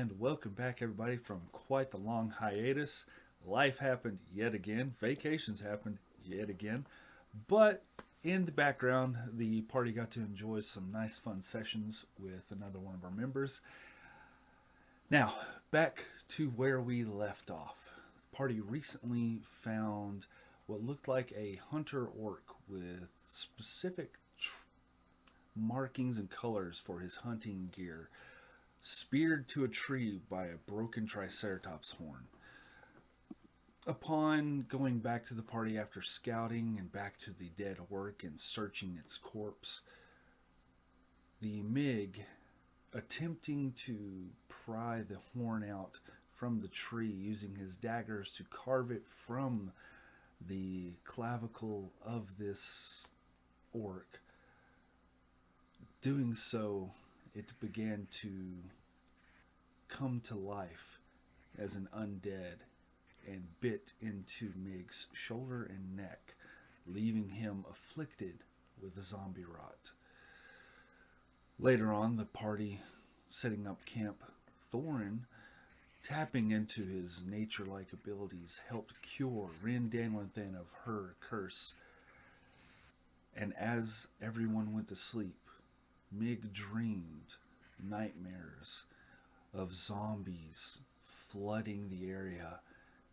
And welcome back, everybody, from quite the long hiatus. Life happened yet again, vacations happened yet again, but in the background, the party got to enjoy some nice, fun sessions with another one of our members. Now, back to where we left off. The party recently found what looked like a hunter orc with specific markings and colors for his hunting gear, speared to a tree by a broken Triceratops horn. Upon going back to the party after scouting and back to the dead orc and searching its corpse, the MiG, attempting to pry the horn out from the tree using his daggers to carve it from the clavicle of this orc, doing so, it began to come to life as an undead and bit into Mig's shoulder and neck, leaving him afflicted with a zombie rot. Later on, the party setting up camp, Thorin, tapping into his nature-like abilities, helped cure Rin Danlanthan of her curse. And as everyone went to sleep, Mig dreamed nightmares of zombies flooding the area,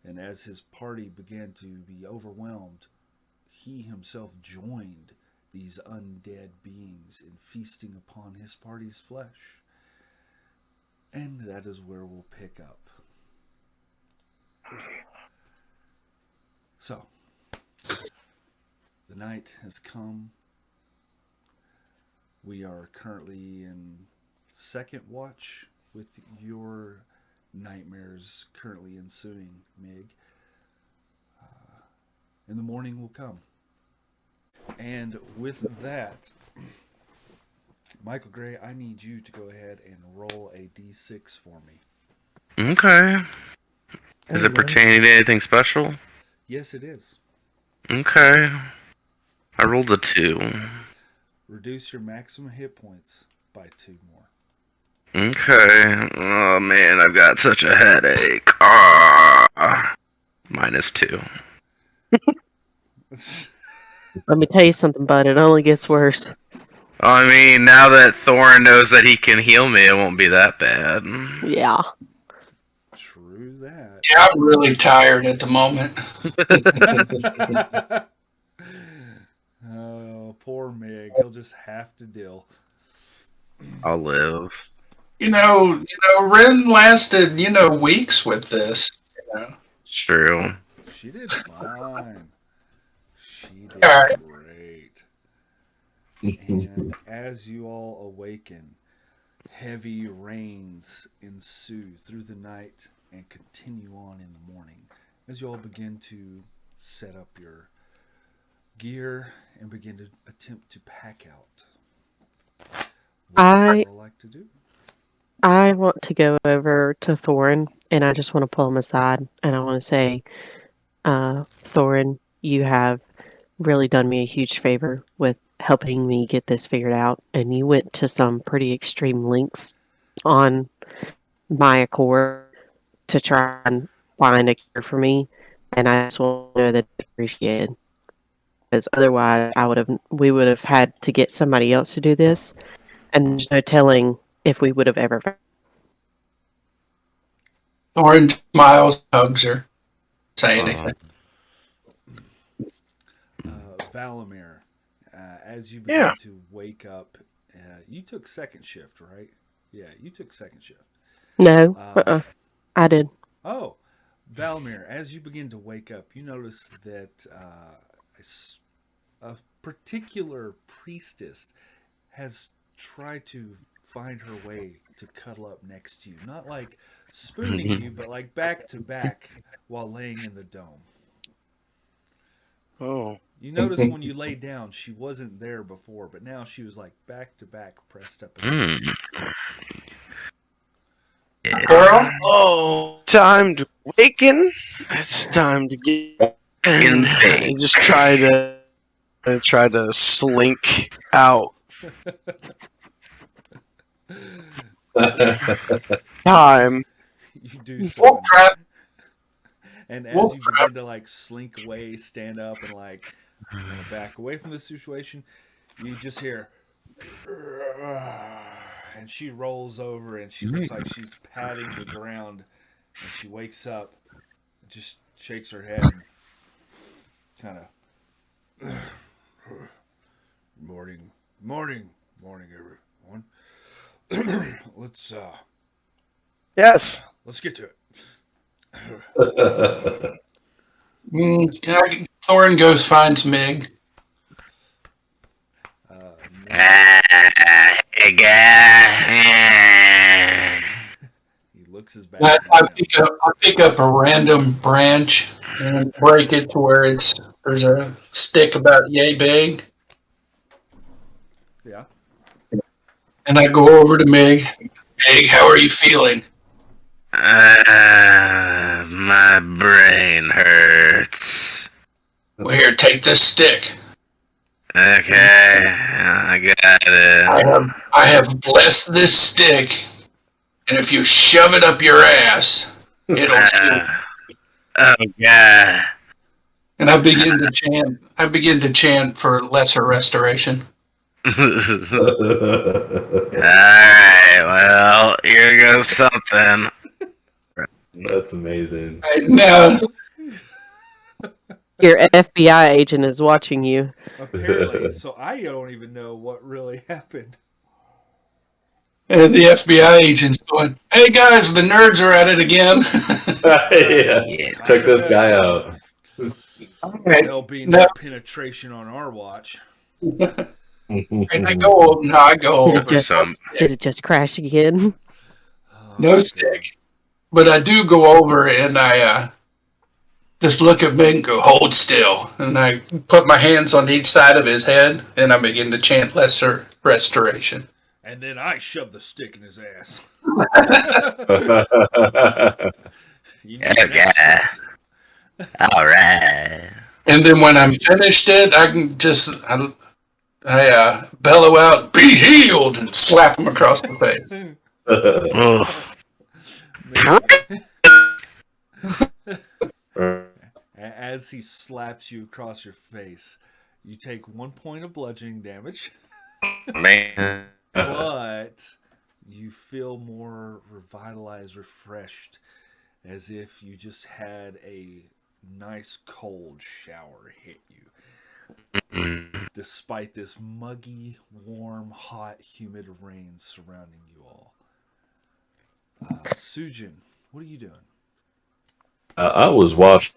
and as his party began to be overwhelmed, he himself joined these undead beings in feasting upon his party's flesh. And that is where we'll pick up. So, the night has come. We are currently in second watch with your nightmares currently ensuing, Mig. And the morning will come. And with that, Michael Gray, I need you to go ahead and roll a d6 for me. Okay. Is it pertaining to anything special? Yes, it is. Okay. I rolled a 2. Reduce your maximum hit points by 2 more. Okay. Oh man, I've got such a headache. -2. Let me tell you something, bud. It only gets worse. I mean, now that Thorin knows that he can heal me, it won't be that bad. Yeah. True that. Yeah, I'm really tired at the moment. Oh, poor Mig. He'll just have to deal. I'll live. Ren lasted, weeks with this. It's true. She did fine. She did Alright. great. And as you all awaken, heavy rains ensue through the night and continue on in the morning as you all begin to set up your gear and begin to attempt to pack out. What would you all like to do? I want to go over to Thorin, and I just want to pull him aside, and I want to say, Thorin, you have really done me a huge favor with helping me get this figured out, and you went to some pretty extreme lengths on my accord to try and find a cure for me, and I just want to know that it's appreciated. Because otherwise, we would have had to get somebody else to do this, and there's no telling if we would have ever. Thorin smiles, hugs her, say anything. Valamir, as you begin to wake up, you took second shift, right? Yeah, you took second shift. No, I did. Oh, Valamir, as you begin to wake up, you notice that a particular priestess has tried to find her way to cuddle up next to you. Not like spooning you, but like back to back while laying in the dome. Oh. You notice when you lay down, she wasn't there before, but now she was like back to back pressed up against you. Girl? Oh, time to waken. It's time to get in. I just try to slink out. Time. You do so. Wolf trap. And as Wolf you trap. begin to like slink away, stand up, and like kind of back away from the situation, you just hear, and she rolls over, and she looks like she's patting the ground, and she wakes up, just shakes her head, and kind of, morning, morning, morning, everyone. Yes. Let's get to it. Thorin goes finds Mig. Hey, guy. He looks as bad I, as he I can. pick up a random branch and break it to where there's a stick about yay big, Yeah. and I go over to Mig. Mig, how are you feeling? My brain hurts. Well, here, take this stick. Okay, I got it. I have blessed this stick, and if you shove it up your ass, it'll heal. Oh god. And I begin to chant. I begin to chant for lesser restoration. Alright, well, here goes something. That's amazing. Right now, Your FBI agent is watching you. Apparently. So I don't even know what really happened. and the FBI agent's going, "Hey guys, the nerds are at it again." Yeah. Check this guy out. All right. There'll be No. no penetration on our watch. And I go over. Did it just crash again? Oh, No God. stick. But I do go over and I just look at Mig and go, hold still. And I put my hands on each side of his head and I begin to chant lesser restoration. And then I shove the stick in his ass. You need Oh an god. expert. Alright. And then when I'm finished it, I can just, I bellow out, be healed, and slap him across the face. As he slaps you across your face, you take 1 point of bludgeoning damage, Man. but you feel more revitalized, refreshed, as if you just had a nice cold shower hit you, despite this muggy, warm, hot, humid rain surrounding you all. Sujin, what are you doing? I was watching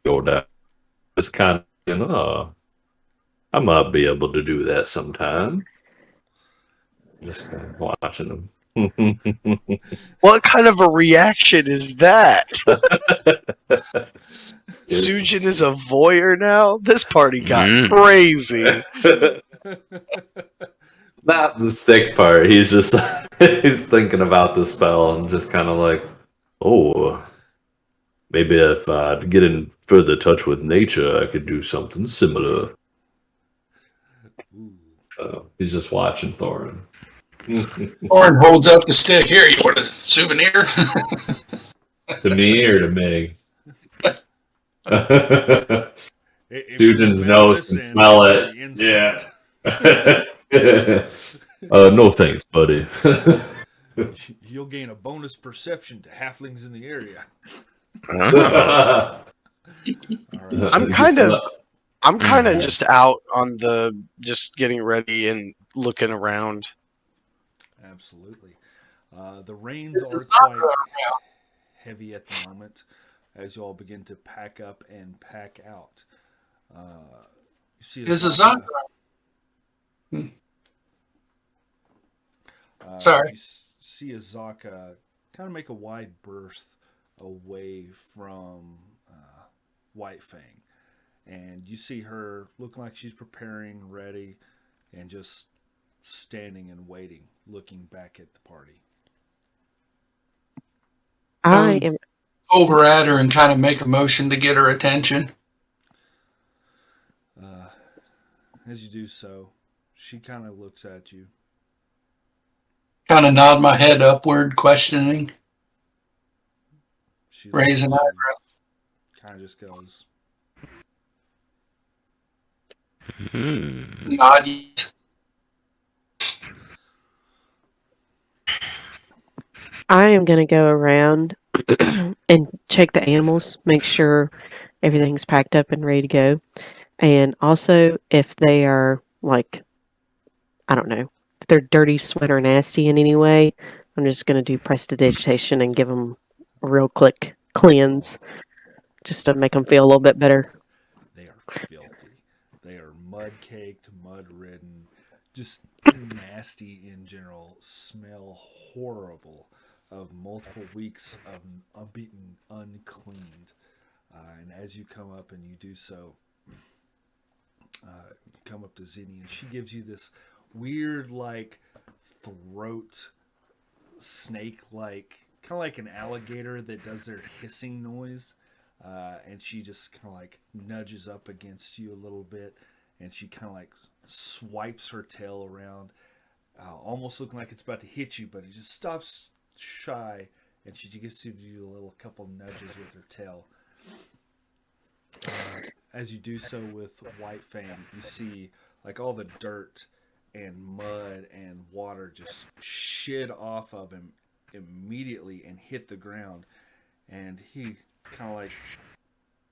go down. It's kind of, I might be able to do that sometime. Just kind of watching them. What kind of a reaction is that? Sujin is a voyeur now? This party got crazy. Not the stick part. He's just he's thinking about the spell and just kind of like, oh, maybe if I'd get in further touch with nature, I could do something similar. Ooh. So he's just watching Thorin. Thorin holds up the stick. Here, you want a souvenir? To me or to Meg? If Sujin's you smell nose this can end, smell it'll it. be instant. Yeah. No thanks, buddy. You'll gain a bonus perception to halflings in the area. I'm kind of Mhm. just out on just getting ready and looking around. Absolutely. The rains are quite heavy at the moment as you all begin to pack up and pack out. You see There's a Zaka. Sorry. You see Azaka kind of make a wide berth away from White Fang. And you see her looking like she's preparing, ready, and just standing and waiting, looking back at the party. I am. Over at her and kind of make a motion to get her attention. As you do so, she kind of looks at you. kind of nod my head upward, questioning, She raise an eyebrow. kind of just goes, Nod. Yes. I am going to go around and check the animals, make sure everything's packed up and ready to go. And also, if they are like, I don't know, if they're dirty, sweat, or nasty in any way, I'm just going to do prestidigitation and give them a real quick cleanse just to make them feel a little bit better. they are filthy. They are mud caked, mud ridden, just nasty in general, smell horrible of multiple weeks of unbeaten, uncleaned. And as you come up and you do so, come up to Zinni, and she gives you this weird, like, throat snake like, kind of like an alligator that does their hissing noise. And she just kind of like nudges up against you a little bit, and she kind of like swipes her tail around, almost looking like it's about to hit you, but it just stops shy, and she just gives you a little couple nudges with her tail. As you do so with White Fang, you see like all the dirt and mud and water just shit off of him immediately and hit the ground, and he kind of like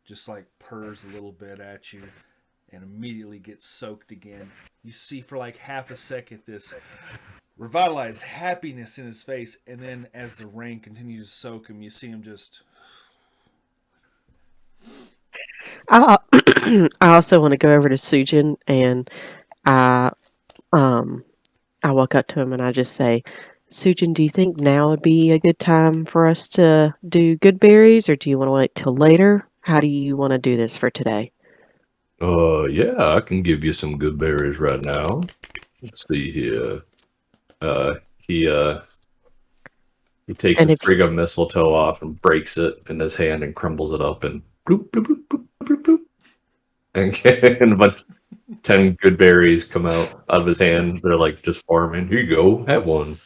just like purrs a little bit at you and immediately gets soaked again. You see for like half a second this revitalized happiness in his face, and then as the rain continues to soak him, you see him just I, I also want to go over to Sujin and I um I walk up to him and I just say, Sujin, do you think now would be a good time for us to do good berries, or do you want to wait till later? How do you want to do this for today? Yeah, I can give you some good berries right now. Let's see here. Uh, he takes And a if sprig of mistletoe off and breaks it in his hand and crumbles it up and bloop, bloop, bloop, bloop, bloop, bloop. And a bunch 10 good berries come out of his hand. They're like just forming. Here you go, have one.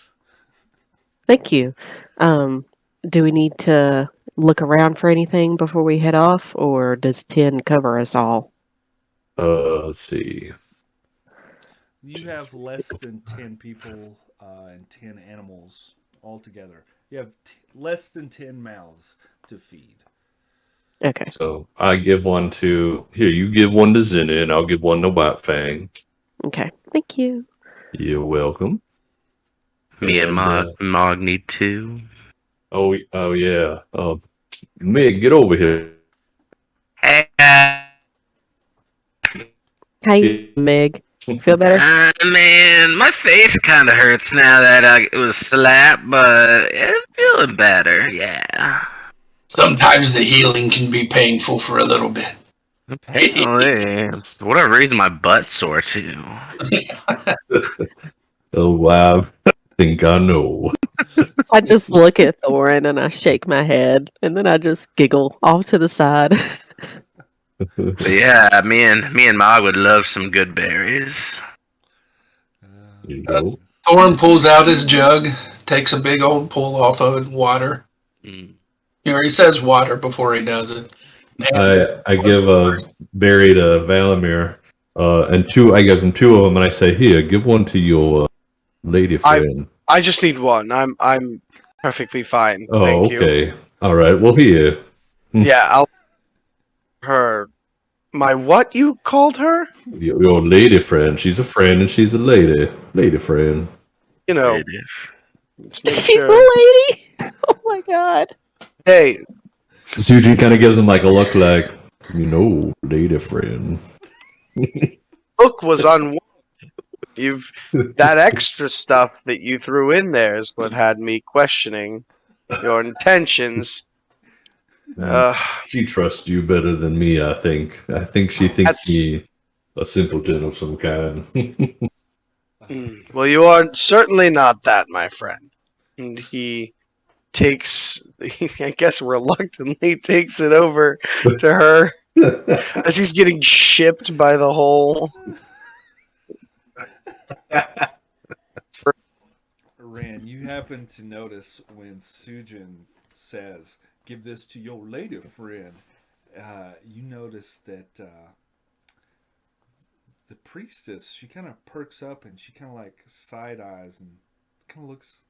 Thank you. Um, do we need to look around for anything before we head off, or does 10 cover us all? Let's see. you have less than 10 people and 10 animals altogether. You have less than 10 mouths to feed. Okay. So I give one to here. You give one to Zinni, and I'll give one to White Fang. Okay. Thank you. You're welcome. Me and And, Mog need two. oh yeah. Meg, get over here. Hey, Hey, Meg. Feel better? man, my face kind of hurts now that it was slapped, but it's feeling better. Yeah. Sometimes the healing can be painful for a little bit. Apparently, for whatever reason, my butt's sore too. Oh wow. I think I know. I just look at Thorin and I shake my head, and then I just giggle off to the side. But yeah, me and Mog would love some good berries. Here you go. Thorn pulls out his jug, takes a big old pull off of water. Mm. He already says water before he does it. I give a berry to Valimir, and I give him two of them, and I say, here, give one to your lady friend. I just need one. I'm perfectly fine. Oh, Thank you. okay. All right. Well, here. Yeah, I'll her my what you called her? Your lady friend. She's a friend, and she's a lady. Lady friend. You know, Lady. let's make She's sure. a lady. Oh my god. Hey, Suji kind of gives him like a look, like lady friend. look was on. You've that extra stuff that you threw in there is what had me questioning your intentions. She trusts you better than me, I think. I think she thinks That's- me a simpleton of some kind. Well, you are certainly not that, my friend. And he takes, I guess reluctantly, takes it over to her as he's getting shipped by the whole. Ran, you happen to notice when Sujin says, "Give this to your lady friend," you notice that the priestess, she kind of perks up and she kind of like side eyes and kind of looks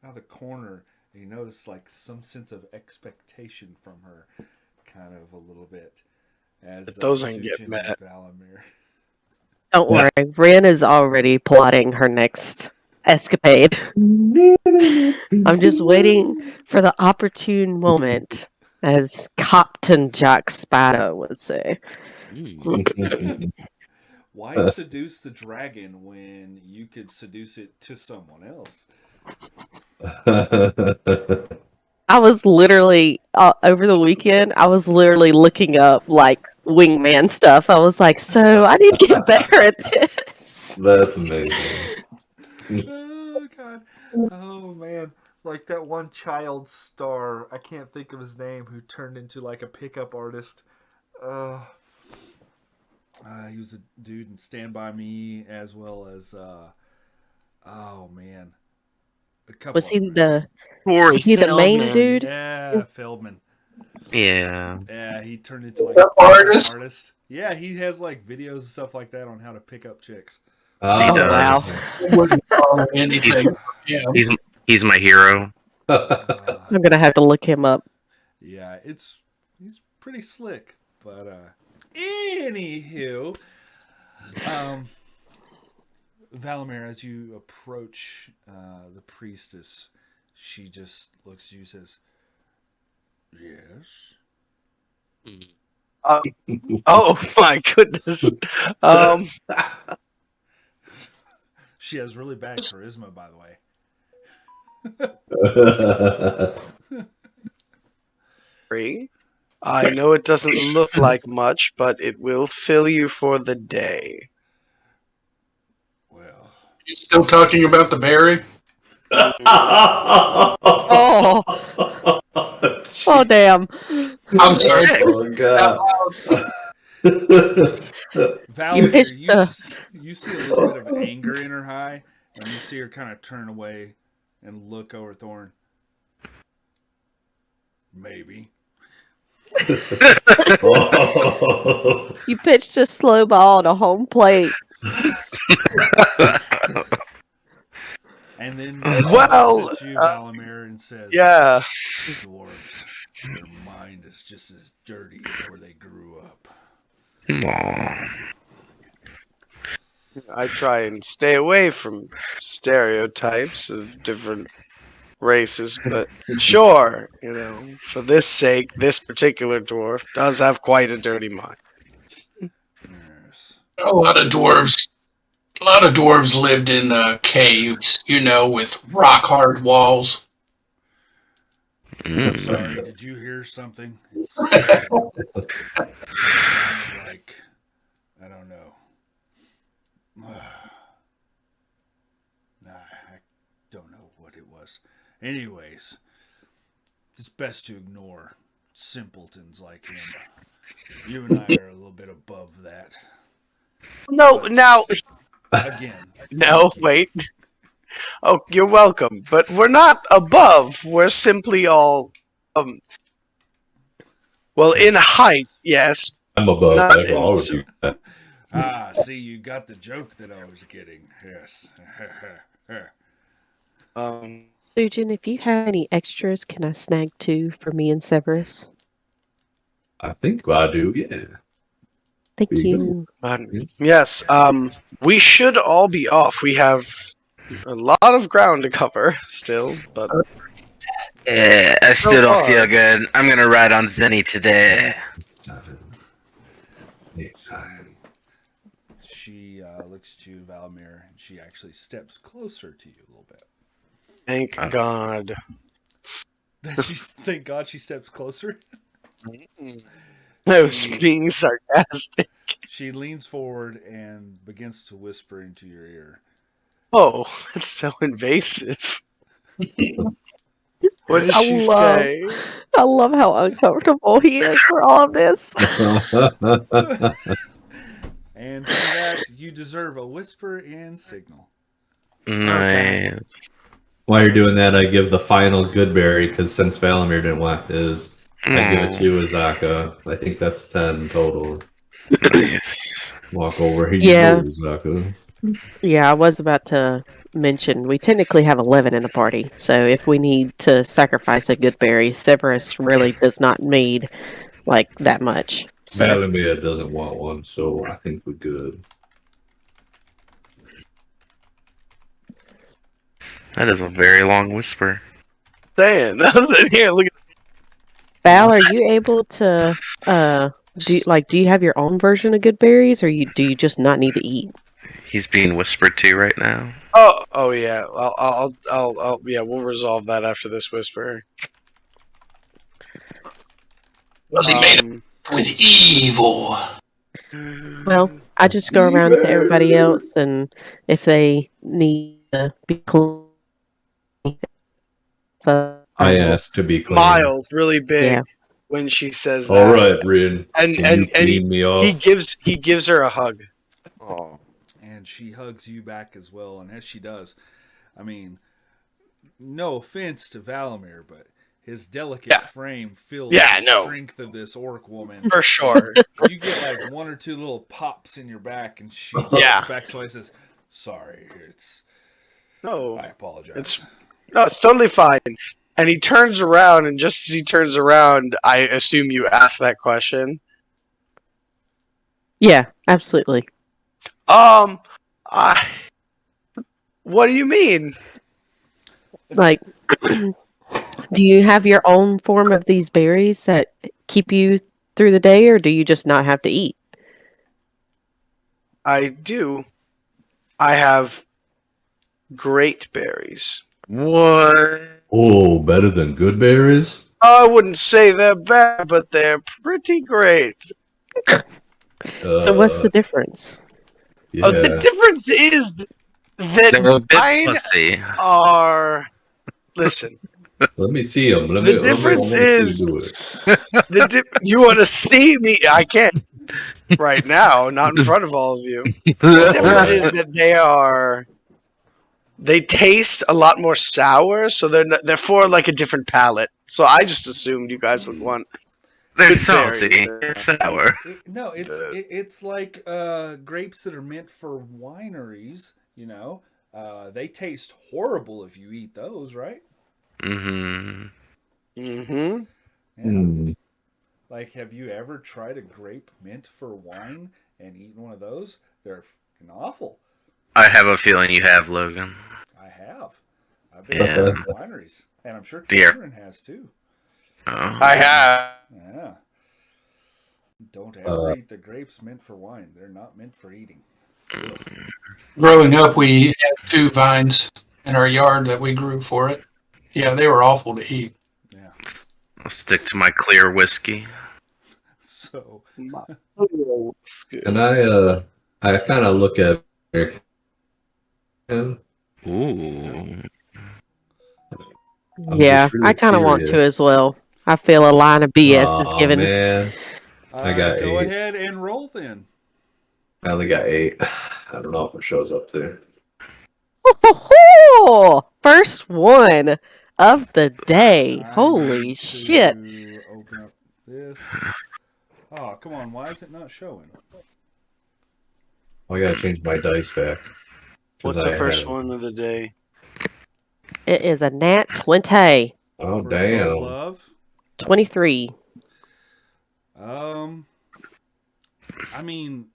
out of the corner. And you notice like some sense of expectation from her, kind of a little bit, as But those ain't get Sujin met. and Valamir. Don't worry, Ren is already plotting her next escapade. I'm just waiting for the opportune moment, as Captain Jack Sparrow would say. Why seduce the dragon when you could seduce it to someone else? I was literally over the weekend. I was literally looking up like wingman stuff. I was like, so I need to get better at this. That's amazing. Oh god. Oh man. Like that one child star, I can't think of his name, who turned into like a pickup artist. He was a dude in Stand By Me, as well as oh man, a couple. Was he of the Poor was he the main Feldman. dude? Yeah, Feldman. Yeah. Yeah, he turned into like Pickup a pickup artist? artist. Yeah, he has like videos and stuff like that on how to pick up chicks. He does. Wow. I wouldn't follow anything. Yeah. He's my hero. I'm gonna have to look him up. Yeah, he's pretty slick. But anywho, Valamir, as you approach the priestess, she just looks at you and says, "Yes." Oh my goodness. She has really bad charisma, by the way. I know it doesn't look like much, but it will fill you for the day. Well, You still talking about the berry? Oh, oh damn. I'm sorry. Oh god. Valamir, pitched you see a little bit of anger in her eye, and you see her kind of turn away and look over Thorn. Maybe. You pitched a slow ball to home plate. And then Well, looks at you, Valamir, and says, Yeah. "Dwarves, their mind is just as dirty as where they grew up." Aw. I try and stay away from stereotypes of different races, but sure, for this sake, this particular dwarf does have quite a dirty mind. Yes. A lot of dwarves lived in caves, with rock hard walls. I'm sorry, did you hear something? It sounded like, I don't know. I don't know what it was. Anyways, it's best to ignore simpletons like him. You and I are a little bit above that. No, now, Again. no, thank you. wait. Oh, you're welcome, but we're not above. We're simply all, well, in height, yes. I'm above Not all in of you. Ah, see, you got the joke that I was getting. Yes. Sujin, if you have any extras, can I snag 2 for me and Severus? I think I do, yeah. Thank There you you. Yes, we should all be off. We have a lot of ground to cover still, but Yeah, I still So don't far. feel good. I'm gonna ride on Zenny today. 7, 8, 9. She looks at you, Valamir, and she actually steps closer to you a little bit. thank God. Thank God she steps closer. I was being sarcastic. She leans forward and begins to whisper into your ear. Oh, it's so invasive. What does I she love- say? I love how uncomfortable he is for all of this. And for that, you deserve a whisper and signal. Nice. While you're doing that, I give the final good berry because since Valamir didn't want his, I give it to you, Azaka. I think that's 10 total. Nice. Walk over. Here you Yeah. go, Azaka. Yeah, I was about to mention we technically have 11 in the party, so if we need to sacrifice a good berry, Severus really does not need like that much. So Valamir doesn't want one, so I think we're good. That is a very long whisper. Saying. Here, look at Val, are you able to do you have your own version of good berries, or do you just not need to eat? He's being whispered to right now. Oh yeah. Yeah. We'll resolve that after this whisper. Was he made with evil? Well, I just go around to everybody else, and if they need to be clean, I asked to be clean. Miles really big Yeah. when she says that. All right, Rin. And Can you clean he, me off? he gives her a hug. Oh. And she hugs you back as well. And as she does, I mean, no offense to Valamir, but his delicate frame feels the strength of this orc woman. For sure. You get like one or two little pops in your back, and she back. So I says, "Sorry, I apologize." It's totally fine. And he turns around, and just as he turns around, I assume you asked that question. Yeah, absolutely. What do you mean? Like, do you have your own form of these berries that keep you through the day, or do you just not have to eat? I do. I have great berries. What? Oh, better than good berries? I wouldn't say they're bad, but they're pretty great. So what's the difference? Yeah. The difference is that They're a bit mine pussy. are. Listen. Let me see them. The difference is you want to see me? I can't right now, not in front of all of you. The difference is that they taste a lot more sour, so they're for like a different palate. So I just assumed you guys would want. They're good salty. berries. It's sour. It's like grapes that are meant for wineries. You know, they taste horrible if you eat those, right? Mm-hmm. Mm-hmm. Yeah. Like, have you ever tried a grape meant for wine and eaten one of those? They're fucking awful. I have a feeling you have, Logan. I have. I've been to wineries, and I'm sure Cameron has too. Oh. I have. Yeah. Don't ever eat the grapes meant for wine. They're not meant for eating. Growing up, we had 2 vines in our yard that we grew for it. Yeah, they were awful to eat. Yeah. I'll stick to my clear whiskey. So. And I kind of look at him. Ooh. Yeah, I kind of want to as well. I feel a line of BS is given. Man. I got Go 8. ahead and roll then. I only got 8. I don't know if it shows up there. First one of the day. Holy shit. Open up this. Oh, come on. Why is it not showing? I gotta change my dice back. What's the first one of the day? It is a nat 20. Oh, For damn. total of? 23. I mean,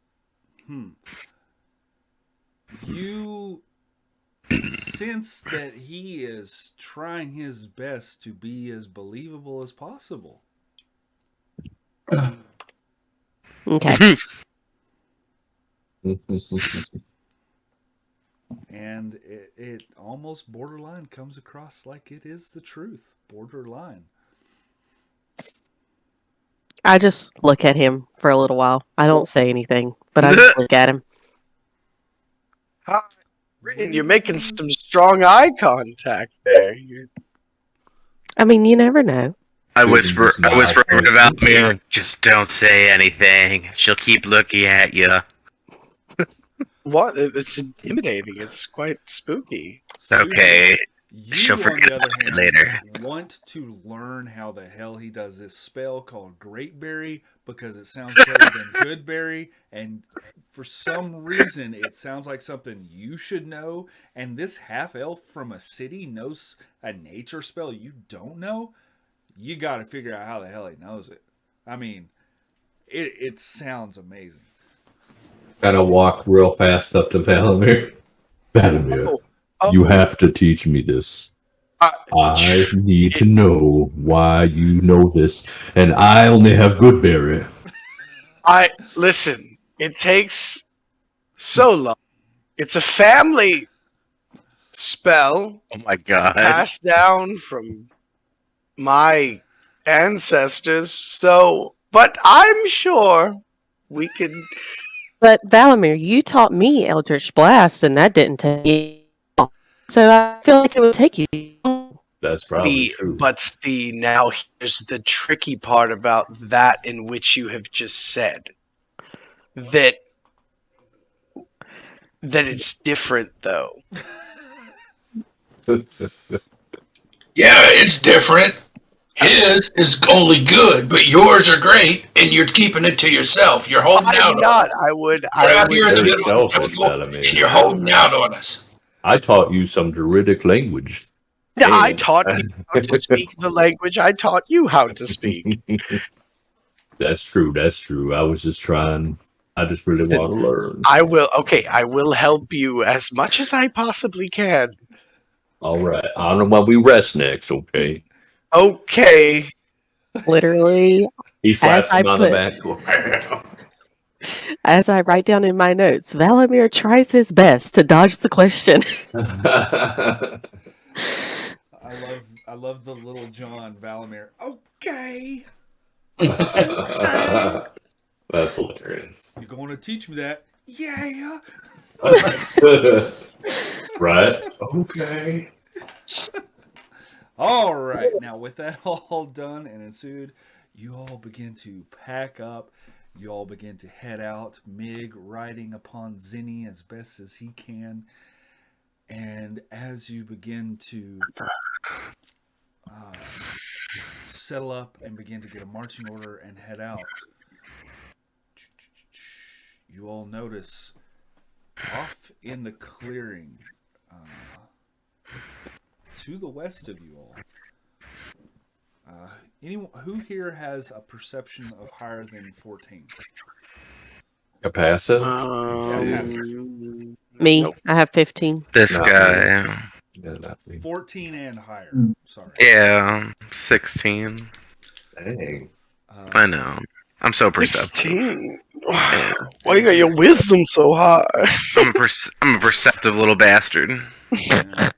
you sense that he is trying his best to be as believable as possible. Okay. And it almost borderline comes across like it is the truth. Borderline. I just look at him for a little while. I don't say anything, but I just look at him. You're making some strong eye contact there. I mean, you never know. I whisper about me. Just don't say anything. She'll keep looking at you. What? It's intimidating. It's quite spooky. Okay. She'll You, on forget the other about it hand, later. want to learn how the hell he does this spell called Greatberry because it sounds better than Goodberry, and for some reason it sounds like something you should know. And this half elf from a city knows a nature spell you don't know. You got to figure out how the hell he knows it. I mean, it sounds amazing. Kind of walk real fast up to Valimir. Valimir, Oh, oh, you have to teach me this. I, I need to know why you know this, and I only have Goodberry. I listen. It takes so long. It's a family spell Oh my god. passed down from my ancestors. So, but I'm sure we can. But Valimir, you taught me Eldritch Blast, and that didn't take me long. So I feel like it would take you. That's probably true. But see, now here's the tricky part about that in which you have just said that it's different though. Yeah, it's different. His is only good, but yours are great, and you're keeping it to yourself. You're holding out I'm on not. us. I You're out would. here in the Very middle of the selfish, jungle, Valimir. and you're holding out on us. I taught you some Druidic language. I And- taught you how to speak the language I taught you how to speak. That's true. That's true. I was just trying. I just really want to learn. I will. Okay, I will help you as much as I possibly can. All right. I don't know when we rest next. Okay. Okay. Literally, He slaps I him on the put- back. as I write down in my notes, Valimir tries his best to dodge the question. I love the little John Valimir. Okay, That's hilarious. you going to teach me that? Yeah. Right? Okay. All right. Now, with that all done and ensued, you all begin to pack up. You all begin to head out. Mig riding upon Zinni as best as he can. And as you begin to settle up and begin to get a marching order and head out, you all notice off in the clearing to the west of you all. Anyone who here has a perception of higher than 14? Capacitive? Me, Nope. I have 15. This Not guy. me. Yeah. Yeah, not me. 14 and higher. Sorry. Yeah, 16. Dang. I know. I'm so perceptive. 16. Yeah. Why you got your wisdom so high? I'm a perceptive little bastard. Yeah.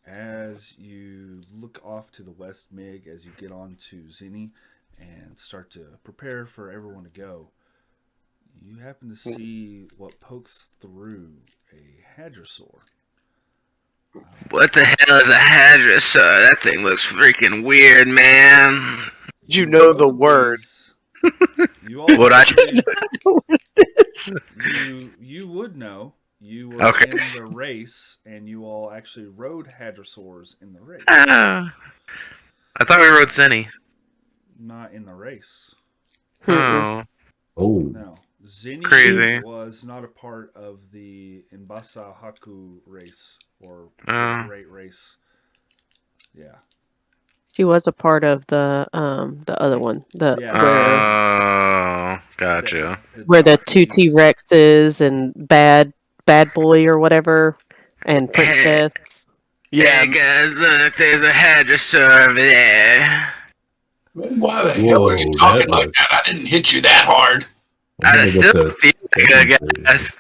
As you look off to the west, Mig, as you get on to Zinni and start to prepare for everyone to go, you happen to see what pokes through a hadrosaur. What the hell is a hairdresser? That thing looks freaking weird, man. Did you know the word? You all What I- actually, you would know. You were Okay. in the race, and you all actually rode hadrosaurs in the race. I thought we rode Zenny. Not in the race. Oh. Oh. No. Zinni Crazy. was not a part of the Inbasa Haku race or great race. Yeah. She was a part of the other one, Oh, gotcha. where the two T-Rexes and bad boy or whatever and princess. Yeah. Hey guys, look, there's a hairdresser over there. Why the hell are you Whoa, talking that like was- that? I didn't hit you that hard. I I'm still gonna feel get like the- I guess.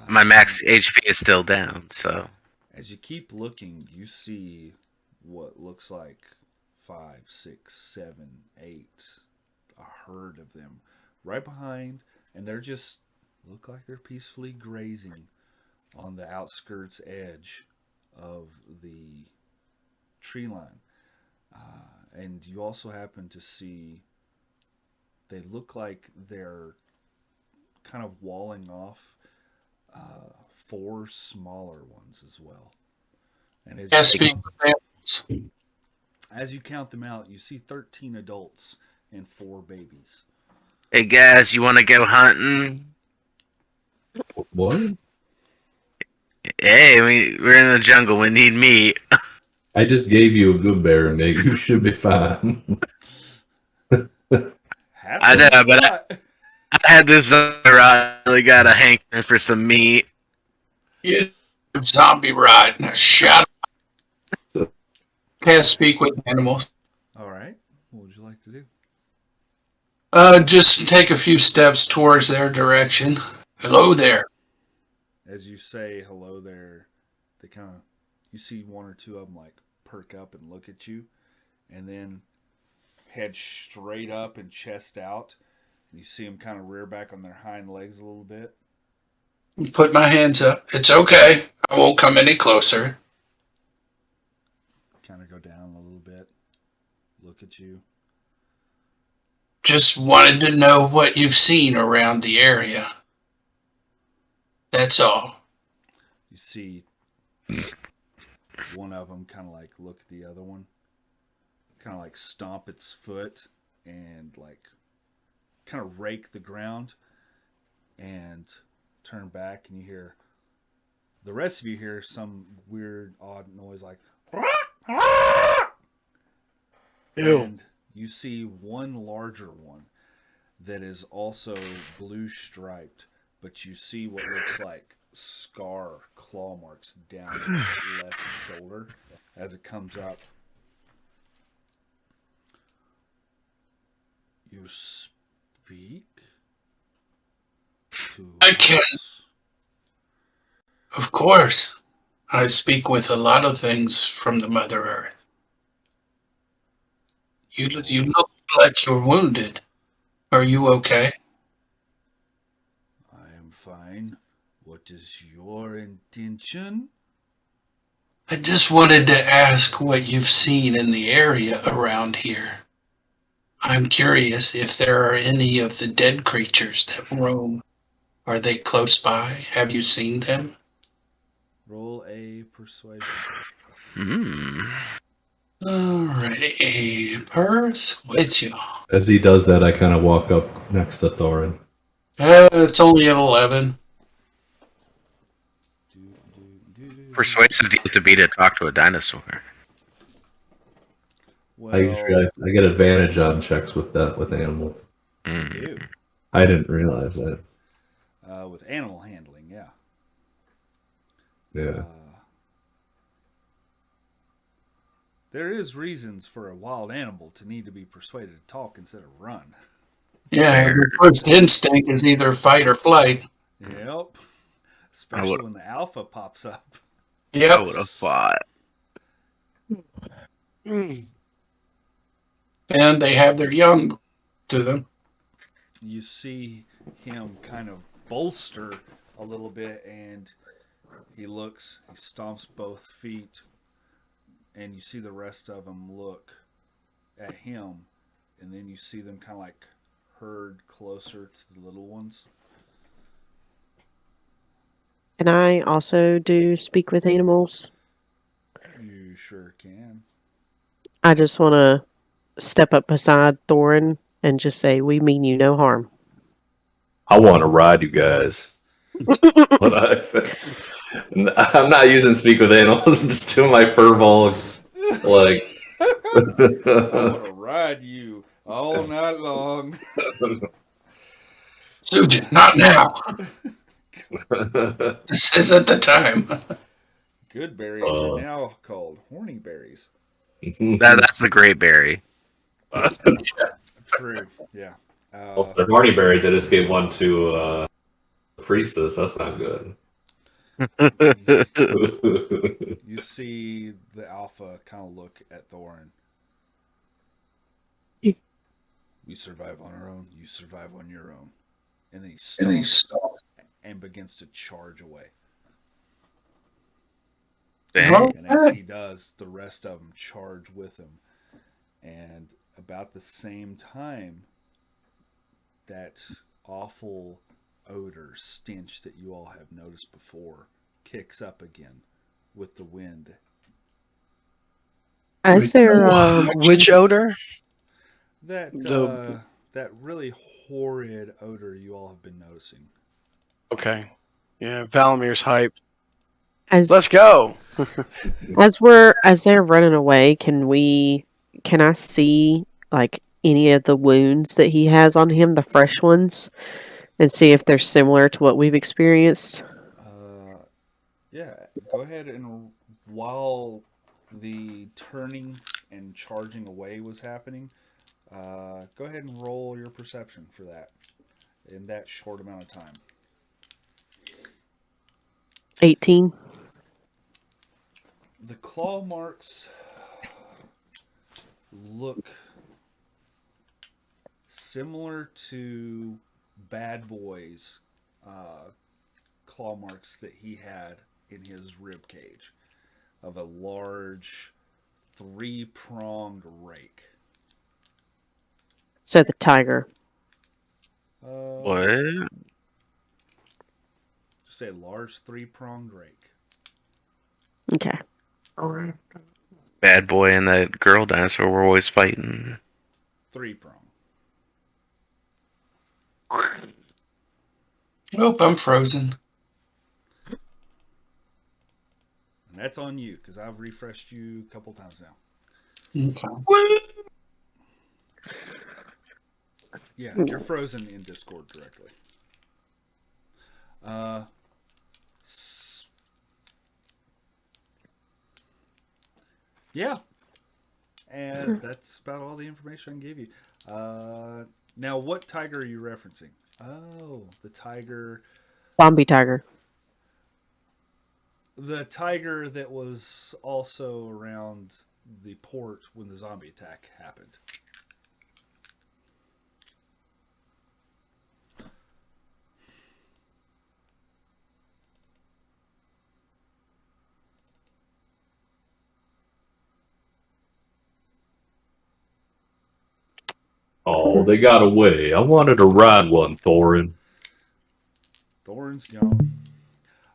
My max HP is still down, so. As you keep looking, you see what looks like 5, 6, 7, 8, a herd of them right behind, and they're just look like they're peacefully grazing on the outskirts edge of the tree line. And you also happen to see they look like they're kind of walling off 4 smaller ones as well. And Can't speak with animals. as you count them out, you see 13 adults and 4 babies. Hey guys, you want to go hunting? What? Hey, we're in the jungle. We need meat. I just gave you a good bear, Nick. You should be fine. Have I some know, if you but got. I had this I really got a hankering for some meat. You zombie ride. Now shut up. Can't speak with animals. All right. What would you like to do? Just take a few steps towards their direction. Hello there. As you say hello there, they kind of, you see 1 or 2 of them like perk up and look at you, and then head straight up and chest out. And you see them kind of rear back on their hind legs a little bit. Put my hands up. It's okay. I won't come any closer. Kind of go down a little bit. Look at you. Just wanted to know what you've seen around the area. That's all. You see one of them kind of like look at the other one, kind of like stomp its foot and like kind of rake the ground and turn back, and you hear the rest of you hear some weird odd noise like and you see one larger one that is also blue striped, but you see what looks like scar claw marks down its left shoulder as it comes up. You speak to I can. us? Of course. I speak with a lot of things from the Mother Earth. You look like you're wounded. Are you okay? I am fine. What is your intention? I just wanted to ask what you've seen in the area around here. I'm curious if there are any of the dead creatures that roam. Are they close by? Have you seen them? Roll a persuasion. Hmm. Alrighty, persuasion. As he does that, I kind of walk up next to Thorin. It's only an 11. Persuasive deal to be to talk to a dinosaur. Well, I usually I get advantage on checks with that with animals. Mm. you. I didn't realize that. With animal handling, yeah. Yeah. There is reasons for a wild animal to need to be persuaded to talk instead of run. Yeah, Fair. the first instinct is either fight or flight. Yep. Especially when the alpha pops up. I Yep. would have fought. Mm. And they have their young to them. You see him kind of bolster a little bit, and he looks, he stomps both feet, and you see the rest of them look at him, and then you see them kind of like herd closer to the little ones. Can I also do speak with animals? You sure can. I just want to step up beside Thorin and just say, "We mean you no harm." I want to ride you guys. What I said. I'm not using speak with animals. I'm just doing my furball, like. I want to ride you all night long. Sujin, not now. This isn't the time. Good berries are now called horny berries. That's the great berry. True. Yeah. Well, they're horny berries. I just gave one to priestess. That's not good. You see the alpha kind of look at Thorin. We survive on our own. You survive on your own. And then he stomps and begins to charge away. Dang. And as he does, the rest of them charge with him. And about the same time, that awful odor, stench that you all have noticed before kicks up again with the wind. Is there Which odor? That The that really horrid odor you all have been noticing. okay, yeah, Valamir's hype. as Let's go. as they're running away, can I see like any of the wounds that he has on him, the fresh ones, and see if they're similar to what we've experienced? Yeah, go ahead and while the turning and charging away was happening, go ahead and roll your perception for that in that short amount of time. 18. The claw marks look similar to Bad Boy's claw marks that he had in his rib cage of a large 3-pronged rake. So the tiger. What? Just a large 3-pronged rake. Okay. Bad boy and that girl dinosaur were always fighting. 3-prong. Nope, I'm frozen. And that's on you because I've refreshed you a couple times now. Okay. Yeah, you're frozen in Discord directly. Yeah. And that's about all the information I can give you. Now, what tiger are you referencing? Oh, the tiger. Zombie tiger. The tiger that was also around the port when the zombie attack happened. Oh, they got away. I wanted to ride one, Thorin. Thorn's gone.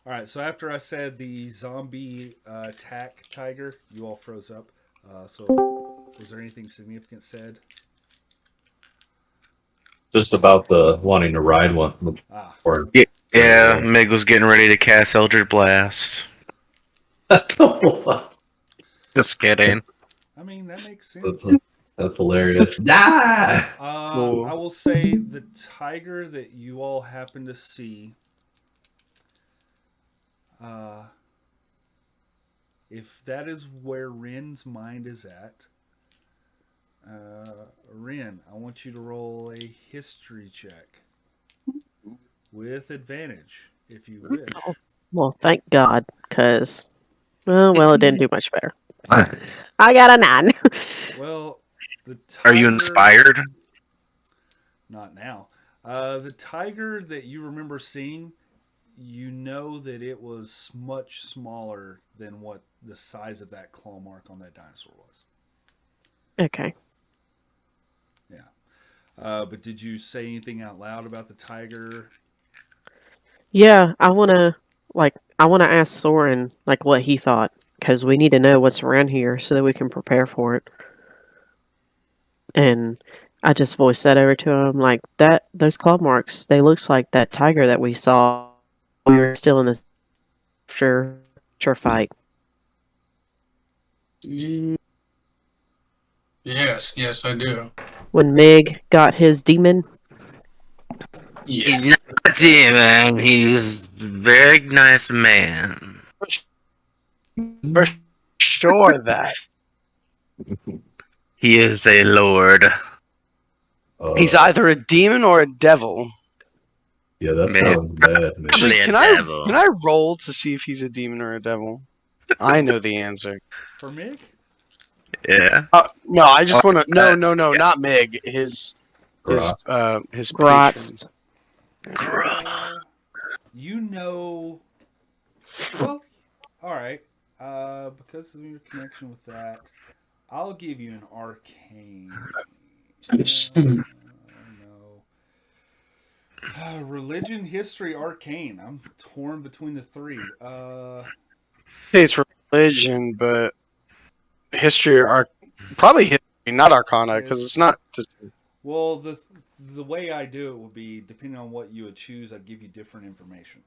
All right, so after I said the zombie attack tiger, you all froze up. So was there anything significant said? Just about the wanting to ride one. Ah, Or Yeah, Meg was getting ready to cast Eldritch Blast. Just kidding. I mean, that makes sense. That's hilarious. Ah! I will say the tiger that you all happen to see, if that is where Rin's mind is at, Rin, I want you to roll a history check with advantage, if you wish. Well, thank God, because well, it didn't do much better. I got a 9. Well, the tiger, Are you inspired? Not now. The tiger that you remember seeing, you know that it was much smaller than what the size of that claw mark on that dinosaur was. Okay. Yeah. But did you say anything out loud about the tiger? Yeah, I wanna ask Soren like what he thought because we need to know what's around here so that we can prepare for it. And I just voiced that over to him like that. Those claw marks, they looked like that tiger that we saw when we were still in the sure fight. Yes, I do. When Mig got his demon. He's Yes. not a demon. He's a very nice man. For sure that He is a lord. he's either a demon or a devil. Yeah, that Man. sounds bad, man. Actually, Probably a can I devil. can I roll to see if he's a demon or a devil? I know the answer. For Mig? Yeah. No, I just want to. No, yeah. not Mig. His patron. Grotz. You know. Well, all right. Because of your connection with that, I'll give you an arcane. No. Religion, history, arcane. I'm torn between the three. Hey, it's religion, but history or probably history, not Arcana, because it's not just. Well, the way I do it will be depending on what you would choose. I'd give you different information.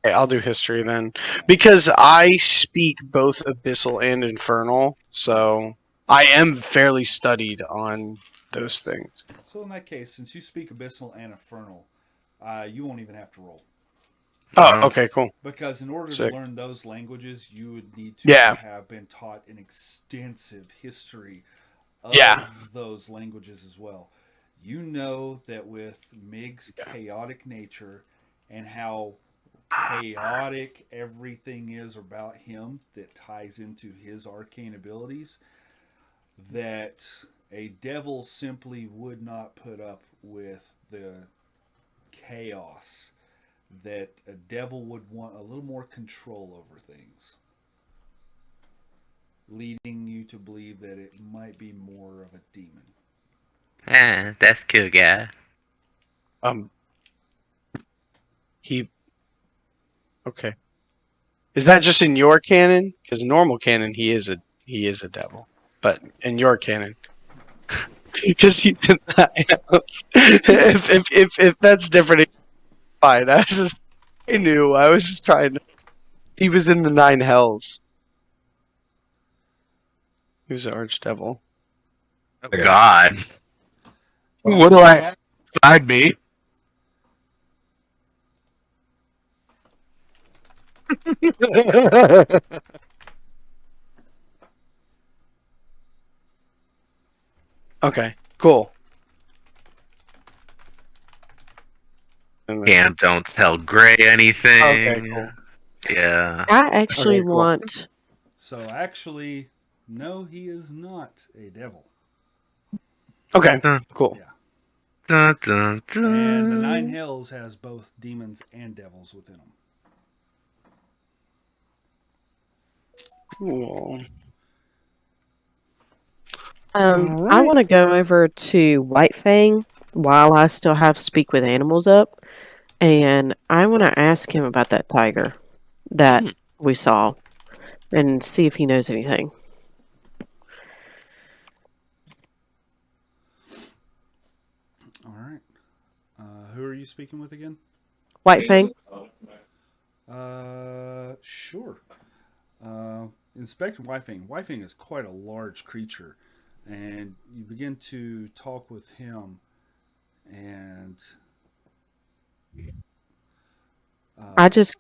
Okay, I'll do history then, because I speak both Abyssal and Infernal, so I am fairly studied on those things. So in that case, since you speak Abyssal and Infernal, you won't even have to roll. Oh, okay, cool. Because in order Sick. to learn those languages, you would need to Yeah. have been taught an extensive history of Yeah. those languages as well. You know that with Mig's chaotic nature and how chaotic everything is about him that ties into his arcane abilities, that a devil simply would not put up with the chaos, that a devil would want a little more control over things, leading you to believe that it might be more of a demon. That's cool, guy. He. Okay. Is that just in your canon? Because normal canon, he is a devil, but in your canon, because he's in the house. If that's different, it's fine. I knew. I was just trying to. He was in the 9 hells. He was an archdevil. Oh, God. What do I have beside me? Okay, cool. Cam, don't tell Gray anything. Okay, cool. Yeah. I actually Okay, cool. want. So actually, no, he is not a devil. Okay, cool. Yeah. Dun, dun, dun. And the 9 hells has both demons and devils within them. Cool. I Alright. want to go over to White Fang while I still have Speak with Animals up, and I want to ask him about that tiger that we saw, and see if he knows anything. All right. Who are you speaking with again? White Fang. Sure. Inspector Wyfing. Wyfing is quite a large creature, and you begin to talk with him, and I just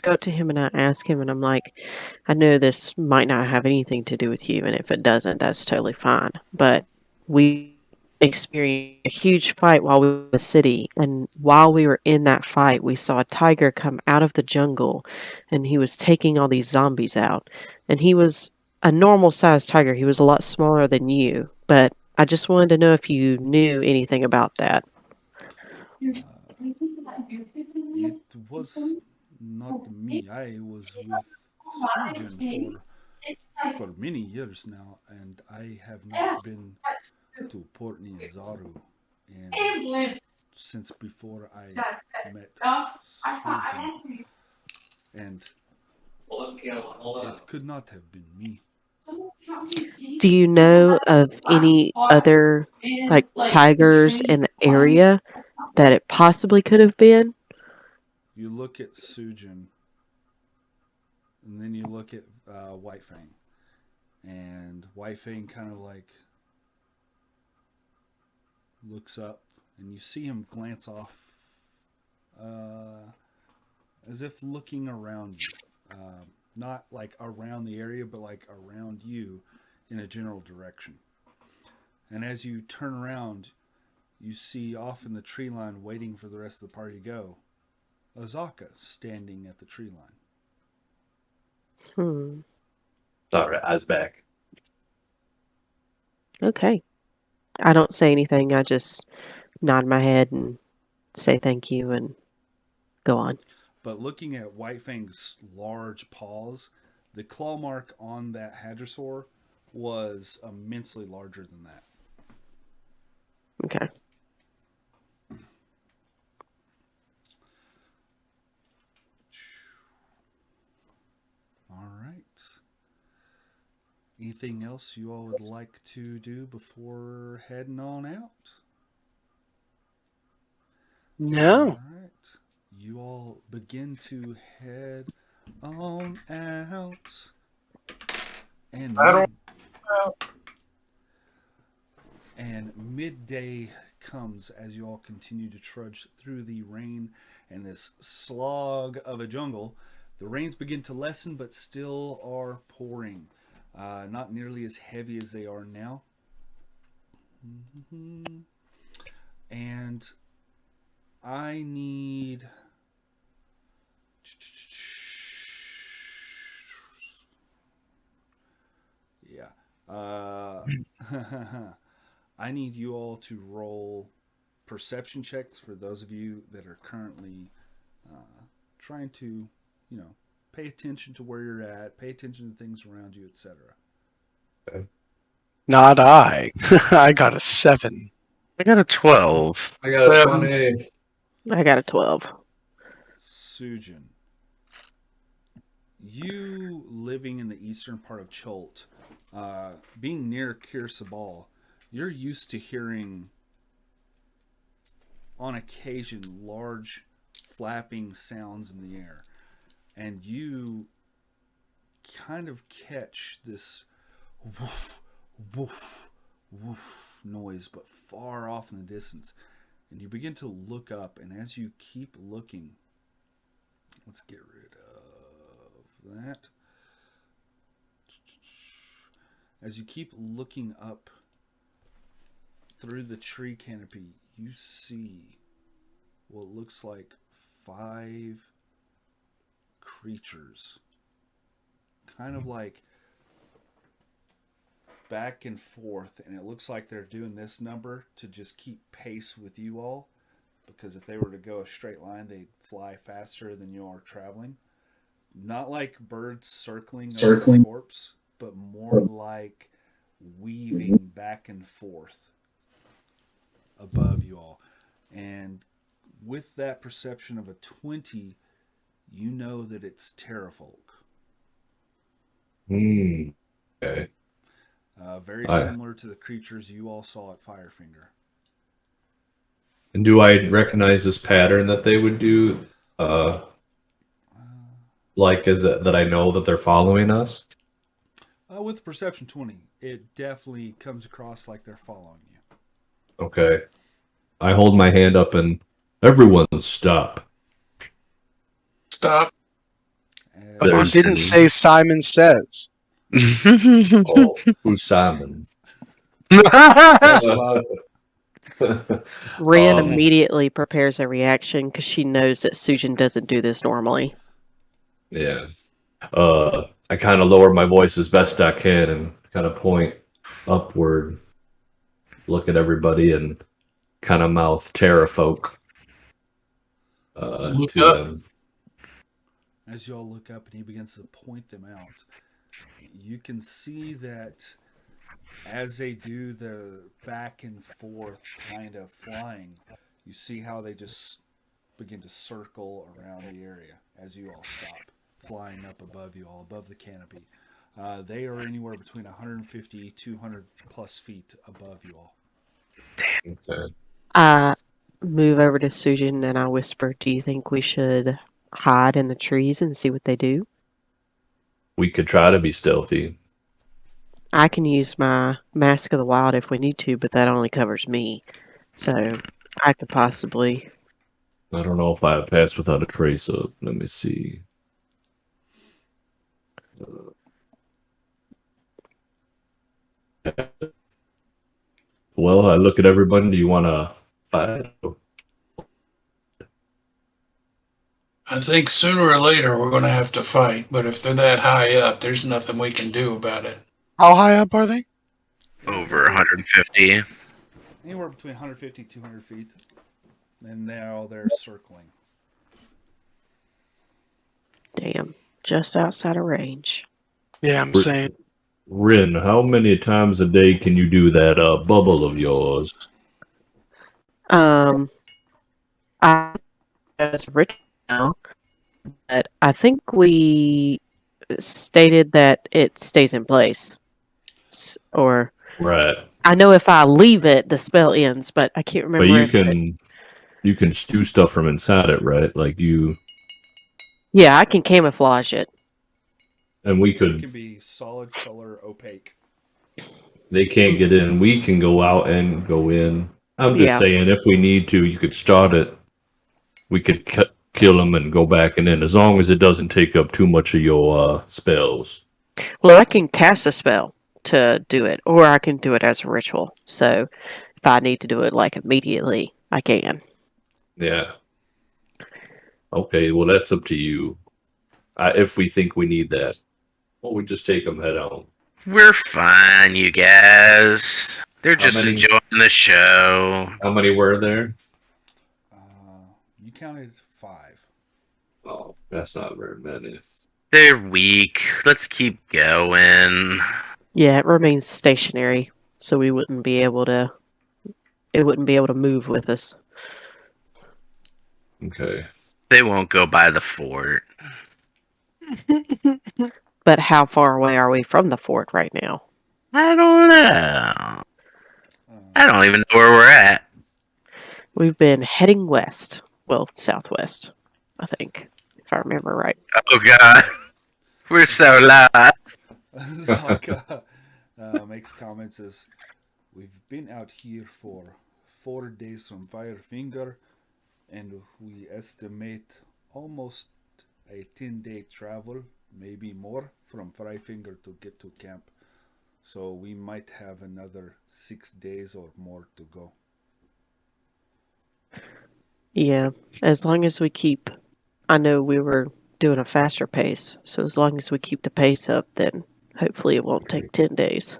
go up to him and I ask him, and I'm like, I know this might not have anything to do with you, and if it doesn't, that's totally fine. But we experienced a huge fight while we were in the city, and while we were in that fight, we saw a tiger come out of the jungle, and he was taking all these zombies out. And he was a normal sized tiger. He was a lot smaller than you, but I just wanted to know if you knew anything about that. it was not me. I was with Sujin for many years now, and I have not been to Port Niazaru since before I met Sujin, and it could not have been me. Do you know of any other like tigers in the area that it possibly could have been? You look at Sujin, and then you look at White Fang, and White Fang kind of like looks up, and you see him glance off, as if looking around you, not like around the area, but like around you in a general direction. And as you turn around, you see off in the tree line, waiting for the rest of the party to go, Azaka standing at the tree line. Sorry, I was back. Okay. I don't say anything. I just nod my head and say thank you and go on. But looking at White Fang's large paws, the claw mark on that hadrosaur was immensely larger than that. Okay. Anything else you all would like to do before heading on out? No. All right. You all begin to head on out. And I don't. midday comes as you all continue to trudge through the rain and this slog of a jungle. The rains begin to lessen, but still are pouring. Not nearly as heavy as they are now. And I need. Yeah. I need you all to roll perception checks for those of you that are currently trying to, pay attention to where you're at, pay attention to things around you, etc. Not I. I got a 7. I got a 12. I got a 7. 20. I got a 12. Sujin, you living in the eastern part of Cholt, being near Kir Sabal, you're used to hearing, on occasion, large flapping sounds in the air. And you kind of catch this woof, woof, woof noise, but far off in the distance. And you begin to look up, and as you keep looking, let's get rid of that. As you keep looking up through the tree canopy, you see what looks like 5 creatures, kind of like back and forth, and it looks like they're doing this number to just keep pace with you all, because if they were to go a straight line, they'd fly faster than you are traveling. Not like birds circling over a corpse, but more like weaving back and forth above you all. And with that perception of a 20, you know that it's Terrafolk. Okay. Very similar to the creatures you all saw at Firefinger. And do I recognize this pattern that they would do? Like, is it that I know that they're following us? With perception 20, it definitely comes across like they're following you. Okay. I hold my hand up and everyone stop. Stop. But you There's- didn't say Simon Says. Oh, who's Simon? That's loud. Rin Um, immediately prepares a reaction because she knows that Sujin doesn't do this normally. Yeah. I kind of lower my voice as best I can and kind of point upward, look at everybody, and kind of mouth Terrafolk Look to up. them. As you all look up and he begins to point them out, you can see that as they do the back and forth kind of flying, you see how they just begin to circle around the area as you all stop, flying up above you all, above the canopy. They are anywhere between 150, 200 plus feet above you all. Okay. I move over to Sujin and I whisper, "Do you think we should hide in the trees and see what they do?" We could try to be stealthy. I can use my Mask of the Wild if we need to, but that only covers me. So I could possibly. I don't know if I pass without a trace up. Let me see. Well, I look at everybody. Do you want to fight? I think sooner or later we're going to have to fight, but if they're that high up, there's nothing we can do about it. How high up are they? Over 150. Anywhere between 150 and 200 feet. And now they're circling. Damn, just outside of range. Yeah, I'm saying. Rin, how many times a day can you do that bubble of yours? I as rich now, but I think we stated that it stays in place. Or Right. I know if I leave it, the spell ends, but I can't remember. But you if can do stuff from inside it, right? Like yeah, I can camouflage it. and we It could. can be solid color opaque. They can't get in. We can go out and go in. I'm just Yeah. saying, if we need to, you could start it. We could kill them and go back and in, as long as it doesn't take up too much of your spells. Well, I can cast a spell to do it, or I can do it as a ritual. So if I need to do it like immediately, I can. Yeah. Okay, well, that's up to you. If we think we need that, well, we just take them head on. We're fine, you guys. They're How just many- enjoying the show. How many were there? You counted 5. Oh, that's not very many. They're weak. Let's keep going. Yeah, it remains stationary, so we wouldn't be able to. It wouldn't be able to move with us. Okay. They won't go by the fort. But how far away are we from the fort right now? I don't know. I Uh, don't even know where we're at. We've been heading west. Well, southwest, I think, if I remember right. Oh god. We're so lost. Zaka makes comments as we've been out here for 4 days from Firefinger, and we estimate almost a 10-day travel, maybe more, from Firefinger to get to camp. So we might have another 6 days or more to go. Yeah, as long as we keep. I know we were doing a faster pace, so as long as we keep the pace up, then hopefully it won't take 10 days.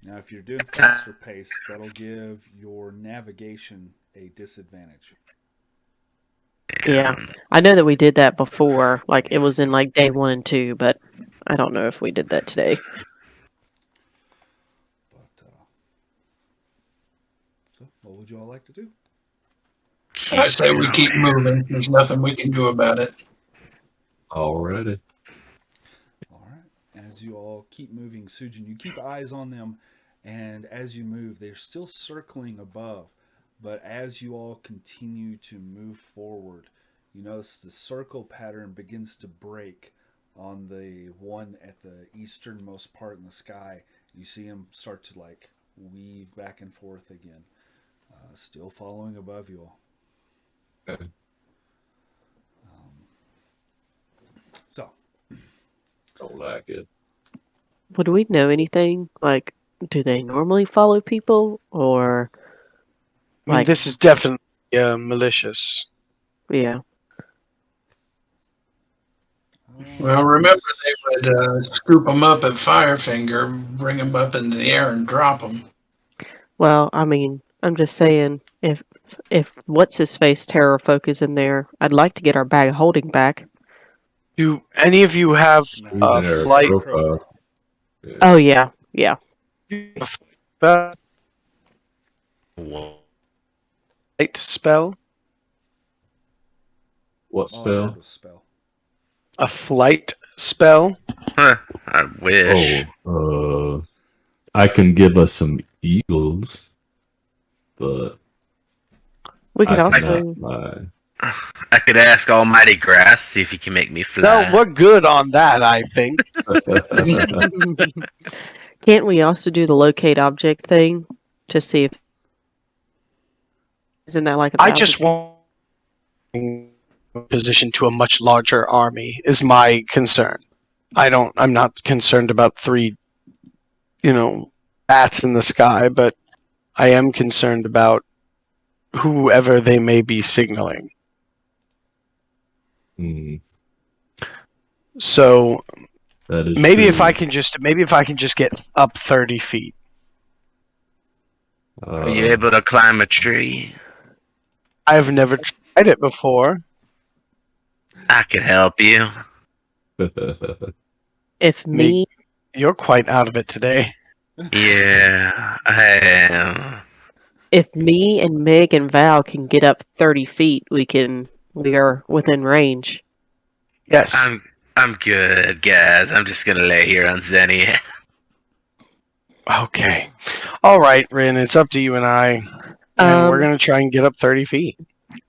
Now, if you're doing faster pace, that'll give your navigation a disadvantage. Yeah, I know that we did that before. Like it was in like day 1 and 2, but I don't know if we did that today. But so, what would you all like to do? I say we keep moving. There's nothing we can do about it. Alrighty. All right. As you all keep moving, Sujin, you keep eyes on them, and as you move, they're still circling above. But as you all continue to move forward, you notice the circle pattern begins to break on the one at the easternmost part in the sky. You see them start to like weave back and forth again, still following above you all. Okay. So, Don't like it. Would we know anything? Like, do they normally follow people, or I mean, like, this is definitely malicious. yeah? Well, remember they would scoop them up at Firefinger, bring them up into the air, and drop them. Well, I mean, I'm just saying, if what's his face terror folk is in there, I'd like to get our bag of holding back. Do any of you have no, a There, flight Crow. Oh yeah, yeah. spell? Whoa. Spell? What all I spell? heard was spell. A flight spell? Huh, I wish. I can give us some eagles, but We could I also. cannot fly. I could ask Almighty Grass, see if he can make me fly. No, we're good on that, I think. Can't we also do the locate object thing to see if isn't that like I just want position to a much larger army is my concern. I'm not concerned about 3, bats in the sky, but I am concerned about whoever they may be signaling. Hmm, So that is maybe true. if I can just get up 30 feet. Are you able to climb a tree? I've never tried it before. I could help you. if me You're quite out of it today. Yeah, I am. if me and Meg and Val can get up 30 feet, we are within range. Yes. I'm good, guys. I'm just gonna lay here on Zenny. Okay. All right, Rin, it's up to you and I. And we're Um, going to try and get up 30 feet.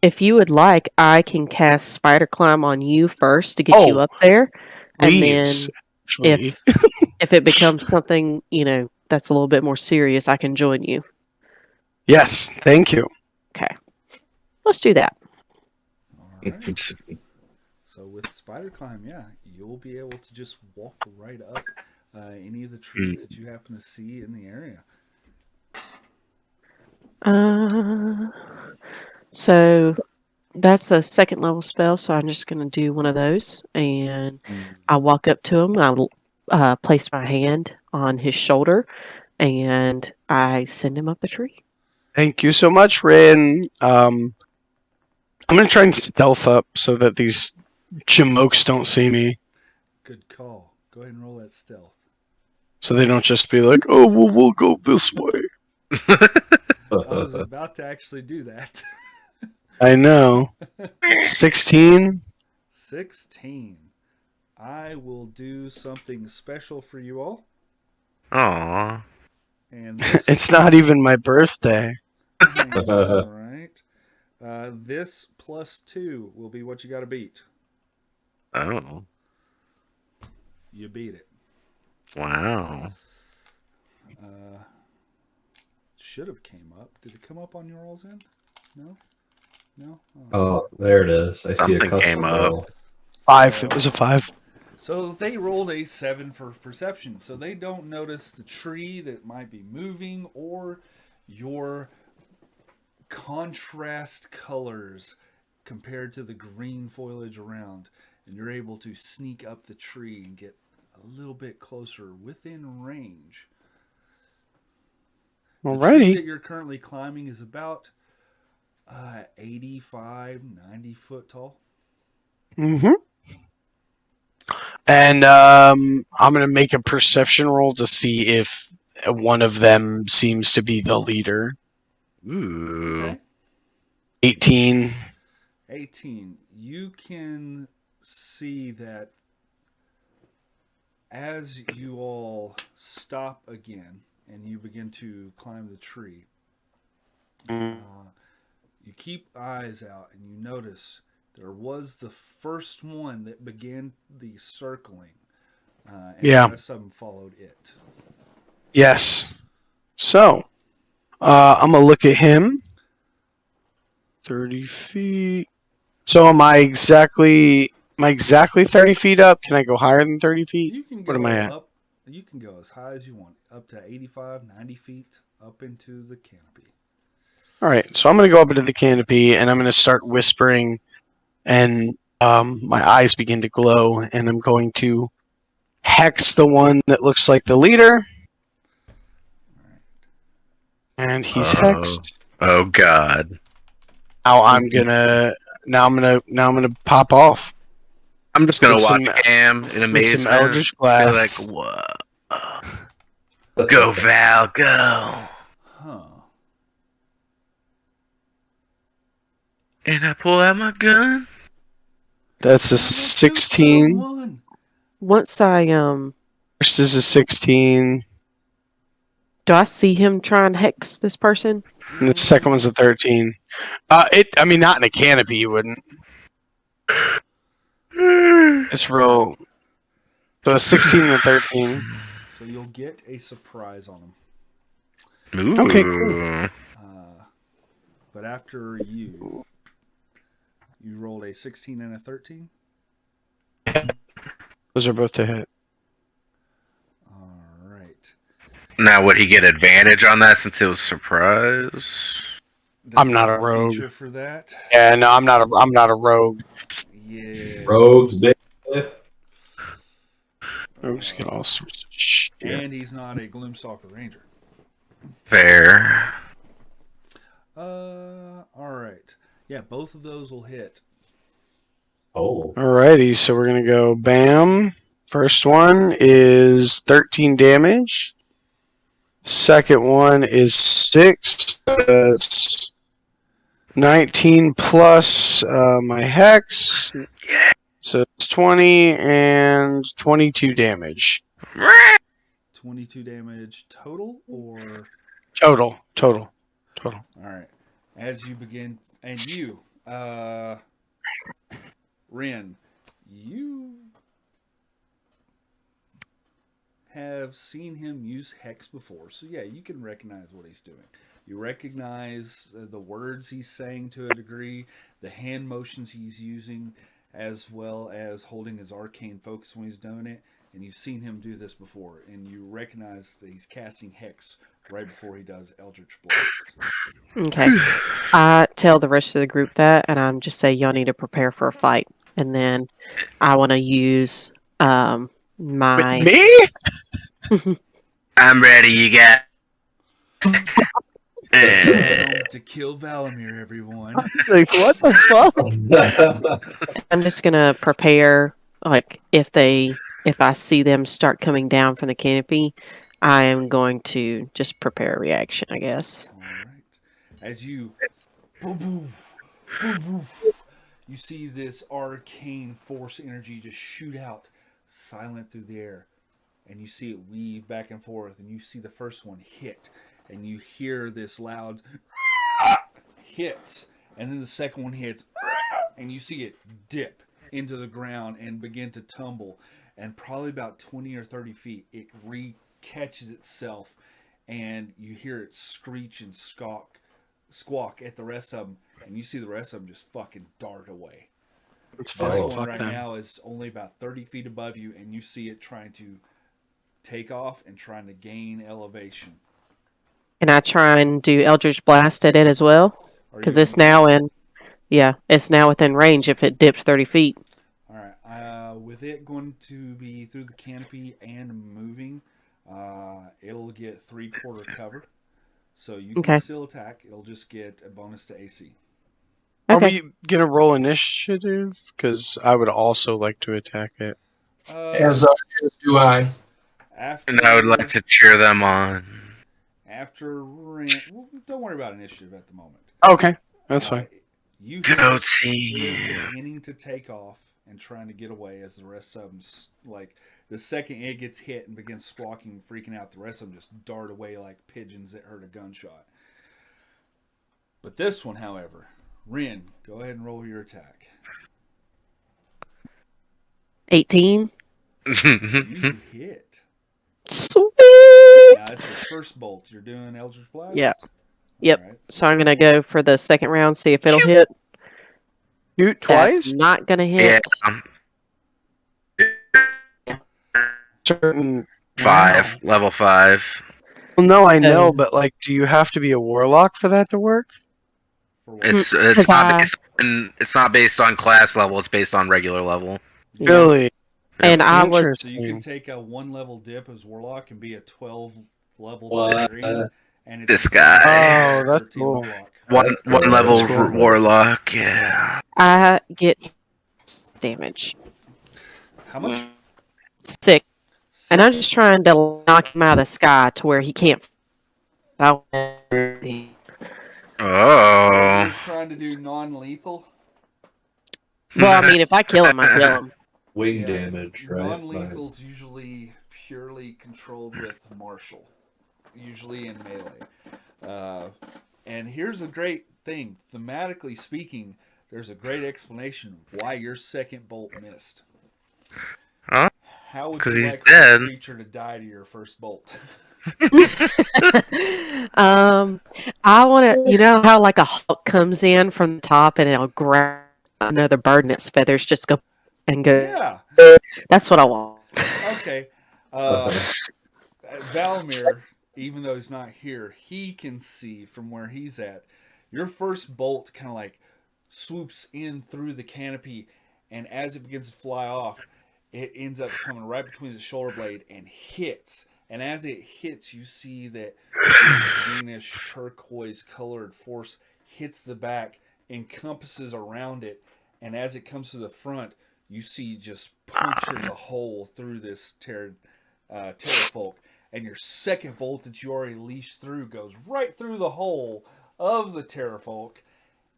if you would like, I can cast Spider Climb on you first to get you Oh, up there, and please. then Actually, if it becomes something that's a little bit more serious, I can join you. yes, thank you. Okay, let's do that. All right. So with spider climb, yeah, you'll be able to just walk right up any of the trees that you happen to see in the area. So that's a second level spell. So I'm just going to do one of those, and I walk up to him. I place my hand on his shoulder, and I send him up the tree. Thank you so much, Rin. I'm going to try and stealth up so that these jamokes don't see me. Good call. Go ahead and roll that stealth. So they don't just be like, oh, well, we'll go this way. I was about to actually do that. I know. 16. 16. I will do something special for you all. Aww. And this, It's not even my birthday. all right. This +2 will be what you got to beat. Oh. You beat it. Wow. Should have came up. Did it come up on your rolls in? No? No? Oh, there it is. I see a Something custom came up. roll. 5. It was a 5. So they rolled a 7 for perception. So they don't notice the tree that might be moving or your contrast colors compared to the green foliage around. And you're able to sneak up the tree and get a little bit closer within range. The tree that Alrighty. you're currently climbing is about 85, 90 foot tall. Mm-hmm. And I'm going to make a perception roll to see if one of them seems to be the leader. Ooh. Okay. 18. 18. You can see that as you all stop again and you begin to climb the tree, you keep eyes out and you notice there was the first one that began the circling, and Yeah. the rest of them followed it. Yes. So, I'm going to look at him. 30 feet. So am I exactly 30 feet up? Can I go higher than 30 feet? You can What go am I at? up. You can go as high as you want, up to 85, 90 feet up into the canopy. All right. So I'm going to go up into the canopy and I'm going to start whispering, and my eyes begin to glow, and I'm going to hex the one that looks like the leader. And he's hexed. Oh God. Now I'm gonna pop off I'm just gonna With watch some- Cam in with some amazement. Eldritch Be like, Blast. whoa. Go, Val, go. Huh. And I pull out my gun. That's a Almost 16. 2-1. Once I First is a 16. do I see him try and hex this person? And the second one's a 13. Not in a canopy, you wouldn't. It's real. So a 16 and a 13. So you'll get a surprise on him. Ooh. Okay, cool. But after you rolled a 16 and a 13. Those are both to hit. All right. Now, would he get advantage on that since it was surprise? I'm not a There's rogue. feature for that. Yeah, no, I'm not a rogue. Yeah. Rogues, baby. Rogues get all sorts of shit. And he's not a Gloomstalker Ranger. Fair. All right. Yeah, both of those will hit. Oh. Alrighty, so we're gonna go bam. First one is 13 damage. Second one is 6. That's 19 plus my hex. Yeah. So it's 20 and 22 damage 22 damage total, or total. all right. As you begin, and you, Ren, you have seen him use hex before, so yeah, you can recognize what he's doing. You recognize the words he's saying to a degree, the hand motions he's using, as well as holding his arcane focus when he's doing it. And you've seen him do this before, and you recognize that he's casting hex right before he does Eldritch Blast. Okay. I tell the rest of the group that, and I'm just say y'all need to prepare for a fight, and then I want to use my. Me? I'm ready, you got. To kill Valamir, everyone. It's like, what the fuck? I'm just gonna prepare. Like if I see them start coming down from the canopy, I am going to just prepare a reaction, I guess. All right. As you, you see this arcane force energy just shoot out, silent through the air, and you see it weave back and forth, and you see the first one hit, and you hear this loud hits, and then the second one hits, and you see it dip into the ground and begin to tumble, and probably about 20 or 30 feet, it re-catches itself, and you hear it screech and squawk at the rest of them, and you see the rest of them just fucking dart away. It's This fine. one Fuck right them. now is only about 30 feet above you, and you see it trying to take off and trying to gain elevation. Can I try and do Eldritch Blast at it as well? Are Because you it's now it's now within range if it dips 30 feet. All right. With it going to be through the canopy and moving, it'll get 3/4 cover. So you can Okay. still attack. It'll just get a bonus to AC. Are Okay. we gonna roll initiative? Because I would also like to attack it. As do I. After, And I would like to cheer them on. After Ren, well, don't worry about initiative at the moment. Okay, that's fine. You Go it team. is beginning to take off and trying to get away as the rest of them, like, the second it gets hit and begins squawking and freaking out, the rest of them just dart away like pigeons that heard a gunshot. But this one, however, Ren, go ahead and roll your attack. 18. You hit. Sweet. Now, it's your first bolt. You're doing Eldritch Blast? Yeah. Yep. All right. So I'm gonna go for the second round, see if it'll hit. Shoot That's twice? not gonna Yeah. hit. Certain 5. Level 5. Well, no, I know, So- but like, do you have to be a warlock for that to work? For what? It's 'Cause it's not based on class level, it's based on regular level. Yeah. Really? And I was So you can Interesting. take a 1-level dip as Warlock and be a 12-level What? barbarian. And it's This a guy. Oh, that's 13 cool. Warlock. One That's level cool. warlock, yeah. I get damage. How much? 6. And I'm just trying to knock him out of the sky to where he can't. Oh. You're trying to do non-lethal? Well, I mean, if I kill him, I kill him. Wing Yeah. damage, right? Non-lethal's usually purely controlled with martial, usually in melee. And here's a great thing. Thematically speaking, there's a great explanation why your second bolt missed. Huh? How would 'Cause you he's like for the dead. creature to die to your first bolt? I want to, you know how like a hawk comes in from the top and it'll grab another bird and its feathers just go and go. Yeah. That's what I want. Okay. Valamir, even though he's not here, he can see from where he's at. Your first bolt kind of like swoops in through the canopy, and as it begins to fly off, it ends up coming right between the shoulder blade and hits. And as it hits, you see that greenish turquoise colored force hits the back, encompasses around it, and as it comes to the front, you see just punctures a hole through this Terrafolk. And your second bolt that you already leashed through goes right through the hole of the Terrafolk,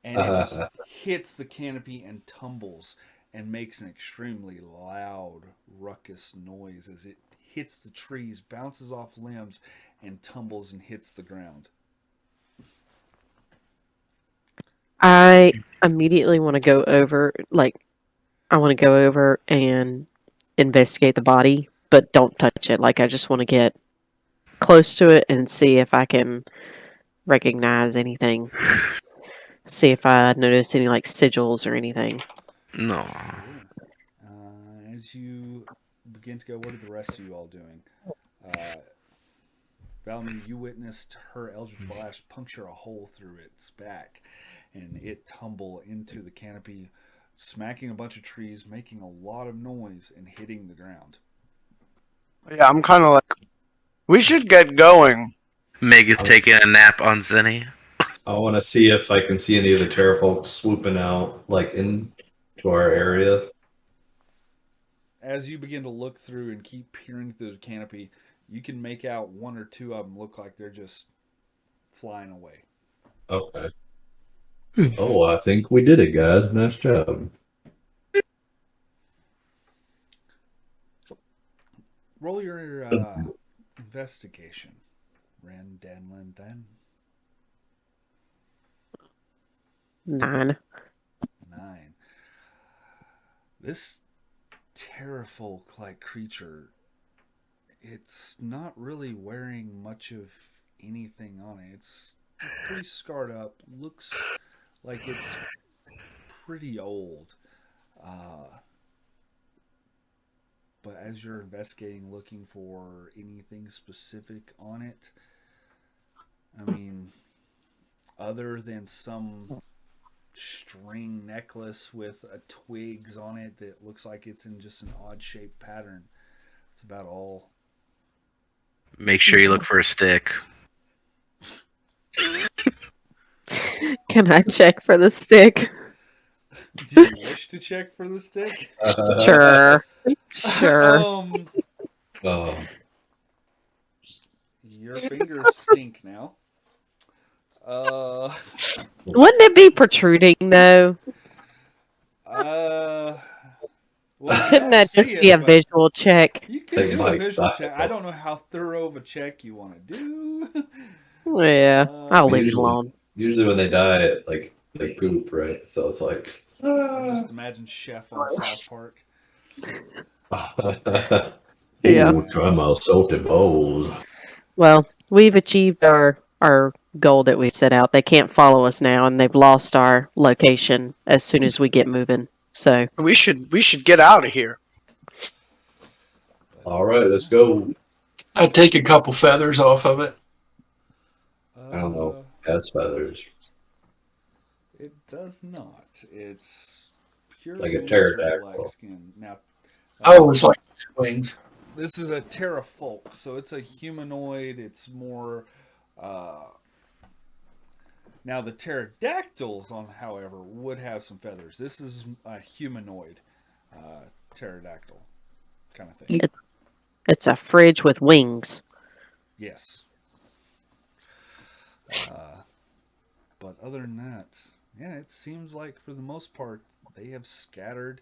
and it just hits the canopy and tumbles. and makes an extremely loud, ruckus noise as it hits the trees, bounces off limbs, and tumbles and hits the ground. I immediately want to go over, I want to go over and investigate the body, but don't touch it. Like, I just want to get close to it and see if I can recognize anything. See if I notice any, like, sigils or anything. No. As you begin to go, what are the rest of you all doing? Valmy, you witnessed her Eldritch Blast puncture a hole through its back, and it tumble into the canopy, smacking a bunch of trees, making a lot of noise, and hitting the ground. Yeah, I'm kind of like, we should get going. Meg is taking a nap on Zenny. I want to see if I can see any of the terrafolk swooping out, like into our area. As you begin to look through and keep peering through the canopy, you can make out one or two of them look like they're just flying away. Okay. Oh, I think we did it, guys. Nice job. Roll your investigation. Ren, Dan, Dan. 9. 9. This terrafolk-like creature, it's not really wearing much of anything on it. It's pretty scarred up. Looks like it's pretty old. But as you're investigating, looking for anything specific on it, I mean, other than some string necklace with twigs on it that looks like it's in just an odd shaped pattern, that's about all. Make sure you look for a stick. Can I check for the stick? Do you wish to check for the stick? Sure. Sure. Oh. Your fingers stink now. Wouldn't it be protruding, though? Well, Couldn't that just be a visual check? You could do a visual check. I don't know how thorough of a check you want to do. Yeah, I'll leave it alone. Usually when they die, like they poop, right? So it's like. Just imagine Chef on South Park. Yeah. Ooh, try my salted bowls. Well, we've achieved our goal that we set out. They can't follow us now, and they've lost our location as soon as we get moving. So We should get out of here. All right, let's go. I'd take a couple feathers off of it. I don't know if it has feathers. It does not. It's purely Like a pterodactyl. lizard-like skin. Now, Oh, it's like wings. this is a terrafolk, so it's a humanoid. It's more. Now the pterodactyls, however, would have some feathers. This is a humanoid pterodactyl kind of thing. it's a fridge with wings. Yes. But other than that, yeah, it seems like for the most part they have scattered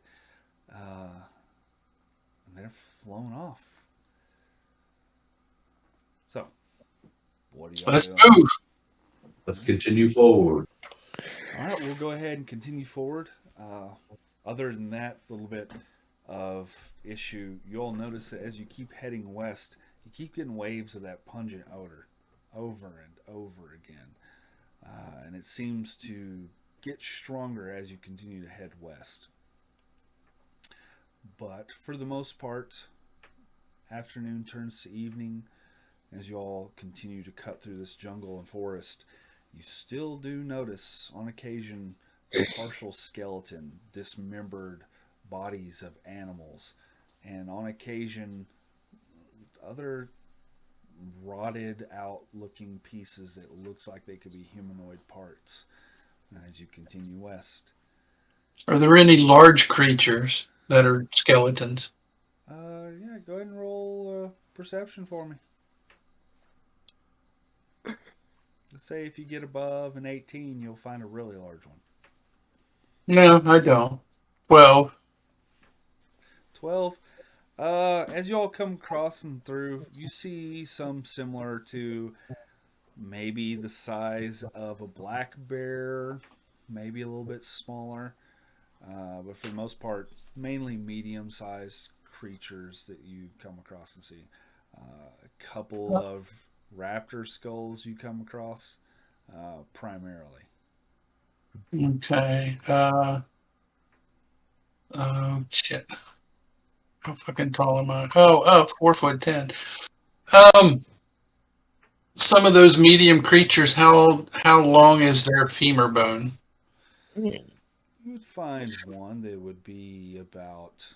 and they're flown off. So, what do you Let's doing? move. Let's continue forward. All right, we'll go ahead and continue forward. Other than that little bit of issue, you'll notice that as you keep heading west, you keep getting waves of that pungent odor over and over again. And it seems to get stronger as you continue to head west. But for the most part, afternoon turns to evening. As you all continue to cut through this jungle and forest, you still do notice on occasion partial skeleton, dismembered bodies of animals, and on occasion other rotted out looking pieces that looks like they could be humanoid parts as you continue west. Are there any large creatures that are skeletons? Yeah, go ahead and roll perception for me. Let's say if you get above an 18, you'll find a really large one. No, I don't. 12. 12. As you all come crossing through, you see some similar to maybe the size of a black bear, maybe a little bit smaller, but for the most part, mainly medium-sized creatures that you come across and see. A couple of raptor skulls you come across, primarily. Okay. Shit. How fucking tall am I? 4'10". Some of those medium creatures, how long is their femur bone? You would find one that would be about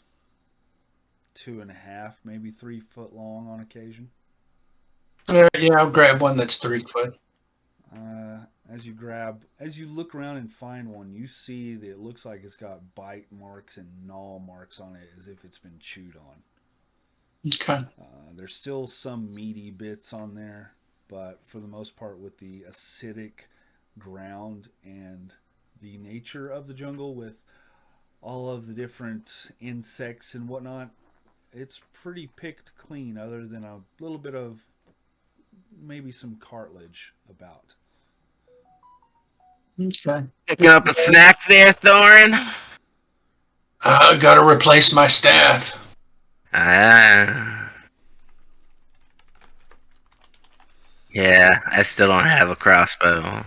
2.5, maybe 3 foot long on occasion. Yeah, I'll grab one that's 3 foot. As you look around and find one, you see that it looks like it's got bite marks and gnaw marks on it, as if it's been chewed on. Okay. There's still some meaty bits on there, but for the most part, with the acidic ground and the nature of the jungle, with all of the different insects and whatnot, it's pretty picked clean, other than a little bit of maybe some cartilage about. Okay. Picking up a snack there, Thorin? Gotta replace my staff. Yeah, I still don't have a crossbow.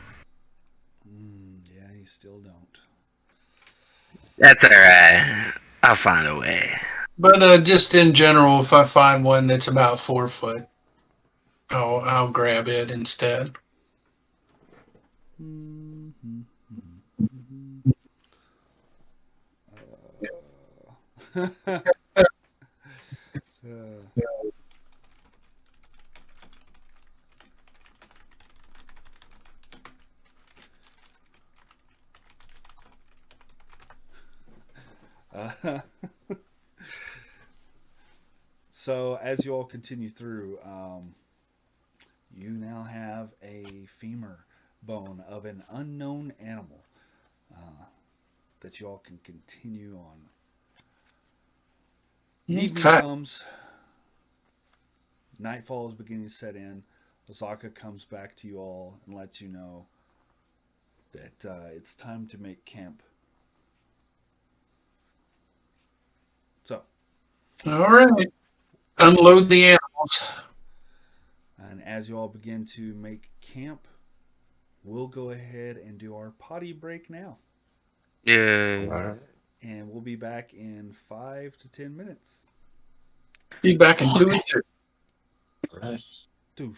Yeah, you still don't. That's alright. I'll find a way. But just in general, if I find one that's about 4 foot, I'll grab it instead. So as you all continue through, you now have a femur bone of an unknown animal that you all can continue on. Evening comes. Nightfall is beginning to set in. Osaka comes back to you all and lets you know that it's time to make camp. So. All right. Unload the animals. And as you all begin to make camp, we'll go ahead and do our potty break now. Yeah. All right. And we'll be back in 5 to 10 minutes. Be back in 2 weeks. All right. Doosh.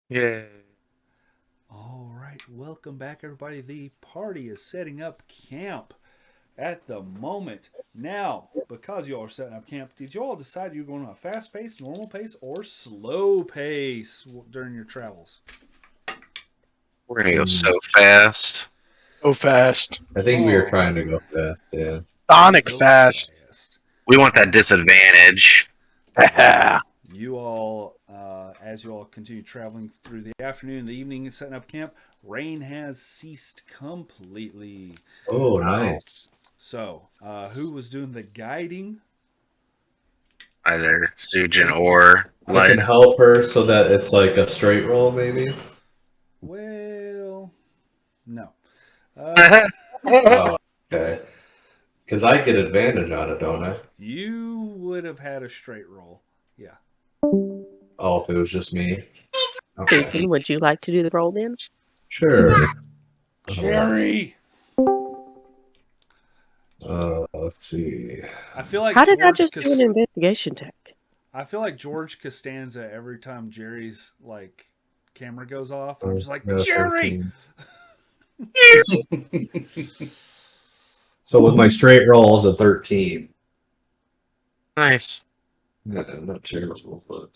Yeah. All right, welcome back, everybody. The party is setting up camp at the moment. Now, because you all are setting up camp, did you all decide you were going on a fast pace, normal pace, or slow pace during your travels? We're gonna go so fast. Go fast. I think we were trying to go fast. Yeah. Sonic Go fast. We want that disadvantage. You all, as you all continue traveling through the afternoon and the evening, setting up camp, rain has ceased completely. Oh, nice. So, who was doing the guiding? Either Sujin or I can Light. help her so that it's like a straight roll, maybe. Well, no. Oh, okay. Because I get advantage on it, don't I? You would have had a straight roll. Yeah. Oh, if it was just me. Okay. Susan, would you like to do the roll then? Sure. Jerry! Let's see. I feel like How did I George just do an investigation check? I feel like George Costanza every time Jerry's like camera goes off. I'm just like, Jerry! 13. So with my straight rolls, a 13. Nice. Yeah, not terrible, but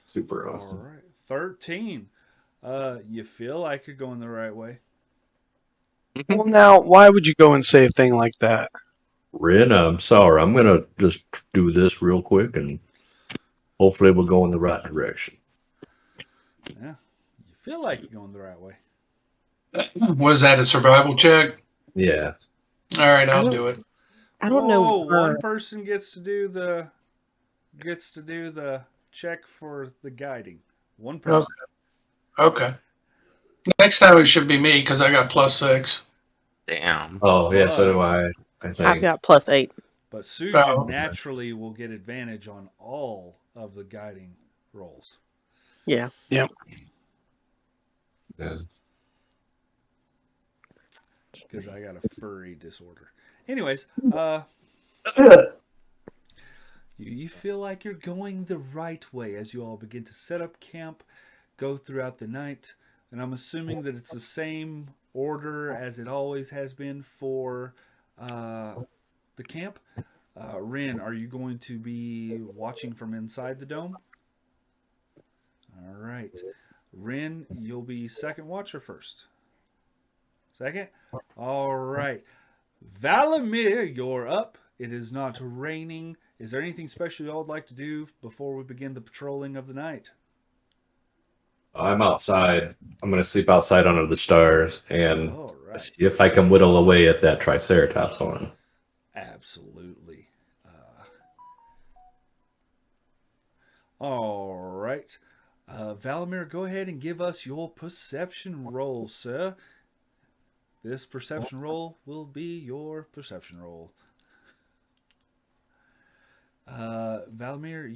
super All awesome. right. 13. You feel like you're going the right way. Well, now, why would you go and say a thing like that? Rin, I'm sorry. I'm gonna just do this real quick, and hopefully we'll go in the right direction. Yeah. feel like you're going the right way. Was that a survival check? Yeah. All right, I I'll don't, do it. I don't know. Whoa, one person gets to do the check for the guiding. One person. Okay. Next time it should be me because I got +6. Damn. Oh, yeah, so do But- I I've think. got +8. But Sujin Oh. naturally will get advantage on all of the guiding rolls. Yeah. Yeah. Because I got a furry disorder. Anyways, you feel like you're going the right way as you all begin to set up camp, go throughout the night, and I'm assuming that it's the same order as it always has been for the camp. Rin, are you going to be watching from inside the dome? All right. Rin, you'll be second watcher first. Second? All right. Valamir, you're up. It is not raining. Is there anything special y'all would like to do before we begin the patrolling of the night? I'm outside. I'm going to sleep outside under the stars and All right. see if I can whittle away at that Triceratops horn. Absolutely. All right. Valamir, go ahead and give us your perception roll, sir. This perception roll will be your perception roll. Valamir,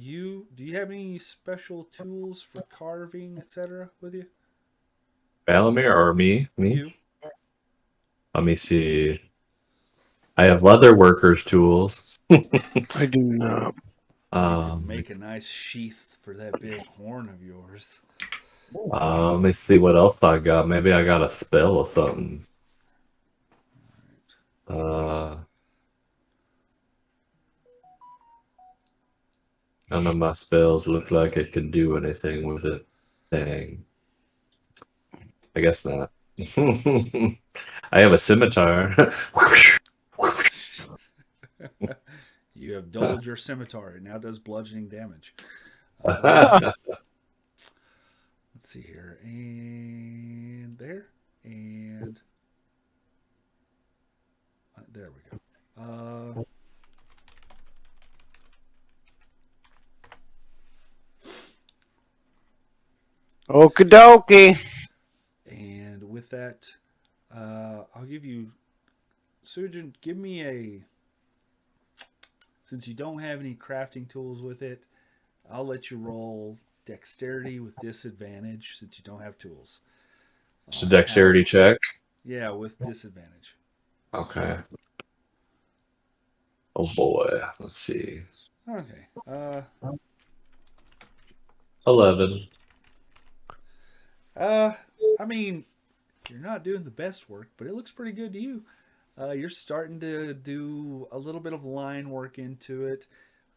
do you have any special tools for carving, etc., with you? Valamir or me? Me? You. Let me see. I have leather workers tools. I do not. Make a nice sheath for that big horn of yours. Let me see what else I got. Maybe I got a spell or something. None of my spells look like it can do anything with it. Dang. I guess not. I have a scimitar. You have doubled your scimitar. It now does bludgeoning damage. Let's see here. And there. And there we go. Okie dokie. And with that, I'll give you, Sujin, give me a, since you don't have any crafting tools with it, I'll let you roll dexterity with disadvantage since you don't have tools. It's a dexterity check. Yeah, with disadvantage. Okay. Oh boy. Let's see. Okay. 11. I mean, you're not doing the best work, but it looks pretty good to you. You're starting to do a little bit of line work into it.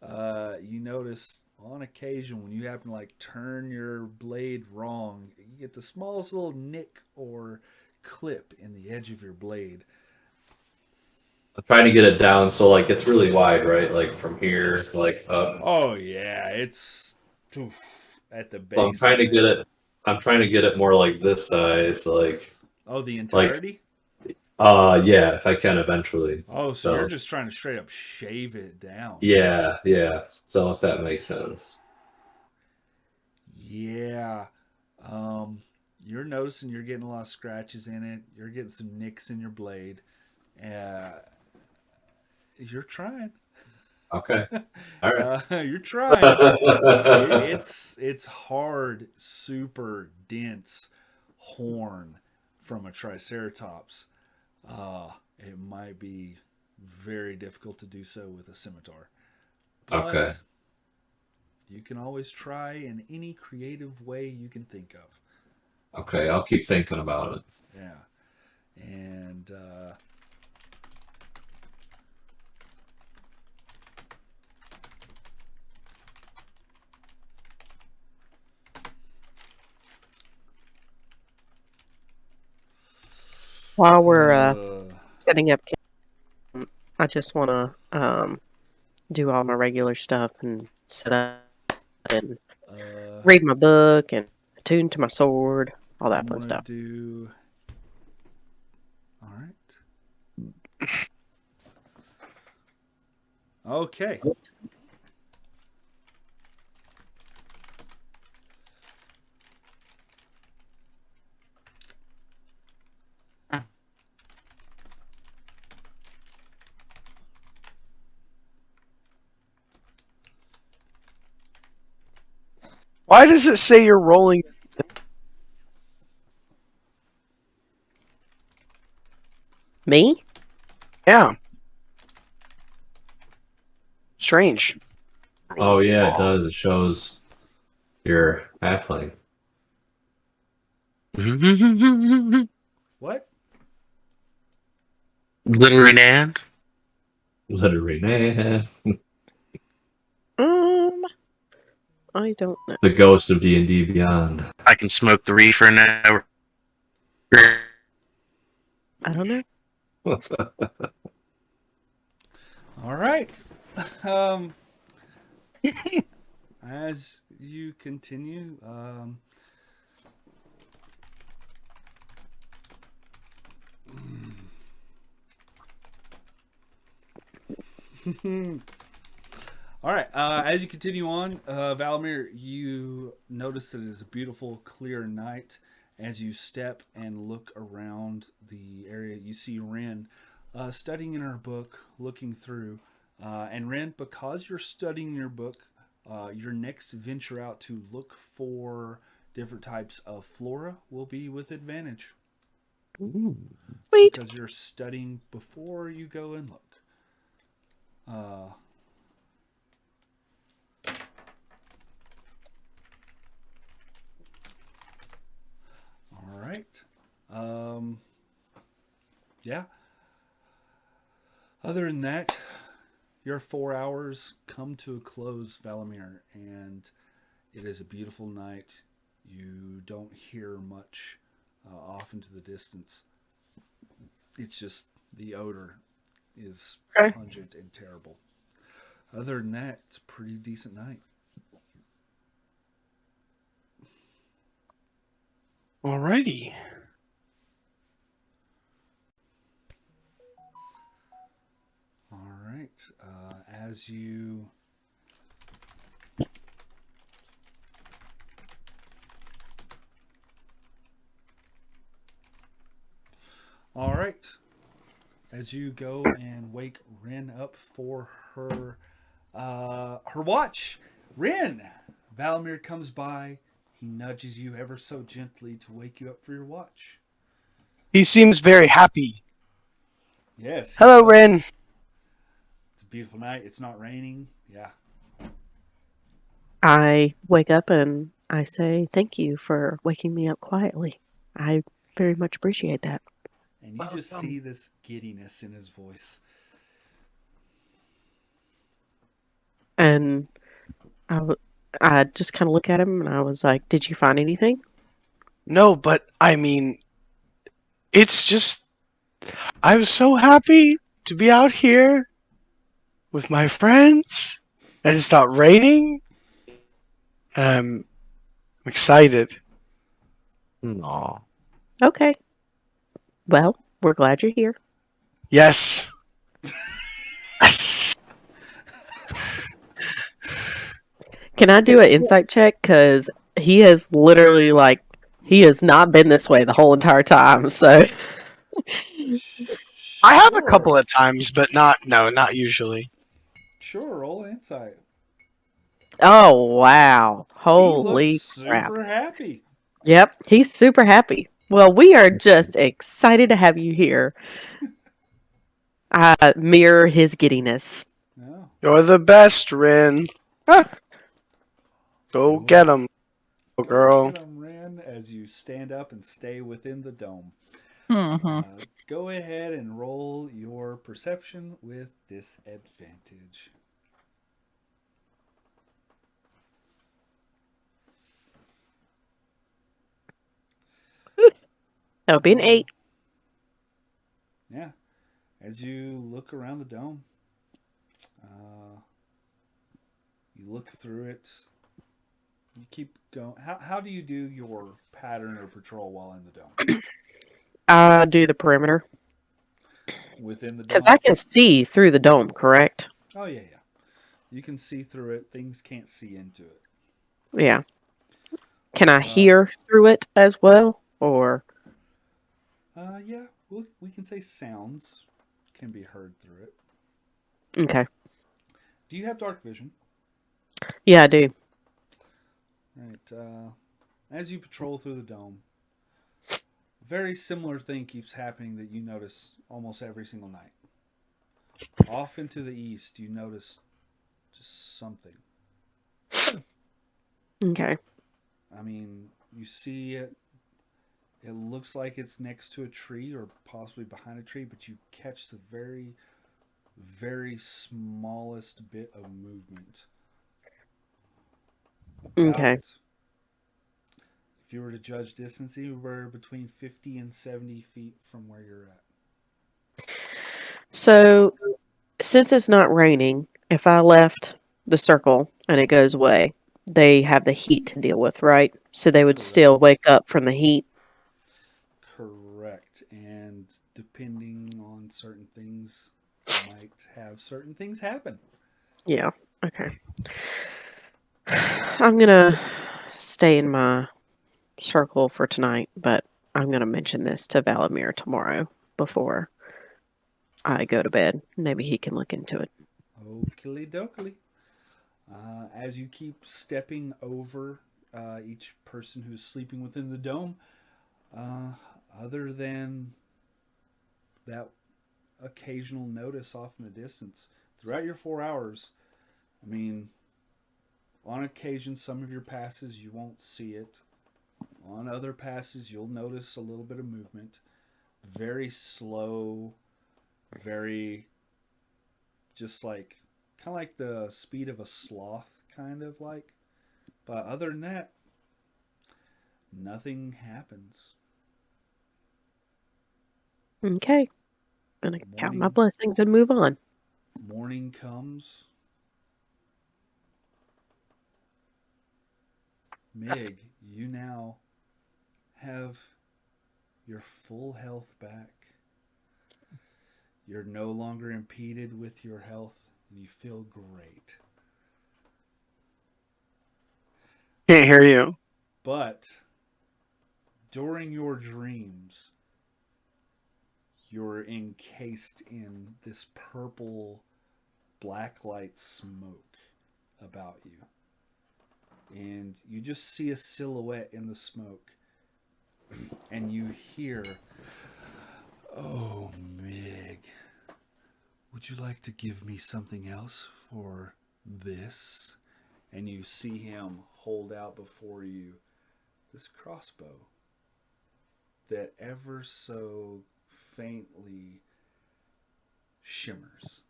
You notice on occasion when you happen to like turn your blade wrong, you get the smallest little nick or clip in the edge of your blade. I'm trying to get it down so like it's really wide, right? Like from here, like up. Oh yeah, it's at the base. So I'm trying to get it. I'm trying to get it more like this size, like. Oh, the entirety? Yeah, if I can eventually. Oh, so you're just trying to straight up shave it down. Yeah. So if that makes sense. Yeah. You're noticing you're getting a lot of scratches in it. You're getting some nicks in your blade. You're trying. Okay. All right. You're trying. It's hard, super dense horn from a Triceratops. It might be very difficult to do so with a scimitar. But Okay. you can always try in any creative way you can think of. Okay, I'll keep thinking about it. Yeah. And While we're setting up camp, I just want to do all my regular stuff and set up and read my book and attune to my sword. all that I'm fun gonna stuff. do. All right. Okay. Why does it say you're rolling? Me? Yeah. Strange. Oh yeah, it does. It shows your halfling. What? Literary and Literally, nah. Um, I don't know. The ghost of D&D Beyond. I can smoke the reefer now. I don't know. All right. Um, as you continue, all right. As you continue on, Valamir, you notice that it is a beautiful, clear night. As you step and look around the area, you see Ren studying in her book, looking through. And Ren, because you're studying your book, your next venture out to look for different types of flora will be with advantage. Sweet. Because you're studying before you go and look. All right. Yeah. Other than that, your 4 hours come to a close, Valamir, and it is a beautiful night. You don't hear much off into the distance. It's just the odor is Okay. pungent and terrible. Other than that, it's a pretty decent night. Alrighty. All right. As you All right. As you go and wake Ren up for her watch. Ren! Valamir comes by. He nudges you ever so gently to wake you up for your watch. He seems very happy. Yes. he Hello, does. Ren. It's a beautiful night. It's not raining. Yeah. I wake up and I say thank you for waking me up quietly. I very much appreciate that. And you just see this giddiness in his voice. And I just kind of look at him and I was like, "Did you find anything?" No, but I mean, it's just. I'm so happy to be out here with my friends. And it's not raining. I'm excited. Aw. Okay. Well, we're glad you're here. Yes. Yes. Can I do an insight check? Because he has literally, like, he has not been this way the whole entire time. So, I have a couple Sure. of times, but not usually. Sure, roll insight. oh, wow. He looks Holy crap. super happy. Yep, he's super happy. Well, we are just excited to have you here. I mirror his giddiness. No. You're the best, Rin. Ah, go get him, Go girl. get 'em, Ren, as you stand up and stay within the dome. Mm-hmm. Go ahead and roll your perception with disadvantage. That would be an 8. Yeah. As you look around the dome, you look through it. You keep going. How do you do your pattern or patrol while in the dome? I do the perimeter Within the because dome? I can see through the dome. Correct? Oh yeah, yeah. You can see through it. Things can't see into it. Yeah. Can I Uh, hear through it as well? Or yeah. We can say sounds can be heard through it. okay. Do you have dark vision? Yeah, I do. Right. As you patrol through the dome, very similar thing keeps happening that you notice almost every single night. Off into the east, you notice just something. Okay. I mean, you see it. It looks like it's next to a tree or possibly behind a tree, but you catch the very, very smallest bit of movement. Okay. About, if you were to judge distance, you were between 50 and 70 feet from where you're at. So since it's not raining, if I left the circle and it goes away, they have the heat to deal with, right? So they would Correct. still wake up from the heat. Correct. And depending on certain things, might have certain things happen. Yeah. Okay. I'm gonna stay in my circle for tonight, but I'm gonna mention this to Valamir tomorrow before I go to bed. Maybe he can look into it. Oakley dokley. As you keep stepping over each person who's sleeping within the dome, uh, other than that occasional notice off in the distance, throughout your 4 hours, I mean, on occasion, some of your passes you won't see it. On other passes, you'll notice a little bit of movement. Very slow, very just like kind of like the speed of a sloth, kind of like. But other than that, nothing happens. Okay. Gonna count my Morning, blessings and move on. morning comes. Mig, you now have your full health back. You're no longer impeded with your health, and you feel great. Can't hear you. But during your dreams, you're encased in this purple blacklight smoke about you. And you just see a silhouette in the smoke. And you hear, "Oh, Mig, would you like to give me something else for this?" And you see him hold out before you this crossbow that ever so faintly shimmers.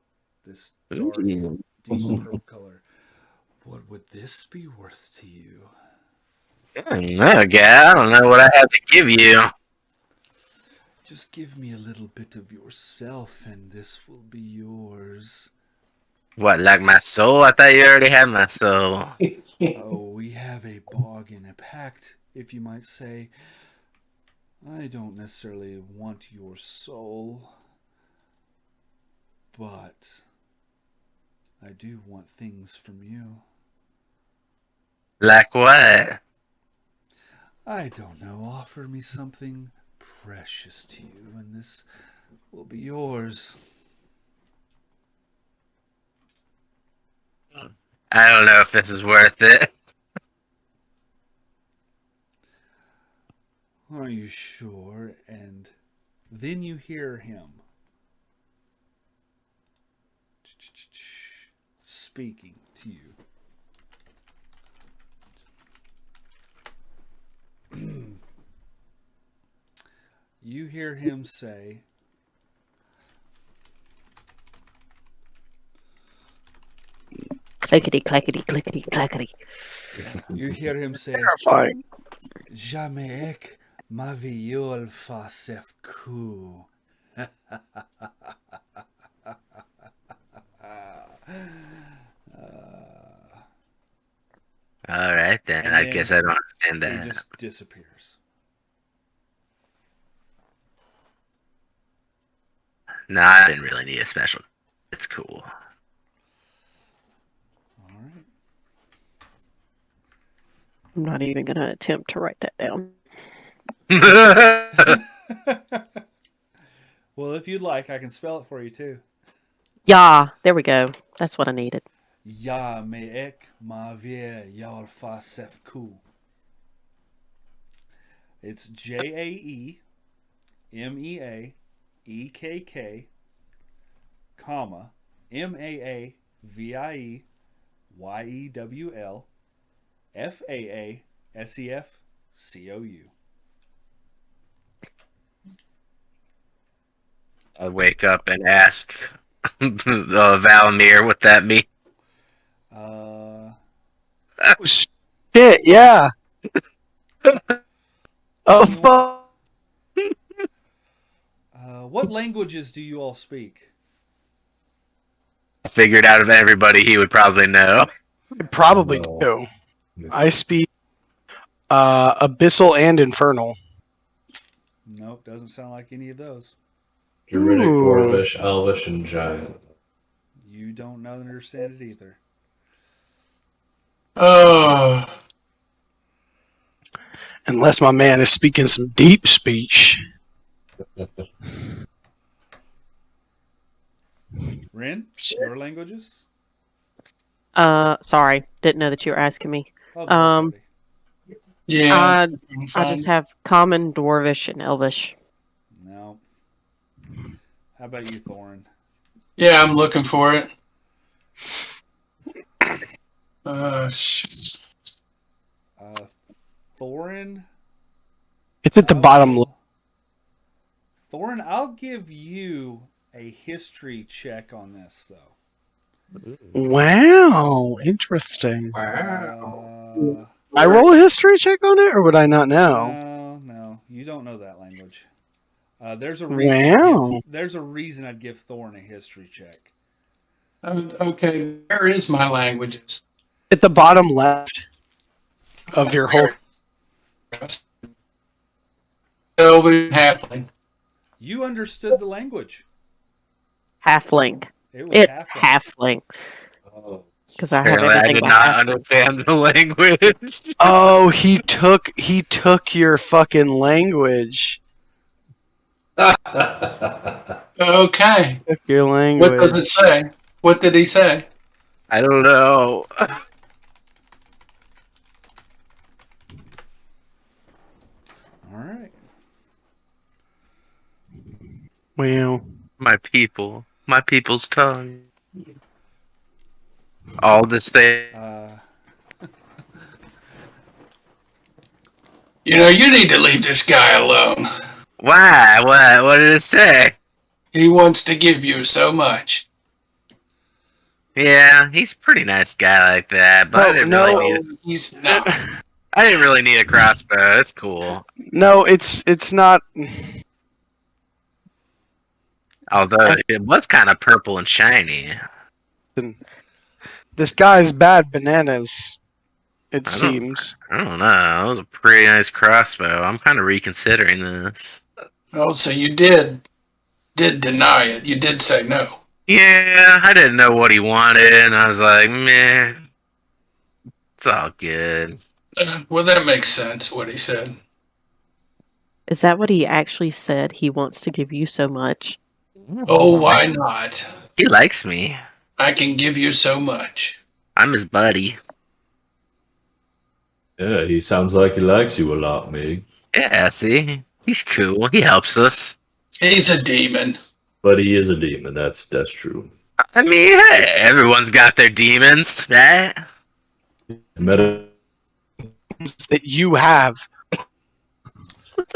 This dark, deep purple color. What would this be worth to you? No, guy, I don't know what I have to give you. Just give me a little bit of yourself, and this will be yours. What, like my soul? I thought you already had my soul. Oh, we have a bargain, a pact, if you might say. I don't necessarily want your soul, but I do want things from you. Like what? I don't know. Offer me something precious to you, and this will be yours. I don't know if this is worth it. Are you sure? And then you hear him speaking to you. You hear him say, Clickety clackety clickety clackety. you hear him say, Terrifying. Jamais ma viol facef coup. All right then. And I then guess I don't understand he that. just disappears. No, I didn't really need a special. It's cool. All right. I'm not even going to attempt to write that down. Well, if you'd like, I can spell it for you too. Yeah, there we go. That's what I needed. Ya me ek ma vie yar fa sef ku. It's JAEMEAEKK, comma MAAVIEYEWL FAASEFCOU. I wake up and ask Valamir what that means. Uh, Oh, shit, yeah. Oh, fuck. what languages do you all speak? I figured out of everybody he would probably know. I probably No. do. I speak Abyssal and Infernal. Nope, doesn't sound like any of those. Druidic, Ooh. Dwarvish, Elvish, and Giant. You don't understand it either. Oh, Unless my man is speaking some deep speech. Ren, your languages? Sorry, didn't know that you were asking me. Oh, the white lady. yeah. I just have Common, Dwarvish, and Elvish. No. How about you, Thorin? Yeah, I'm looking for it. Shit. Thorin? It's at the bottom left. Thorin, I'll give you a history check on this, though. Wow, interesting. Wow. I roll a history check on it, or would I not know? No, you don't know that language. There's a reason. Wow. There's a reason I'd give Thorin a history check. Okay, where is my languages? At the bottom left of your whole. Elven Halfling. You understood the language. Halfling. It was It's halfling. halfling. Because I have Apparently, I everything did by not halfling. understand the language. Oh, he took your fucking language. Okay. Took your language. What does it say? What did he say? I don't know. All right. Wow. My people's tongue. All the same. You know, you need to leave this guy alone. Why? What did it say? He wants to give you so much. Yeah, he's a pretty nice guy like that, but I didn't really need. He's not. I didn't really need a crossbow. It's cool. No, it's not. Although it was kind of purple and shiny. This guy's bad bananas. It I don't- seems. I don't know. That was a pretty nice crossbow. I'm kind of reconsidering this. Oh, so you did deny it. You did say no. Yeah, I didn't know what he wanted, and I was like, meh. It's all good. Well, that makes sense, what he said. Is that what he actually said? He wants to give you so much. Oh, why not? He likes me. I can give you so much. I'm his buddy. Yeah, he sounds like he likes you a lot, Mig. Yeah, see? He's cool. He helps us. He's a demon. But he is a demon. That's true. I mean, hey, everyone's got their demons, right? Meta. That you have.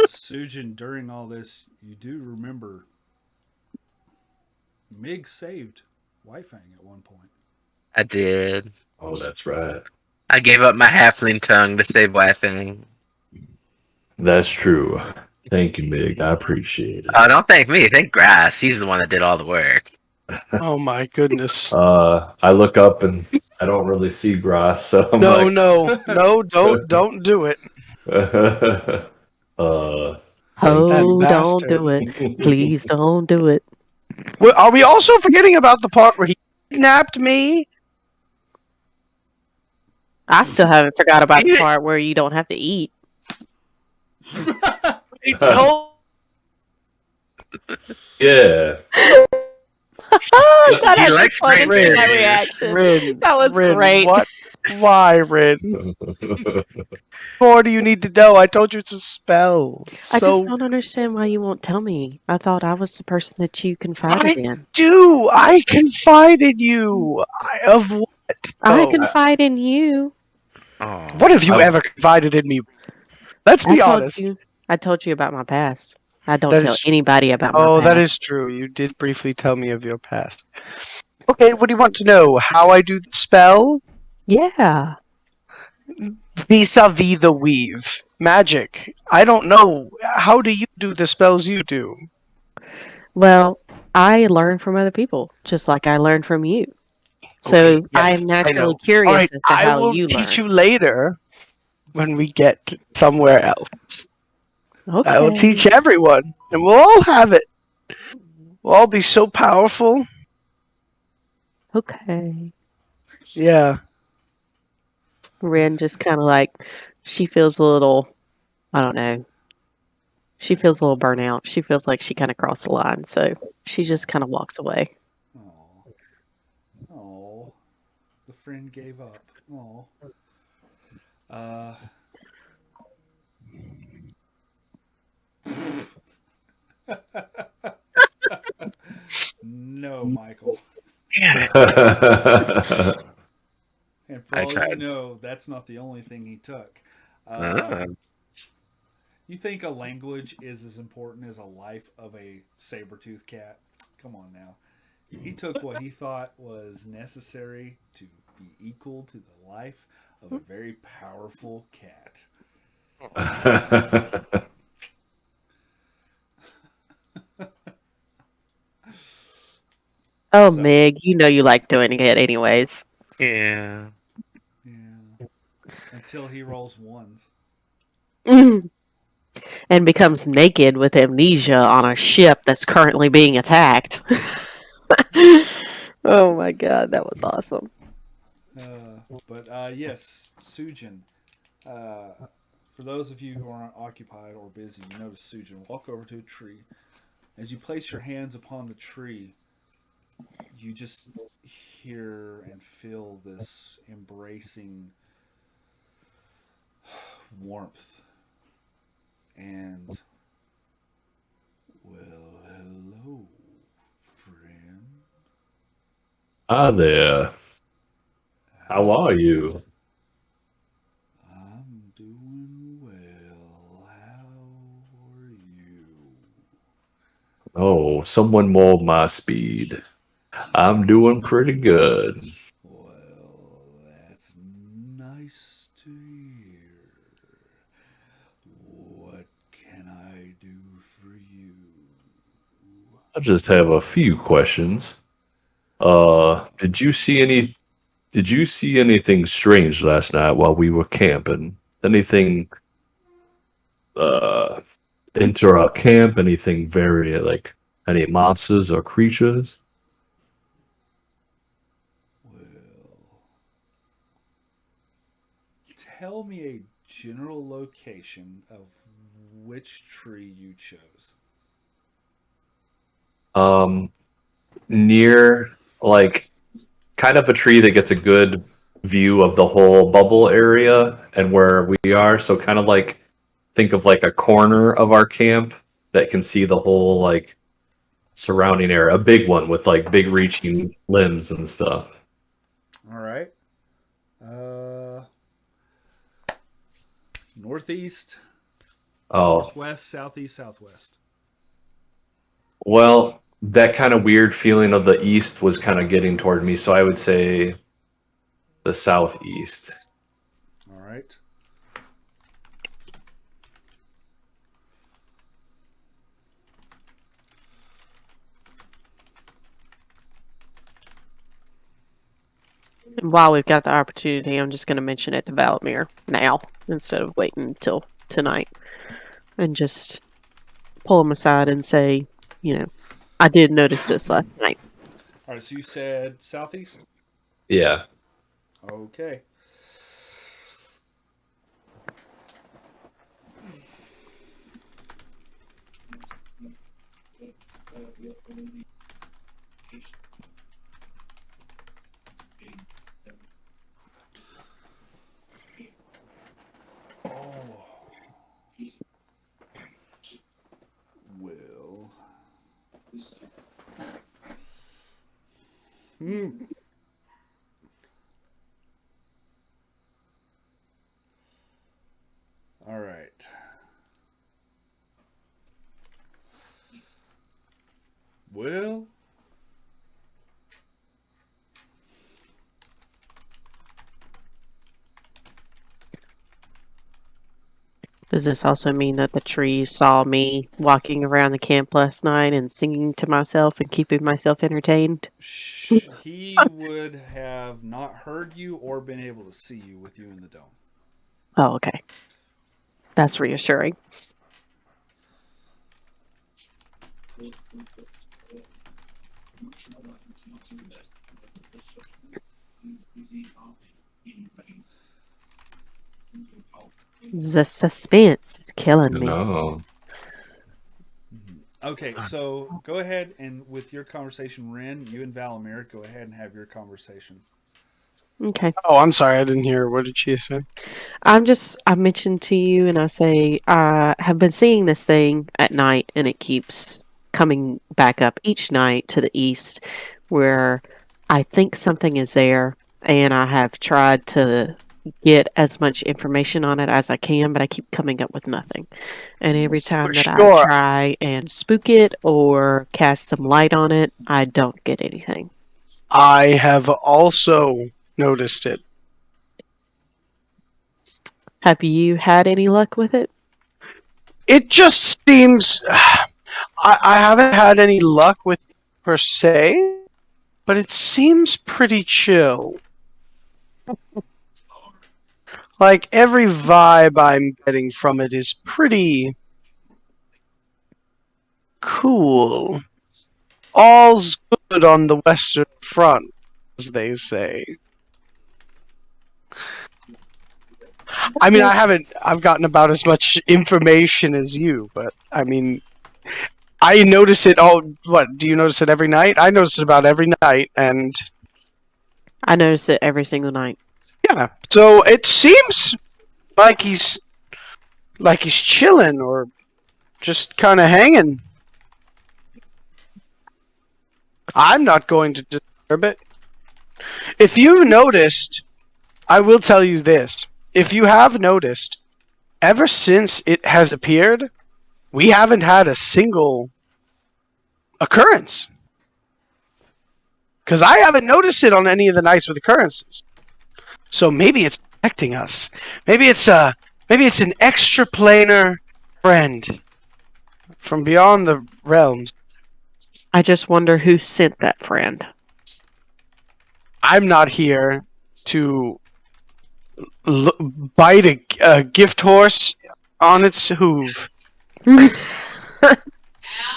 Sujin, during all this, you do remember Mig saved Whitefang at one point. I did. Oh, that's right. I gave up my halfling tongue to save Whitefang. That's true. Thank you, Mig. I appreciate it. Oh, don't thank me. Thank Grass. He's the one that did all the work. Oh my goodness. I look up and I don't really see grass, so I'm No, like, no, don't do it. uh, thank That Oh, don't bastard. do it. you. Please don't do it. Well, are we also forgetting about the part where he kidnapped me? I still haven't forgot about the He- part where you don't have to eat. He told Yeah. God, He I likes just wanted to see great that berries. reaction. Rin, That was Rin, great. what? Why, Rin? More do you need to know? I told you it's a spell. I just So don't understand why you won't tell me. I thought I was the person that you confided I in. do. I confide in you. Of what? I Oh, confide in you. what have you I- ever confided in me? Let's I be told honest. you. I told you about my past. I don't That tell is. anybody about my Oh, that past. is true. You did briefly tell me of your past. Okay, what do you want to know? How I do the spell? Yeah. Vis-a-vis the weave. Magic. I don't know. How do you do the spells you do? Well, I learn from other people, just like I learned from you. So Okay, yes, I'm I naturally know. curious All right, as to I how will you teach learn. you later when we get somewhere else. I will Okay. teach everyone, and we'll all have it. We'll all be so powerful. Okay. Yeah. Ren just kind of like, she feels a little, I don't know. She feels a little burnout. She feels like she kind of crossed the line. So she just kind of walks away. Oh, oh, the friend gave up. Oh, uh, no, Michael. And for I all you tried. know, that's not the only thing he took. Uh, Ah. you think a language is as important as a life of a saber-toothed cat? Come on now. He took what he thought was necessary to be equal to the life of a very powerful cat. Oh, So, Meg, you know you like doing it anyways. Yeah. yeah. Until he rolls ones. Mm. And becomes naked with amnesia on a ship that's currently being attacked. Oh my god, that was awesome. But yes, Sujin. Uh, for those of you who aren't occupied or busy, you notice Sujin walk over to a tree. As you place your hands upon the tree, you just hear and feel this embracing warmth. And, well, hello, friend. Hi there. How are you? I'm doing well. How are you? Oh, someone mauled my speed. I'm doing pretty good. Well, that's nice to hear. What can I do for you? I just have a few questions. Did you see anything strange last night while we were camping? Anything uh enter our camp? Anything very like any monsters or creatures? Well, tell me a general location of which tree you chose. Um, near like kind of a tree that gets a good view of the whole bubble area and where we are. So kind of like think of like a corner of our camp that can see the whole like surrounding area. A big one with like big reaching limbs and stuff. All right. Uh, northeast, Oh, northwest, southeast, southwest. well, that kind of weird feeling of the east was kind of getting toward me, so I would say the southeast. All right. And while we've got the opportunity, I'm just going to mention it to Valamir now instead of waiting until tonight, and just pull him aside and say, I did notice this last night. All right, so you said southeast? Yeah. Okay. Oh. Well. Hmm. All right. Well, Does this also mean that the trees saw me walking around the camp last night and singing to myself and keeping myself entertained? he would have not heard you or been able to see you with you in the dome. Oh, okay. That's reassuring. The suspense is killing me. No. Okay, so go ahead and with your conversation, Ren, you and Valamir, go ahead and have your conversation. Okay. Oh, I'm sorry, I didn't hear. What did she say? I mentioned to you and I say, I have been seeing this thing at night and it keeps coming back up each night to the east where I think something is there and I have tried to get as much information on it as I can, but I keep coming up with nothing. And every time that I Sure. try and spook it or cast some light on it, I don't get anything. I have also noticed it. Have you had any luck with it? It just seems. I haven't had any luck with it per se, but it seems pretty chill. Like, every vibe I'm getting from it is pretty cool. All's good on the Western Front, as they say. I mean, I've gotten about as much information as you, but I mean, I notice it all. What, do you notice it every night? I notice it about every night, and I notice it every single night. yeah. So it seems like he's chilling or just kind of hanging. I'm not going to disturb it. If you noticed, I will tell you this. If you have noticed, ever since it has appeared, we haven't had a single occurrence. Because I haven't noticed it on any of the nights with occurrences. So maybe it's protecting us. Maybe it's an extraplanar friend from beyond the realms. I just wonder who sent that friend. I'm not here to bite a gift horse on its hoof. Well,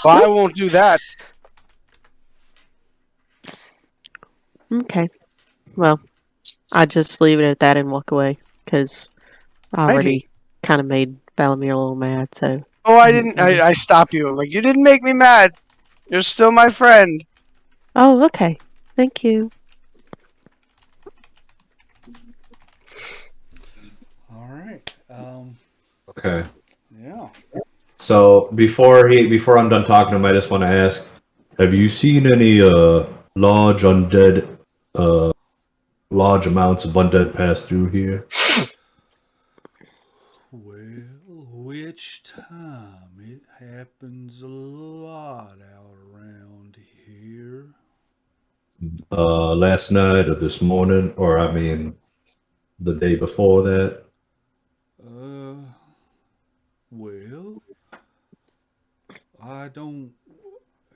I won't do that. Okay. Well, I just leave it at that and walk away because I already kind of made Valamir a little mad. So. Oh, I didn't. I stop you. I'm like, you didn't make me mad. You're still my friend. Oh, okay. Thank you. All right. Okay. Yeah. So before I'm done talking to him, I just want to ask: have you seen any large undead, large amounts of undead pass through here? Well, which time? It happens a lot out around here. Last night or this morning, or I mean, the day before that. Well, I don't.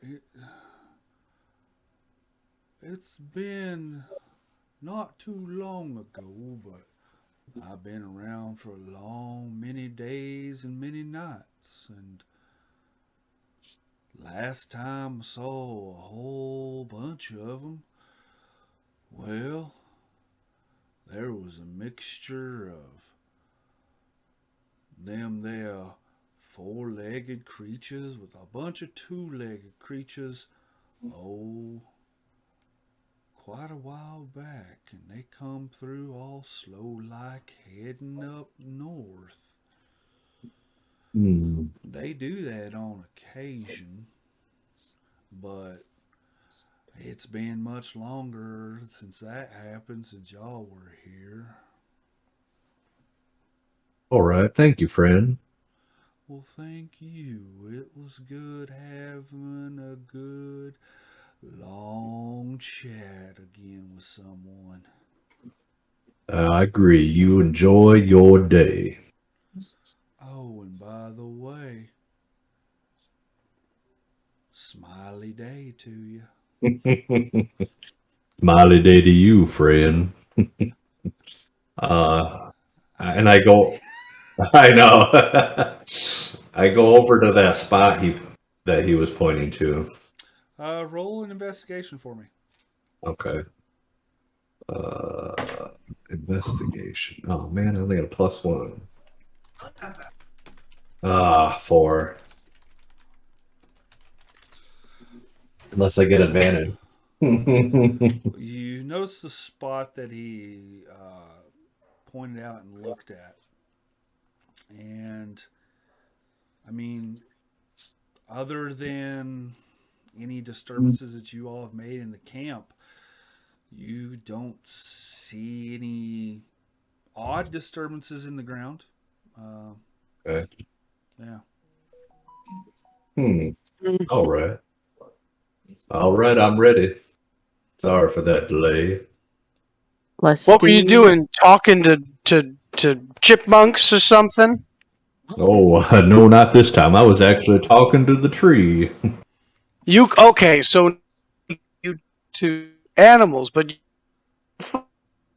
It, it's been not too long ago, but I've been around for many days and many nights, and last time I saw a whole bunch of them, well, there was a mixture of them there four-legged creatures with a bunch of two-legged creatures, oh, quite a while back, and they come through all slow like heading up north. Hmm. They do that on occasion, but it's been much longer since that happened, since y'all were here. All right. Thank you, friend. Well, thank you. It was good having a good long chat again with someone. I agree. You enjoy your day. Oh, and by the way, smiley day to you. Smiley day to you, friend. uh, and I go. I know. I go over to that spot that he was pointing to. Roll an investigation for me. Okay. Investigation. Oh man, I only got a +1. 4. Unless I get advantage. You notice the spot that he pointed out and looked at. And, I mean, other than any disturbances that you all have made in the camp, you don't see any odd disturbances in the ground. Okay. Yeah. All right. All right, I'm ready. Sorry for that delay. What were you doing? Talking to chipmunks or something? Oh, no, not this time. I was actually talking to the tree. Okay? So you to animals, but in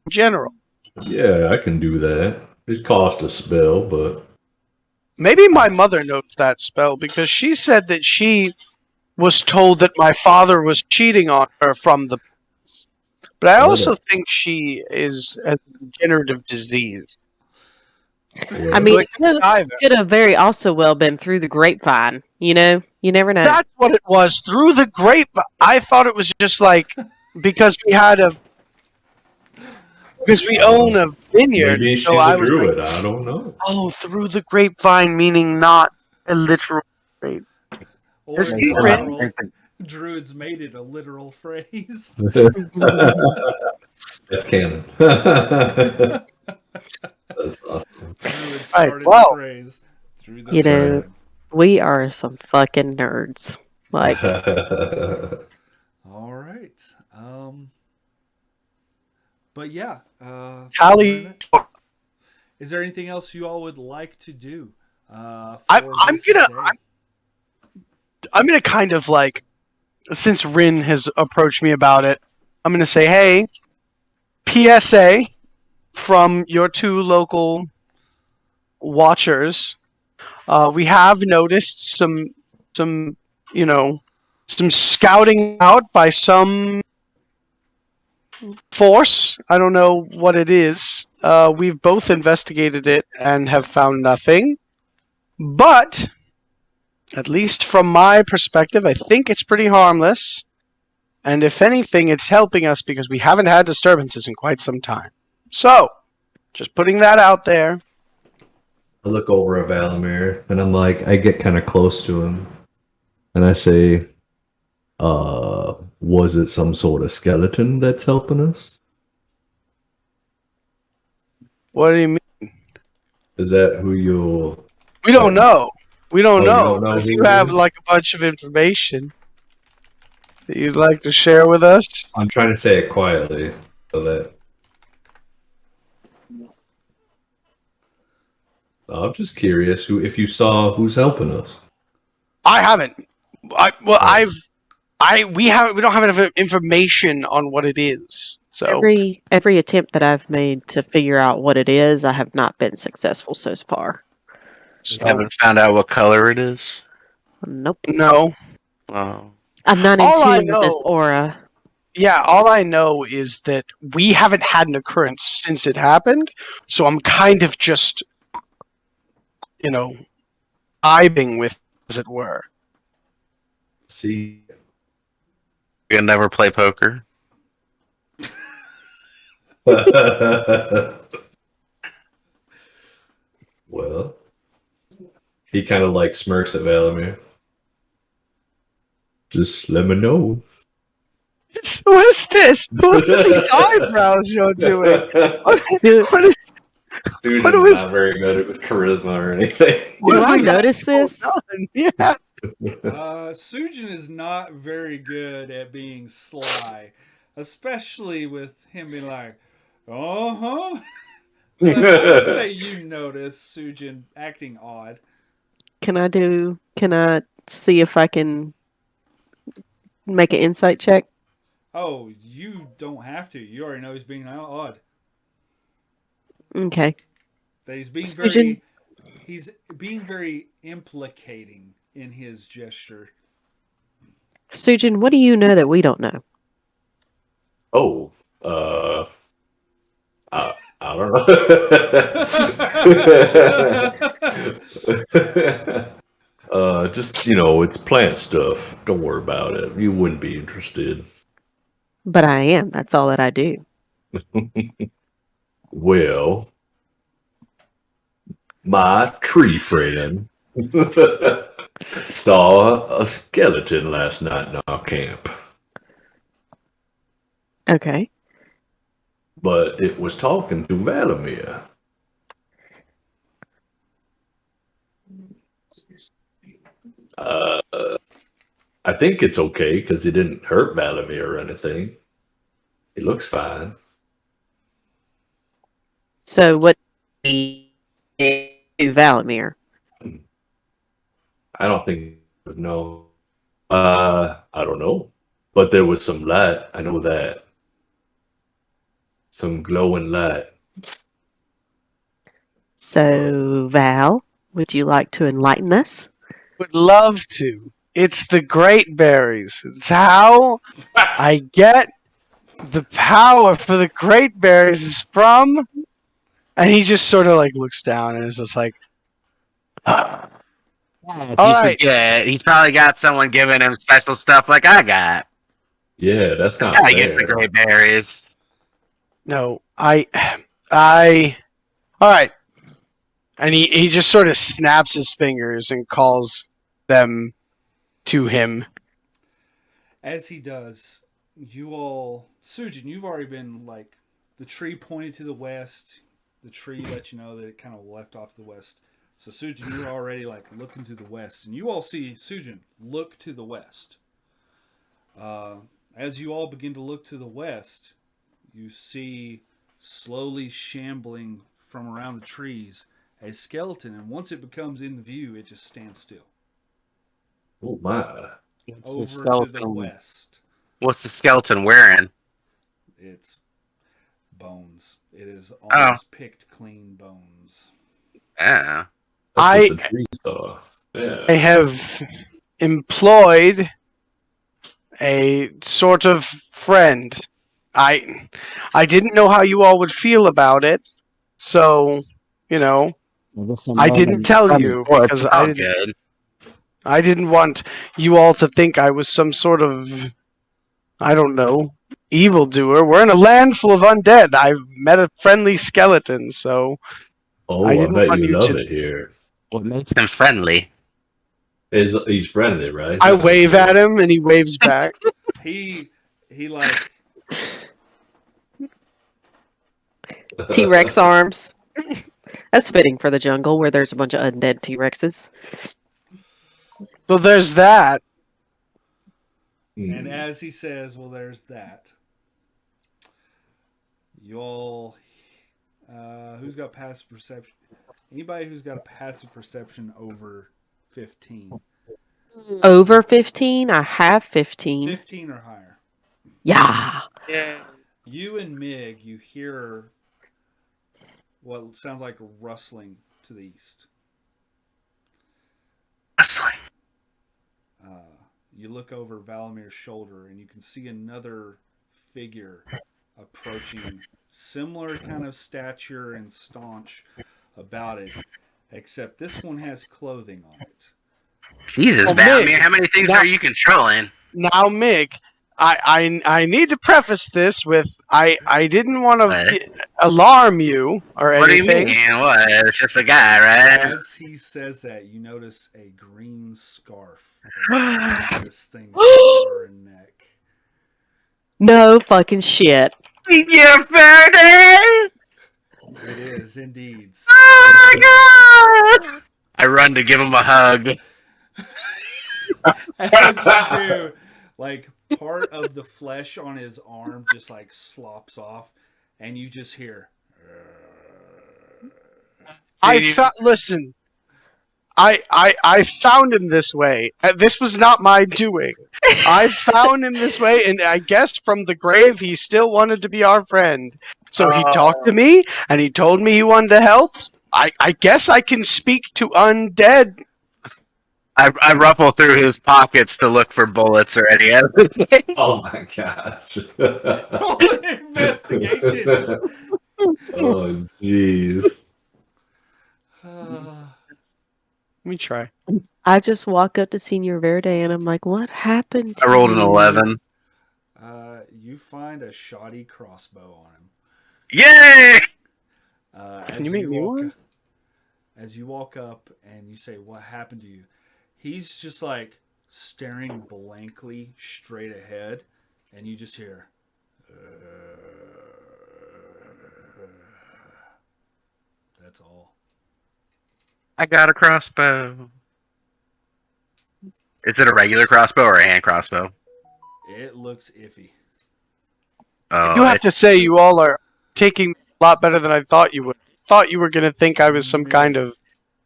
general. Yeah, I can do that. It cost a spell, but Maybe my mother knows that spell because she said that she was told that my father was cheating on her from the. But I also think she is a degenerative disease. I mean, So it either. could have very also well been through the grapevine. You know, you never know. That's what it was. Through the grape. I thought it was just like because we had a because we own a vineyard. maybe So she's I a was like, druid. I don't know. oh, through the grapevine, meaning not a literal grape. Or Is in he written? general, druids made it a literal phrase. That's canon. That's awesome. Druids Right, started well. the phrase through the You That's right. know, we are some fucking nerds. Like, All right. But yeah. Hallie, Is there anything else you all would like to do? I'm gonna kind of like, since Rin has approached me about it, I'm gonna say, hey, PSA from your two local watchers. We have noticed some, some scouting out by some force. I don't know what it is. We've both investigated it and have found nothing. But, at least from my perspective, I think it's pretty harmless. And if anything, it's helping us because we haven't had disturbances in quite some time. So, just putting that out there. I look over at Valimir and I'm like, I get kind of close to him and I say, was it some sort of skeleton that's helping us? What do you mean? Is that who you're... We don't know. We don't Oh, you know. don't know But if who you it have is? like a bunch of information that you'd like to share with us, I'm trying to say it quietly so that... I'm just curious if you saw who's helping us. I haven't. We don't have enough information on what it is So Every attempt that I've made to figure out what it is, I have not been successful so far. You haven't found out what color it is? Nope. no. Oh. I'm not in All I tune with this know- aura. Yeah, all I know is that we haven't had an occurrence since it happened, so I'm kind of just, vibing with, as it were. See, You can never play poker? well, he kind of like smirks at Valamir. Just let me know. What is this? What are these eyebrows you're doing? What is, Susan's not very good with charisma or anything. what Do is I the notice going this? on? Yeah. Sujin is not very good at being sly, especially with him being like, uh-huh. But I would say you notice Sujin acting odd. Can I see if I can make an insight check? Oh, you don't have to. You already know he's being odd. Okay. That Sujin? he's being very implicating in his gesture. Sujin, what do you know that we don't know? Oh, I don't know. Just it's plant stuff. Don't worry about it. You wouldn't be interested. But I am. That's all that I do. Well, my tree friend saw a skeleton last night in our camp, Okay. but it was talking to Valamir. I think it's okay because he didn't hurt Valamir or anything. He looks fine. So what do we do, Valamir? I don't think no. I don't know, but there was some light. I know that some glowing light. So, Val, would you like to enlighten us? Would love to. It's the great berries. It's how I get the power for the great berries is from. And he just sort of like looks down and is just like, all right. Forget. He's probably got someone giving him special stuff like I got. Yeah, that's not I get the fair. great berries. No, all right. And he just sort of snaps his fingers and calls them to him. As he does, Sujin, you've already been like, the tree pointed to the west. The tree let you know that it kind of left off to the west. So Sujin, you're already like looking to the west, and you all see Sujin look to the west. As you all begin to look to the west, you see slowly shambling from around the trees a skeleton, and once it becomes in view, it just stands still. Oh my! Over to the west. What's the skeleton wearing? It's bones. It is almost picked clean bones. Yeah. That's what the tree saw. Yeah. I have employed a sort of friend. I didn't know how you all would feel about it, so I didn't tell you because I didn't want you all to think I was some sort of, I don't know, evildoer. We're in a land full of undead. I've met a friendly skeleton, so Oh, I I didn't bet want you you love to. it here. What makes them friendly? He's friendly, right? I wave at him and he waves back. He like T-Rex arms. That's fitting for the jungle where there's a bunch of undead T-Rexes. So there's that. And as he says, well, there's that. You all, who's got passive perception? Anybody who's got a passive perception over 15? Over 15? I have 15. 15 or higher. Yeah. Yeah. You and Mig, you hear what sounds like a rustling to the east. Wrestling. You look over Valamir's shoulder and you can see another figure approaching, similar kind of stature and staunch about it, except this one has clothing on it. Jesus, Oh, Valamir, Mig, how many things now- are you controlling? Now, Mig, I need to preface this with I didn't want What? to alarm you or What do you anything. mean? What? It's just a guy, right? As he says that, you notice a green scarf around this thing's shoulder and neck. No fucking shit. Yeah, Faraday! It is indeed. Oh my god! I run to give him a hug. As you do, like part of the flesh on his arm just like slops off, and you just hear. Listen. I found him this way. This was not my doing. I found him this way, and I guess from the grave he still wanted to be our friend. So he talked to me, and he told me he wanted to help. I guess I can speak to undead. I ruffle through his pockets to look for bullets or any other thing. Oh my gosh. Roll an investigation. Oh jeez. Let me try. I just walk up to Senior Verde and I'm like, what happened to I rolled an you? 11. You find a shoddy crossbow on him. Yay! Can you make me one? As you walk up and you say, "What happened to you?" He's just like staring blankly straight ahead, and you just hear. That's all. I got a crossbow. Is it a regular crossbow or a hand crossbow? It looks iffy. Oh, You have to say you all are taking a lot better than I thought you would. Thought you were going to think I was some kind of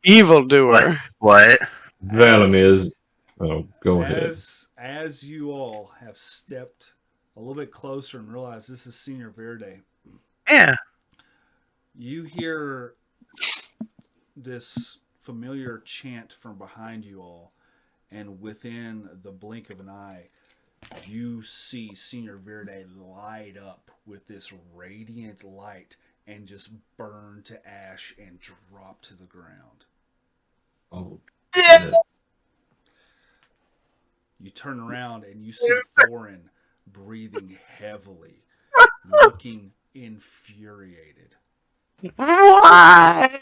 evildoer. What? Valamir's. Oh, go ahead. As you all have stepped a little bit closer and realize this is Senior Verde, Yeah. you hear this familiar chant from behind you all, and within the blink of an eye, you see Senior Verde light up with this radiant light and just burn to ash and drop to the ground. Oh. You turn around and you see Thorin breathing heavily, looking infuriated. Why?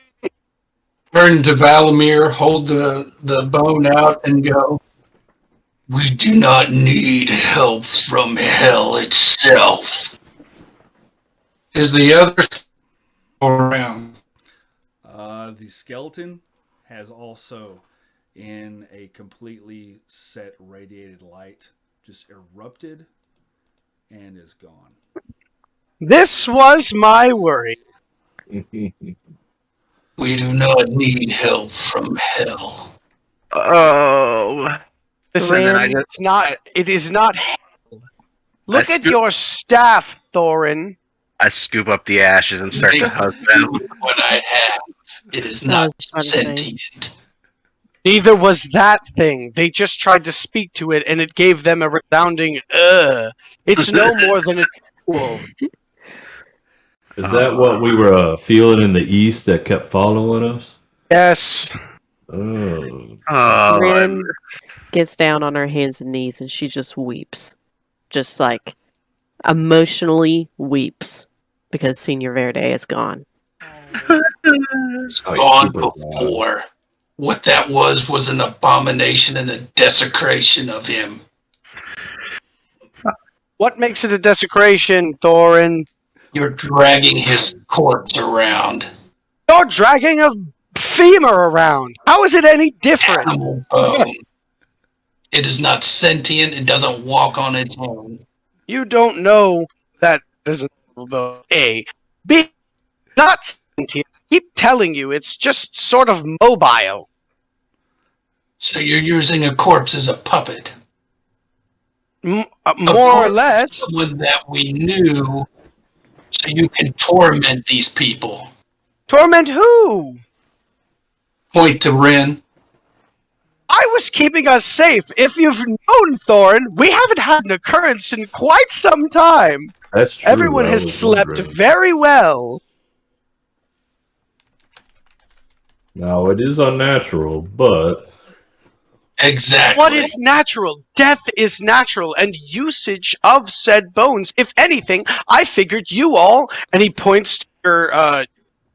Turn to Valamir, hold the bone out, and go. We do not need help from hell itself. Is the other around? The skeleton has also, in a completely set radiated light, just erupted and is gone. This was my worry. We do not need help from hell. Oh. Listen, And then I it's not. It is not hell. Look at scoop- your staff, Thorin. I scoop up the ashes and start to hug them. What I have, it is I not was about to say. sentient. Neither was that thing. They just tried to speak to it, and it gave them a resounding "ugh." It's no more than a tool. Is that what we were feeling in the east that kept following us? Yes. Oh. Oh. Rin gets down on her hands and knees and she just weeps. Just like emotionally weeps because Senior Verde is gone. It's gone before. What that was an abomination and a desecration of him. What makes it a desecration, Thorin? You're dragging his corpse around. You're dragging a femur around. How is it any different? Animal bone. It is not sentient. It doesn't walk on its own. You don't know that doesn't A. B. Not sentient. I keep telling you, it's just sort of mobile. So you're using a corpse as a puppet. More or less. Someone that we knew So you can torment these people. Torment who? Point to Ren. I was keeping us safe. If you've known Thorn, we haven't had an occurrence in quite some time. That's true. Everyone I has was slept wondering. very well. Now it is unnatural, but Exactly. What is natural? Death is natural, and usage of said bones. If anything, I figured you all, and he points to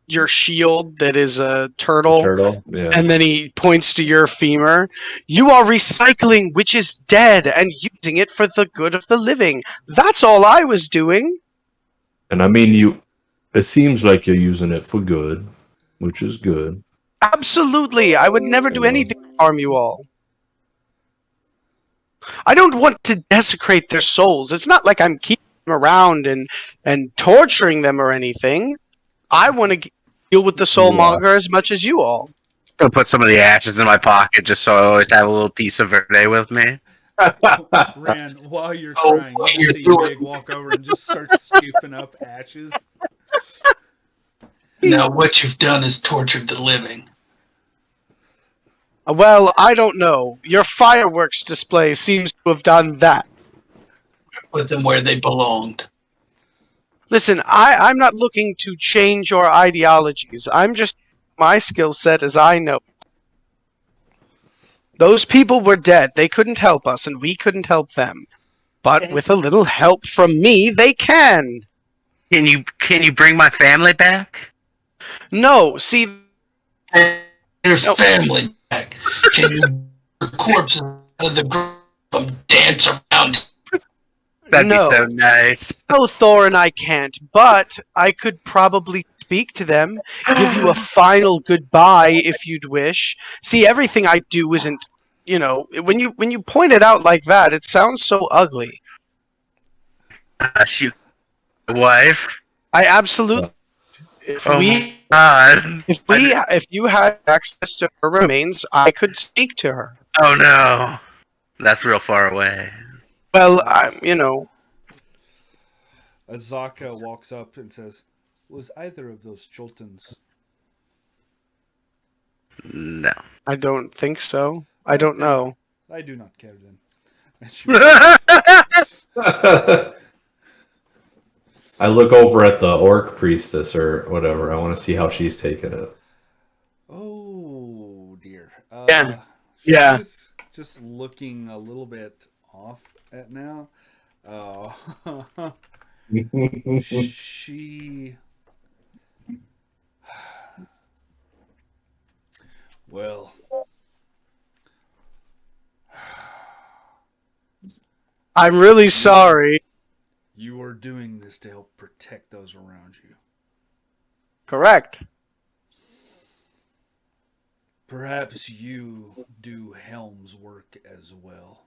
your shield that is a turtle, yeah. and then he points to your femur. You are recycling which is dead and using it for the good of the living. That's all I was doing. And I mean, it seems like you're using it for good, which is good. Absolutely. I would never do anything to harm you all. I don't want to desecrate their souls. It's not like I'm keeping them around and torturing them or anything. I want to deal with the soulmonger as much as you all. I'm gonna put some of the ashes in my pocket just so I always have a little piece of verde with me. Ran, while you're Oh, crying, what you you're see doing. Mig walk over and just start scooping up ashes. Now what you've done is tortured the living. Well, I don't know. Your fireworks display seems to have done that. Put them where they belonged. Listen, I'm not looking to change your ideologies. I'm just my skill set as I know. Those people were dead. They couldn't help us, and we couldn't help them. But with a little help from me, they can. Can you bring my family back? No, see, There's No. family back. Can you the corpse out of the grave dance around? That'd no. be so nice. No, Thor and I can't, but I could probably speak to them, give you a final goodbye if you'd wish. See, everything I do isn't, when you point it out like that, it sounds so ugly. Shoot, wife. I absolutely. Oh my god. If you had access to her remains, I could speak to her. Oh no, that's real far away. Well, Azaka walks up and says, "Was either of those Chultans?" No. I don't think so. I don't know. I do not care then. And she walks- I look over at the orc priestess or whatever. I want to see how she's taking it. Oh dear. Yeah. She's just looking a little bit off at now. She. Well. I'm really sorry. You are doing this to help protect those around you. Correct. Perhaps you do Helm's work as well.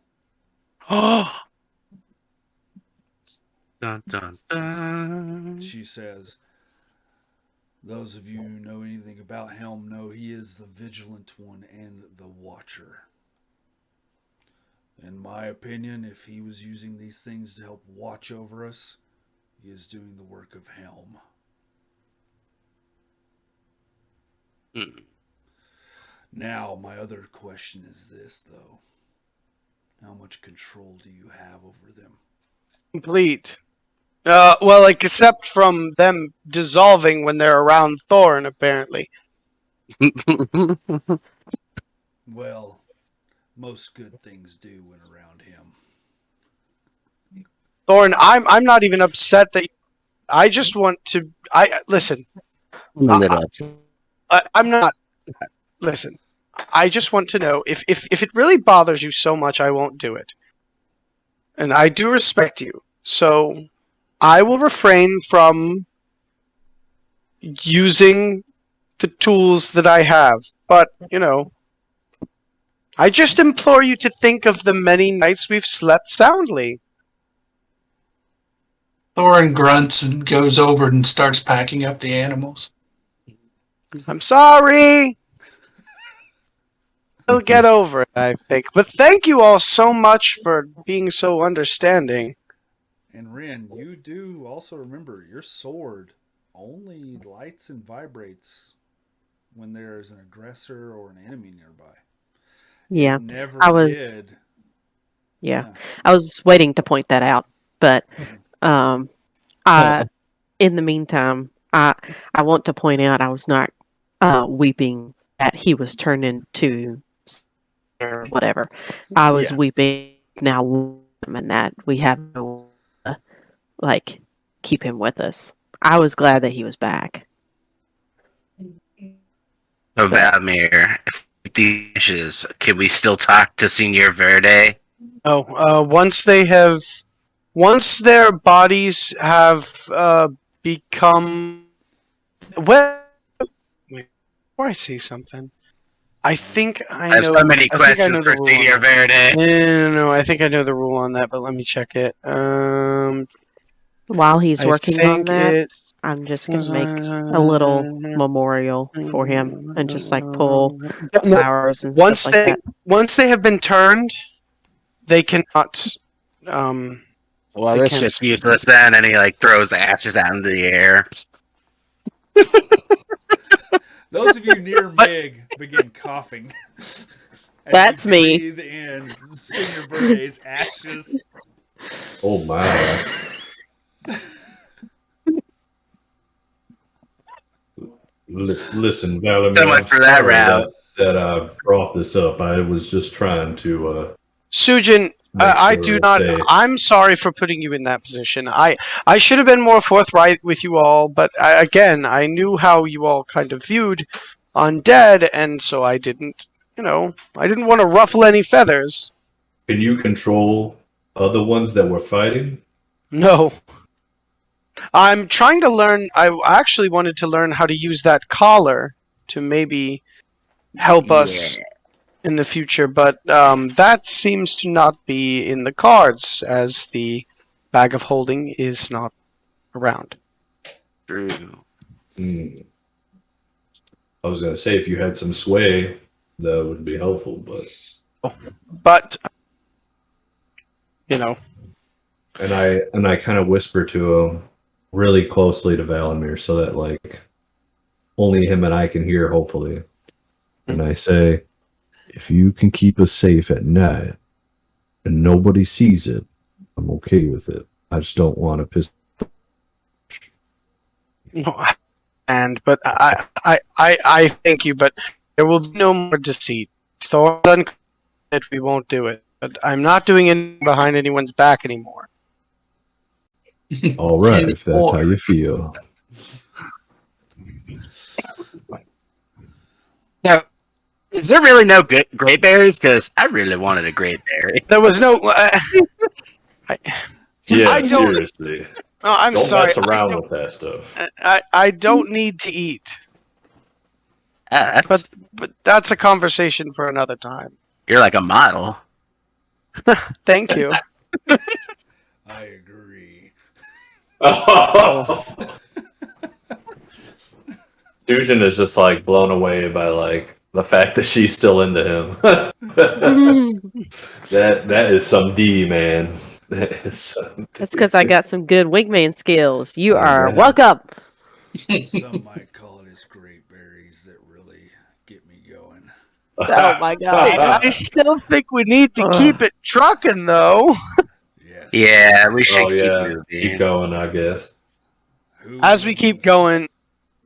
Dun, dun, dun. She says, those of you who know anything about Helm know he is the vigilant one and the watcher. In my opinion, if he was using these things to help watch over us, he is doing the work of Helm. Hmm. Now, my other question is this, though. How much control do you have over them? Complete. Well, except from them dissolving when they're around Thorn, apparently. Well, most good things do when around him. Thorn, I'm not even upset that. I just want to. Listen. I'm not. Listen. I just want to know if it really bothers you so much, I won't do it. And I do respect you, so I will refrain from using the tools that I have. But I just implore you to think of the many nights we've slept soundly. Thorin grunts and goes over and starts packing up the animals. I'm sorry. I'll get over it, I think. But thank you all so much for being so understanding. And Ren, you do also remember your sword only lights and vibrates when there's an aggressor or an enemy nearby. Yeah, It never I was. did. Yeah, I was waiting to point that out, but um, I in the meantime, I want to point out I was not weeping that he was turned into or whatever. I was Yeah. weeping now and that we have no like keep him with us. I was glad that he was back. So, But Valmir, if we keep these ashes, can we still talk to Senor Verde? Oh, once their bodies have become well. Wait, before I say something, I think I I have know. so many I think I questions know the for rule on Senor that. Verde. No, I think I know the rule on that, but let me check it. while he's I working on think that, it's. I'm just gonna make a little memorial for him and just like pull No, flowers and stuff like that. once they have been turned, they cannot. Well, They this can't just speak. useless then, and he like throws the ashes out into the air. Those of you near But- Mig begin coughing. As That's you me. breathe in Senor Verde's ashes. Oh my. Listen, Valamir, So much I'm for that sorry round. that I brought this up. I was just trying to Sujin, make I sure do we're not. safe. I'm sorry for putting you in that position. I should have been more forthright with you all, but again, I knew how you all kind of viewed undead, and so I didn't. I didn't want to ruffle any feathers. Can you control other ones that were fighting? No, I'm trying to learn. I actually wanted to learn how to use that collar to maybe help us in the future, but that seems to not be in the cards, as the bag of holding is not around. True. Hmm. I was gonna say if you had some sway, that would be helpful, but But you know, and I kind of whisper to him really closely to Valamir so that like only him and I can hear, hopefully. And I say, if you can keep us safe at night and nobody sees it, I'm okay with it. I just don't want to piss. no, but I thank you, but there will be no more deceit. Thor's done it. We won't do it. But I'm not doing it behind anyone's back anymore. All right, if that's how Anymore. you feel. Now, is there really no good great berries? Because I really wanted a great berry. There was no. Yeah, I don't. seriously. Oh, I'm Don't sorry. mess around with that stuff. I don't need to eat. That's But that's a conversation for another time. you're like a model. Thank you. I agree. Susan is just like blown away by like the fact that she's still into him. that is some D, man. That is some That's because I got some good wingman skills. You Oh, are man. welcome. Some might call it his great berries that really get me going. Oh my god. I still think we need to keep it trucking, though. Yes. Yeah, we should Oh keep yeah, moving. keep going, I guess. Who As we wouldn't? keep going,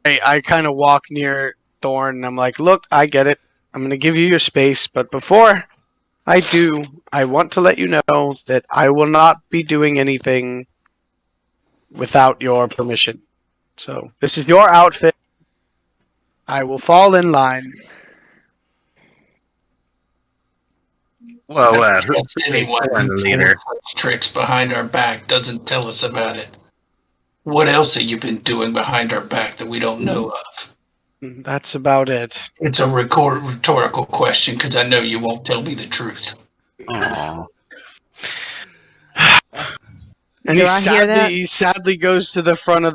I kind of walk near Thorn, and I'm like, look, I get it. I'm going to give you your space, but before I do, I want to let you know that I will not be doing anything without your permission. So, this is your outfit. I will fall in line. Well, I who trust anyone the who leader? pulls such tricks behind our back doesn't tell us about it. What else have you been doing behind our back that we don't know of? That's about it. It's a rhetorical question because I know you won't tell me the truth. Aw. And Do I hear that? he sadly goes to the front of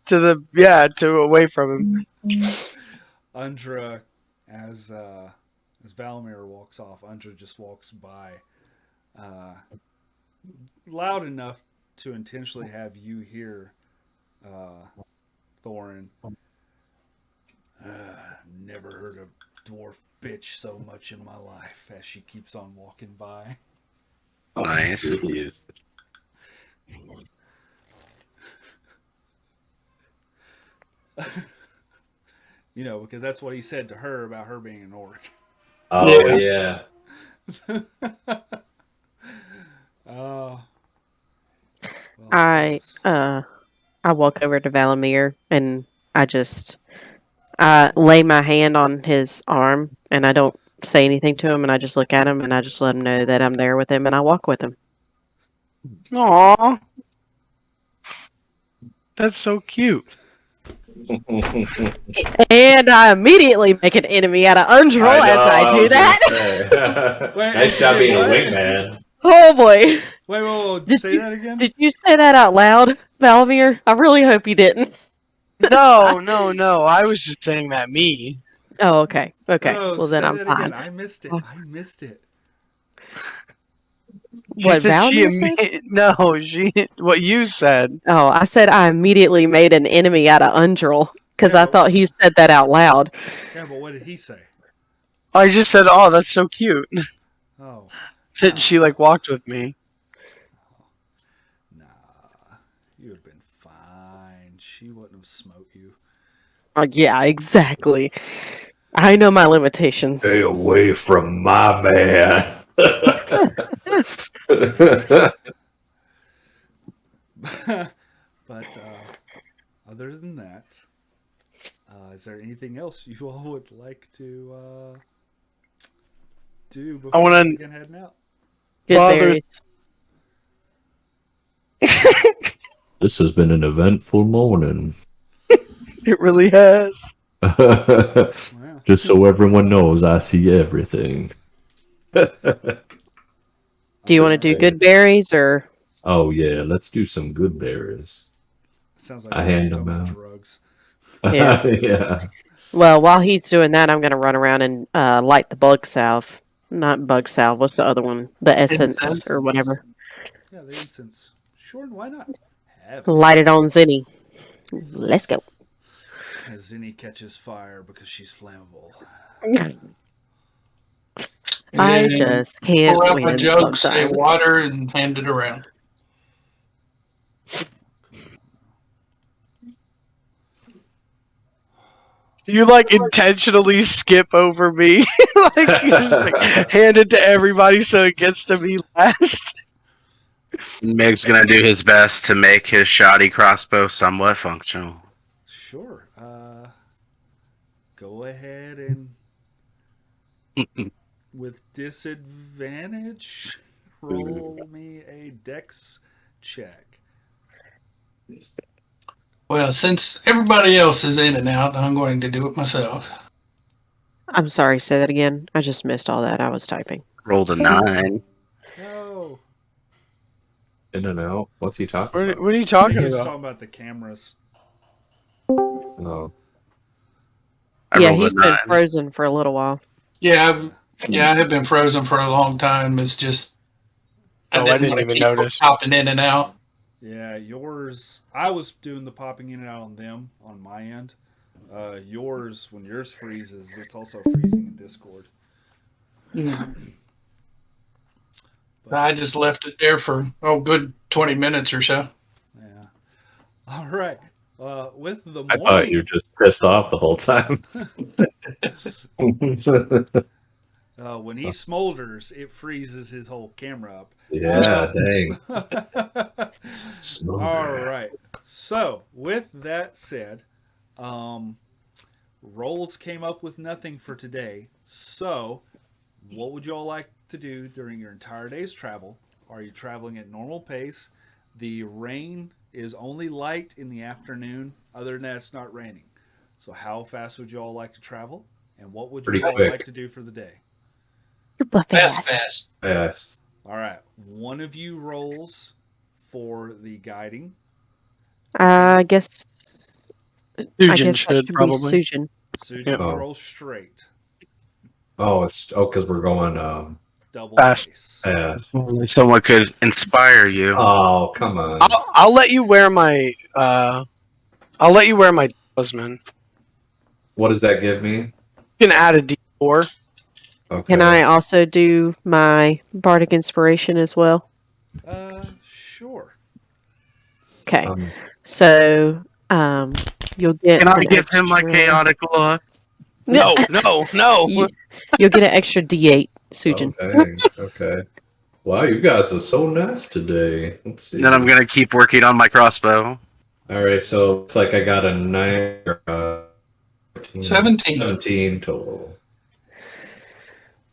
to away from him. Undra, as Valamir walks off, Undra just walks by, loud enough to intentionally have you here, Thorin. Never heard a dwarf bitch so much in my life as she keeps on walking by. Nice. Jeez. You know, because that's what he said to her about her being an orc. Oh yeah. Oh. Well, I yes. I walk over to Valamir and I lay my hand on his arm and I don't say anything to him and I just look at him and I just let him know that I'm there with him and I walk with him. Aw. That's so cute. And I immediately make an enemy out of Undril as I do that. Wait, Nice job being a what? wingman. Oh boy. Wait, Did say you- that again? Did you say that out loud, Valamir? I really hope you didn't. No. I was just saying that me. Oh, okay. Okay. No, Well, then say I'm that fine. again. I missed it. I missed it. She What said Valamir said? what you said. Oh, I said I immediately made an enemy out of Undril because Yeah, I thought he said that out loud. Yeah, but what did he say? I just said, "Oh, that's so cute." Oh, That she like walked with me. nah. You have been fine. She wouldn't have smote you. Yeah, exactly. I know my limitations. Stay away from my man. But other than that, is there anything else you all would like to do before I wanna- we begin heading out? Good Father- berries. This has been an eventful morning. It really has. Wow. Just so everyone knows, I see everything. Do you want to do good berries or? Oh yeah, let's do some good berries. Sounds like I you're hand talking them about out. drugs. Yeah. Yeah. Well, while he's doing that, I'm going to run around and light the bug salve. Not bug salve. What's the other one? The essence Incense? or whatever. Yeah, the incense. Sure, why not? Have it. Light it on Zinni. Let's go. As Zinni catches fire because she's flammable. I And just can't pull out my win jug, say sometimes. water, and hand it around. You like intentionally skip over me, like you just like hand it to everybody so it gets to me last. Meg's gonna do his best to make his shoddy crossbow somewhat functional. Sure. Go ahead and with disadvantage, roll me a dex check. Well, since everybody else is in and out, I'm going to do it myself. I'm sorry, say that again. I just missed all that. I was typing. Rolled a 9. No. In and out. What's he talking about? What are you I think talking he's about? talking about the cameras. Oh. I Yeah, rolled he's a been 9. frozen for a little while. Yeah, I have been frozen for a long time. It's just Oh, I didn't wanna even keep notice. popping in and out. Yeah, yours. I was doing the popping in and out on them on my end. Yours, when yours freezes, it's also freezing in Discord. I just left it there for good 20 minutes or so. Yeah. All right. With the I morning, thought you were just pissed off the whole time. when he smolders, it freezes his whole camera up. Yeah, dang. All right. So, with that said, Rolls came up with nothing for today. So, what would you all like to do during your entire day's travel? Are you traveling at normal pace? The rain is only light in the afternoon. Other than that, it's not raining. So, how fast would you all like to travel? And what would Pretty you all quick. like to do for the day? Super fast. Fast. Fast. All right. One of you rolls for the guiding. I guess. Sujin that should be probably. Sujin. Sujin Yep. will Oh. roll straight. Oh, because we're going double Pass. pace. Pass. Only someone could inspire you. Oh, come on. I'll let you wear my I'll let you wear my talisman. What does that give me? You can add a D4. Okay. Can I also do my bardic inspiration as well? Sure. Okay. Um, So, you'll get Can I an give him my extra. chaotic look? No, no. You'll get an extra D8, oh, Sujin. dang. Okay. Wow, you guys are so nice today. Let's see. Then I'm gonna keep working on my crossbow. All right, so it's like I got a 9 17. 17 total.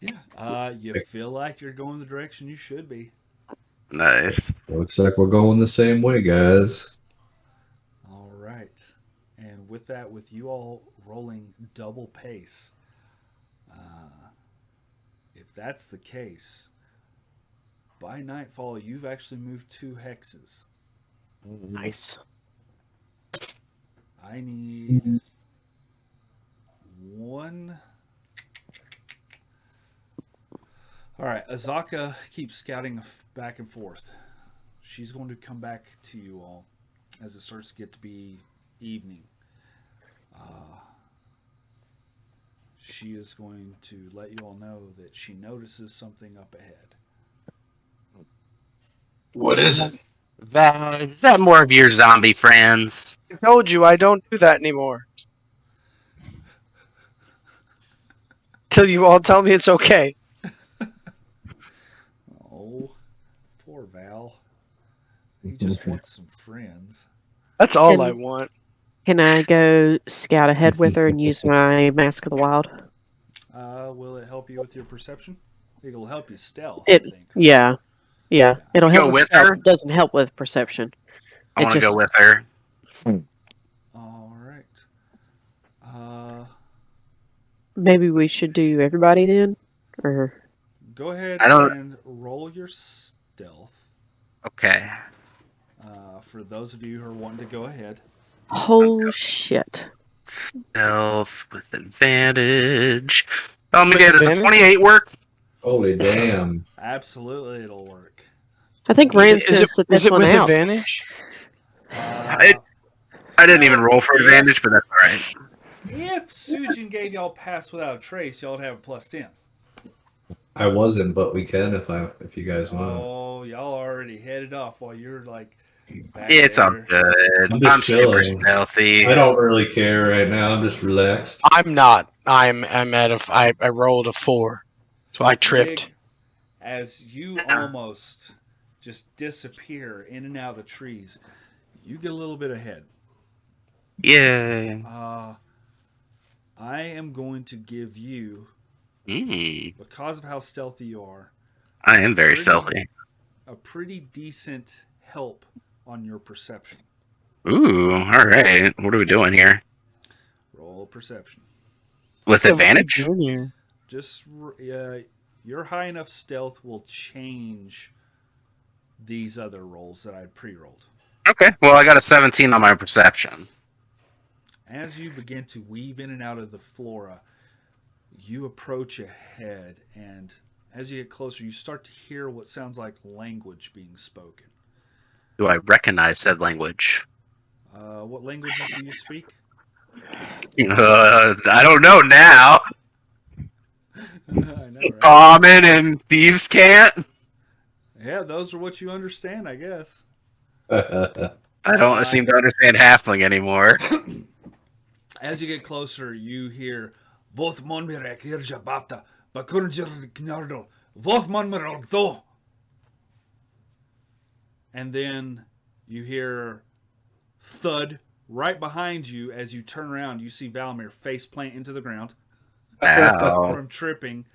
Yeah. You feel like you're going the direction you should be. Nice. Looks like we're going the same way, guys. All right. And with that, with you all rolling double pace, if that's the case, by nightfall, you've actually moved 2 hexes. Nice. I need one. All right, Azaka keeps scouting back and forth. She's going to come back to you all as it starts to get to be evening. She is going to let you all know that she notices something up ahead. What is it? Is that more of your zombie friends? I told you I don't do that anymore. Till you all tell me it's okay. Oh, poor Val. He just wants some friends. That's all I And want. can I go scout ahead with her and use my Mask of the Wild? Will it help you with your perception? It'll help you stealth, It, I think. yeah, it'll Go help with stealth. her? It doesn't help with perception. I It want to go just with her. All right. maybe we should do everybody then, or Go ahead I don't. and roll your stealth. Okay. For those of you who are wanting to go ahead. oh shit! Stealth with advantage. Oh my With god, does a advantage? 28 work? Holy damn. Absolutely, it'll work. I think Rand's Is gonna it sit is this it one with out. advantage? Uh, I didn't No, even roll for if- advantage, but that's alright. if Sujin gave y'all pass without a trace, y'all would have a plus 10. I wasn't, but we can if you guys want. Oh, y'all already headed off while you're like back It's all there. good. I'm just I'm super chilling. stealthy. I don't really care right now. I'm just relaxed. I'm not. I'm at I rolled a 4. So I tripped. Big, as you almost just disappear in and out of the trees, you get a little bit ahead. Yay. I am going to give you, because of how stealthy you are, I am very Pretty- stealthy. a pretty decent help on your perception. Ooh, alright. What are we doing here? Roll perception. With advantage? Just your high enough stealth will change these other rolls that I pre-rolled. Okay, well, I got a 17 on my perception. As you begin to weave in and out of the flora, you approach ahead, and as you get closer, you start to hear what sounds like language being spoken. Do I recognize said language? What languages do you speak? I don't know now. I know, right? Common and thieves can't? Yeah, those are what you understand, I guess. I don't seem to understand halfling anymore. As you get closer, you hear Voth Monmirek Irjabata Bakunjir Gnardal Voth Monmirok Do. And then you hear thud right behind you. As you turn around, you see Valmir face plant into the ground Ow. from tripping,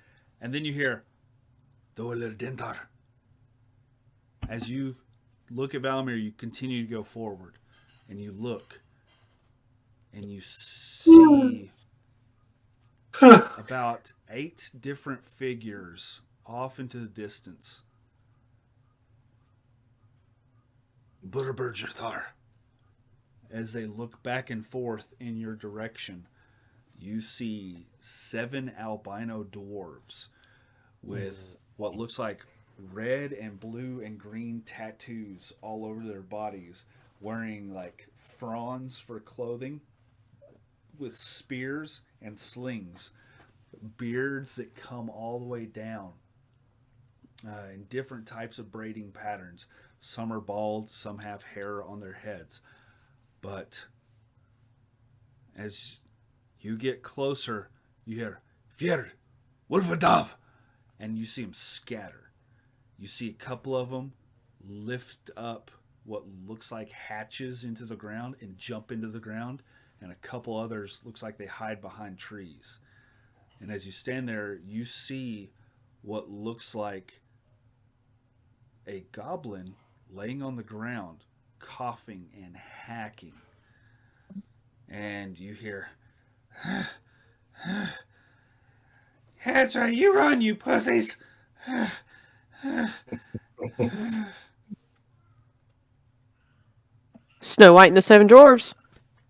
and then you hear Doler Dentar. As you look at Valmir, you continue to go forward, and you look, and you see about 8 different figures off into the distance. Burbergerthar. As they look back and forth in your direction, you see 7 albino dwarves with what looks like red and blue and green tattoos all over their bodies, wearing like fronds for clothing, with spears and slings, beards that come all the way down, in different types of braiding patterns. Some are bald, some have hair on their heads. But as you get closer, you hear Vier, Wolfadav, and you see them scatter. You see a couple of them lift up what looks like hatches into the ground and jump into the ground, and a couple others looks like they hide behind trees. And as you stand there, you see what looks like a goblin laying on the ground, coughing and hacking. And you hear, "That's right, you run, you pussies!" Snow White and the Seven Dwarfs.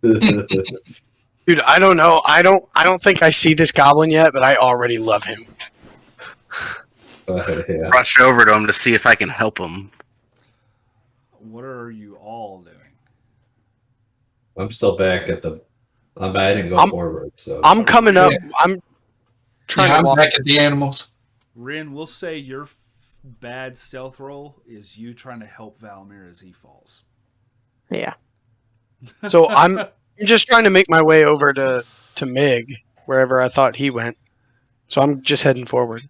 Dude, I don't know. I don't think I see this goblin yet, but I already love him. Yeah. Rush over to him to see if I can help him. What are you all doing? I'm still back at the. I didn't go I'm- forward, so I'm coming up. Yeah. I'm trying I'm to walk. back at the animals. Rin, we'll say your bad stealth roll is you trying to help Valmir as he falls. Yeah. So I'm just trying to make my way over to Mig, wherever I thought he went. So I'm just heading forward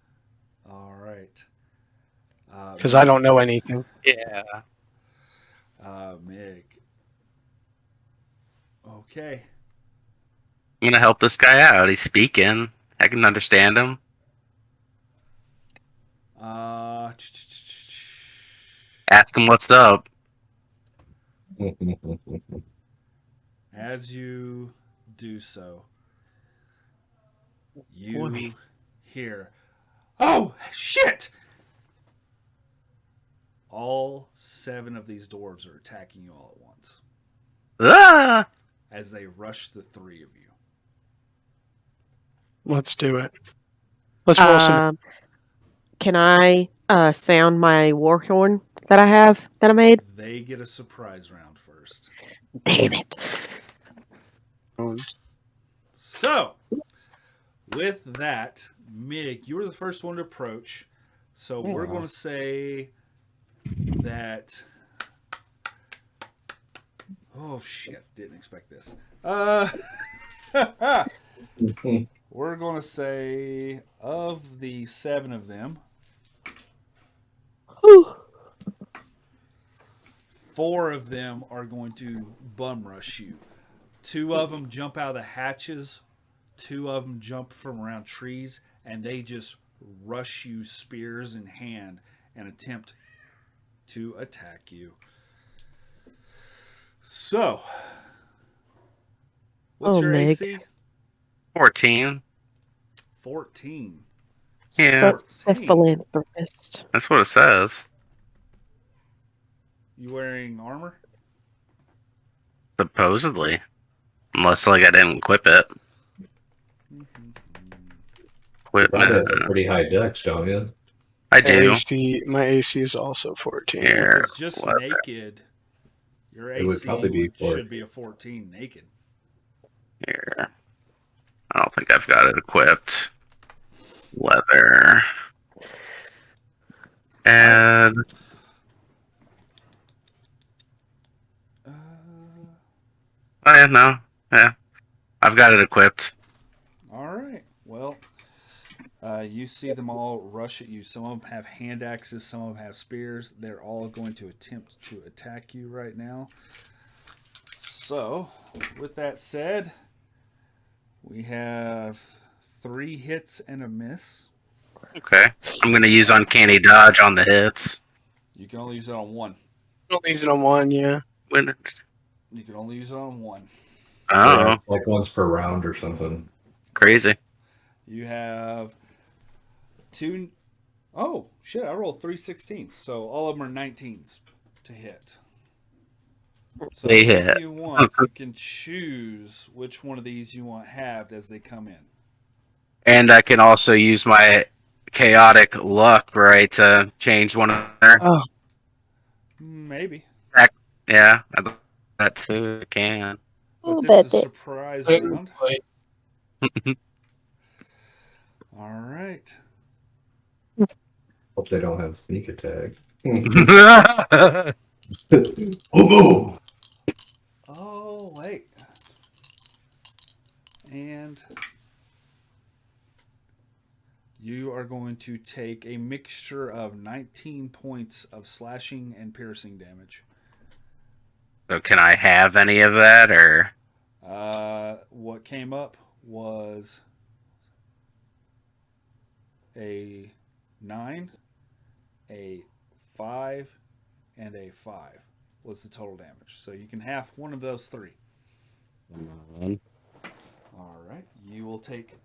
All right. because I don't know anything. Yeah. Mig. Okay. I'm gonna help this guy out. He's speaking. I can understand him. Ask him what's up. As you do so, you Warning. hear, "Oh, shit!" All 7 of these dwarves are attacking you all at once Ah! as they rush the 3 of you. Let's do it. Let's roll some. Can I sound my war horn that I have that I made? They get a surprise round first. Damn it. So, with that, Mig, you were the first one to approach. So we're going to say that. Oh shit! Didn't expect this. We're going to say of the 7 of them, 4 of them are going to bum rush you. 2 of them jump out of the hatches. 2 of them jump from around trees, and they just rush you, spears in hand, and attempt to attack you. So, what's your Meg. AC? 14. 14. Yeah. Such a 14. philanthropist. That's what it says. You wearing armor? Supposedly. Unless, like, I didn't equip it. Probably have Equipment. a pretty high dex, don't you? I do. My AC is also 14. Here. If it's just Whatever. naked, your AC It would probably be should be a 14 naked. Here. I don't think I've got it equipped. Leather. And oh yeah, no. Yeah. I've got it equipped. All right. Well, you see them all rush at you. Some of them have hand axes. Some of them have spears. They're all going to attempt to attack you right now. So, with that said, we have 3 hits and a miss. Okay. I'm gonna use uncanny dodge on the hits. You can only use it on 1. Don't need it on one, yeah. When You can only use it on 1. oh, Yeah, it's like once per round or something. crazy. You have 2. Oh, shit. I rolled 3 16s. So all of them are 19s to hit. So They if hit. you want, you can choose which one of these you want halved as they come in. And I can also use my chaotic luck, right, to change one of their. Oh, Maybe. Yeah, I thought that too. It can. But this is surprise round. All right. Hope they don't have sneak attack. Oh, Oh, Oh, wait. And you are going to take a mixture of 19 points of slashing and piercing damage. so can I have any of that, or What came up was a 9, a 5, and a 5 was the total damage. So you can half one of those three. All right. You will take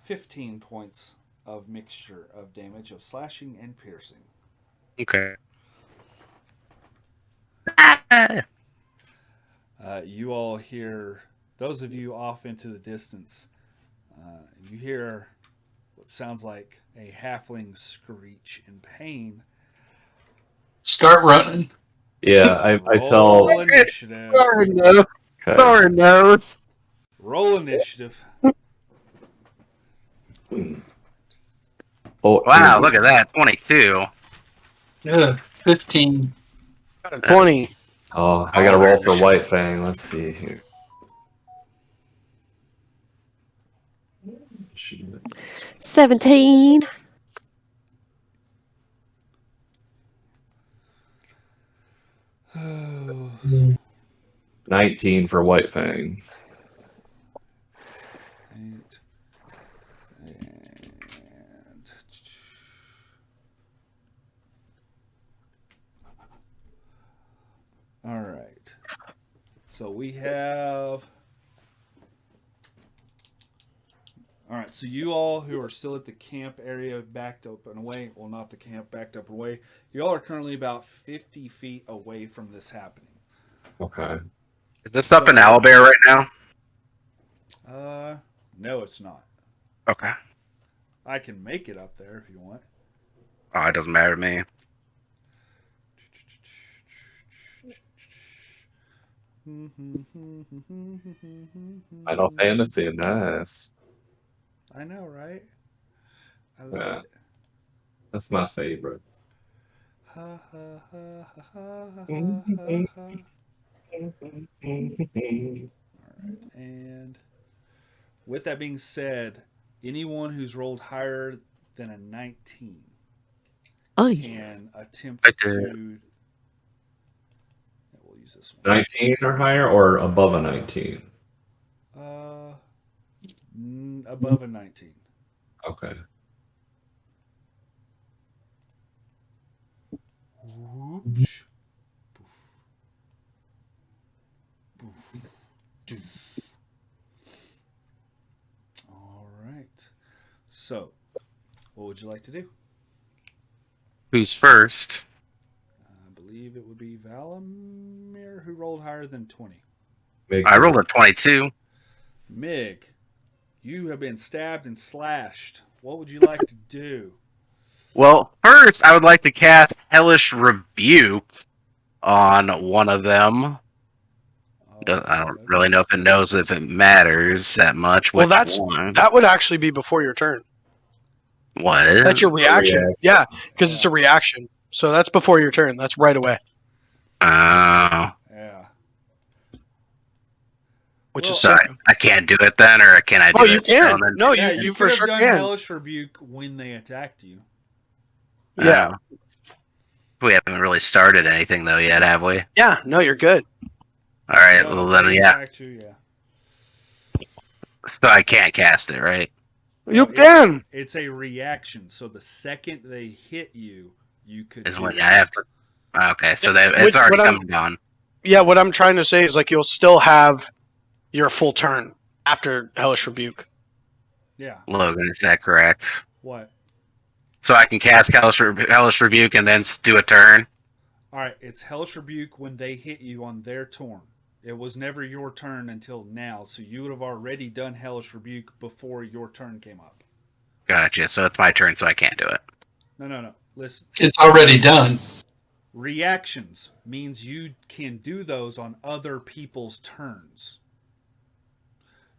15 points of mixture of damage of slashing and piercing. okay. You all hear, those of you off into the distance, you hear what sounds like a halfling screech in pain. Start running. yeah, I tell. Roll initiative. no. Okay. Sorry, no. Roll initiative. Oh, Wow, look at that. 22. Yeah, 15. got a 20. Oh, I gotta roll for White Fang. Let's see here. 17. Oh, 19 for White Fang. 8. And all right. So we have. All right. So you all who are still at the camp area, backed up and away. Well, not the camp, backed up and away. You all are currently about 50 feet away from this happening. Okay. Is this up in Owlbear right now? No, it's not. Okay. I can make it up there if you want. Oh, it doesn't matter to me. Final Fantasy, nice. I know, right? I love Yeah. it. That's my favorite. Ha ha ha ha ha ha ha ha. Alright, and with that being said, anyone who's rolled higher than a 19 can attempt to. We'll use this one. 19 or higher, or above a 19? Above a 19. Okay. Whoosh. All right. So, what would you like to do? Who's first? I believe it would be Valamir who rolled higher than 20. I rolled a 22. Mig, you have been stabbed and slashed. What would you like to do? Well, first, I would like to cast Hellish Rebuke on one of them. I don't really know if it matters that much. Well, Which one? that would actually be before your turn. What? That's your reaction. Yeah, because it's a reaction. So that's before your turn. That's right away. Oh. Yeah. Which is So sick. I can't do it then, or can I do Oh, it? you can. Then? No, Yeah, you could for have sure done can. Hellish Rebuke when they attacked you. Yeah. We haven't really started anything though yet, have we? Yeah. No, you're good. All right. No, Well, they then yeah. attacked you, yeah. So I can't cast it, right? You No, can. It's a reaction. So the second they hit you, you could. Is do when it. I have to. Okay, so it's Which- already what I'm- coming down. Yeah, what I'm trying to say is like you'll still have your full turn after Hellish Rebuke. Yeah. Logan, is that correct? What? So I can cast Hellish Rebuke and then do a turn? All right. It's Hellish Rebuke when they hit you on their turn. It was never your turn until now, so you would have already done Hellish Rebuke before your turn came up. Gotcha. So it's my turn, so I can't do it. No. Listen. It's already done. Reactions means you can do those on other people's turns.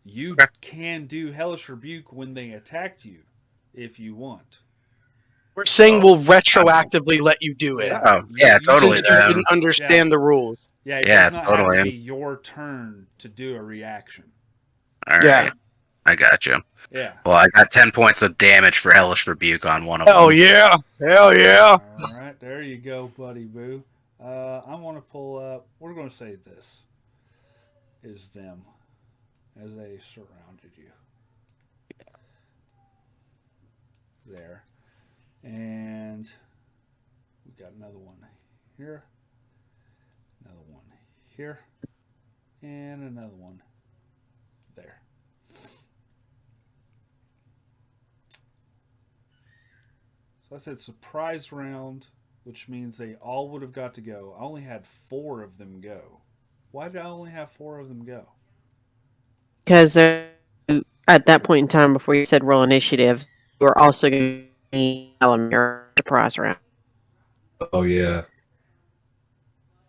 You Okay. can do Hellish Rebuke when they attacked you, if you want. We're saying we'll retroactively let you do it. Yeah. Oh, yeah, totally. Since you Then. didn't understand the rules. Yeah, it Yeah, does not have to totally. be your turn to do a reaction. All right. Yeah. I got you. Yeah. Well, I got 10 points of damage for Hellish Rebuke on one of Hell them. yeah. Hell yeah. All right, there you go, buddy boo. I want to pull up. We're going to say this is them as they surrounded you. There. And we got another one here, another one here, and another one there. So I said surprise round, which means they all would have got to go. I only had 4 of them go. Why did I only have 4 of them go? Because at that point in time, before you said roll initiative, you were also going to need your surprise round. Oh yeah.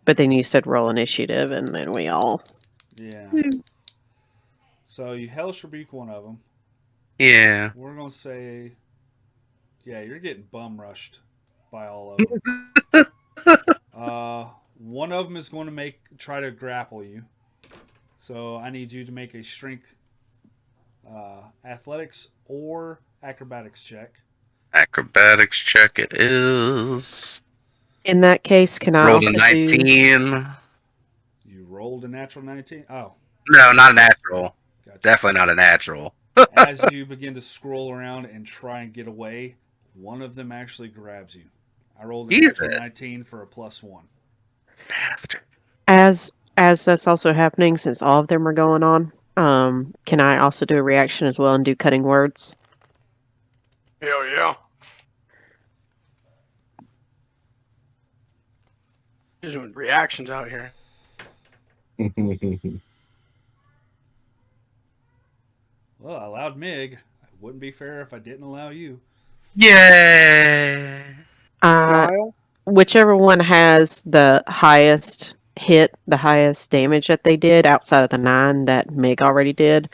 But then you said roll initiative, and then we all. Yeah. So you Hellish Rebuke one of them. Yeah. We're going to say, yeah, you're getting bum rushed by all of them. One of them is going to try to grapple you. So I need you to make a strength, athletics, or acrobatics check. Acrobatics check it is. In that case, can I Rolled also a 19. You rolled a natural 19. Oh, No, not a natural. gotcha. Definitely not a natural. As you begin to scroll around and try and get away, one of them actually grabs you. I rolled a natural Jesus. 19 for a +1. Bastard. As that's also happening, since all of them are going on, can I also do a reaction as well and do cutting words? Hell yeah. You're doing reactions out here. Well, I allowed Mig. It wouldn't be fair if I didn't allow you. Yay! Smile. Whichever one has the highest hit, the highest damage that they did outside of the 9 that Mig already did,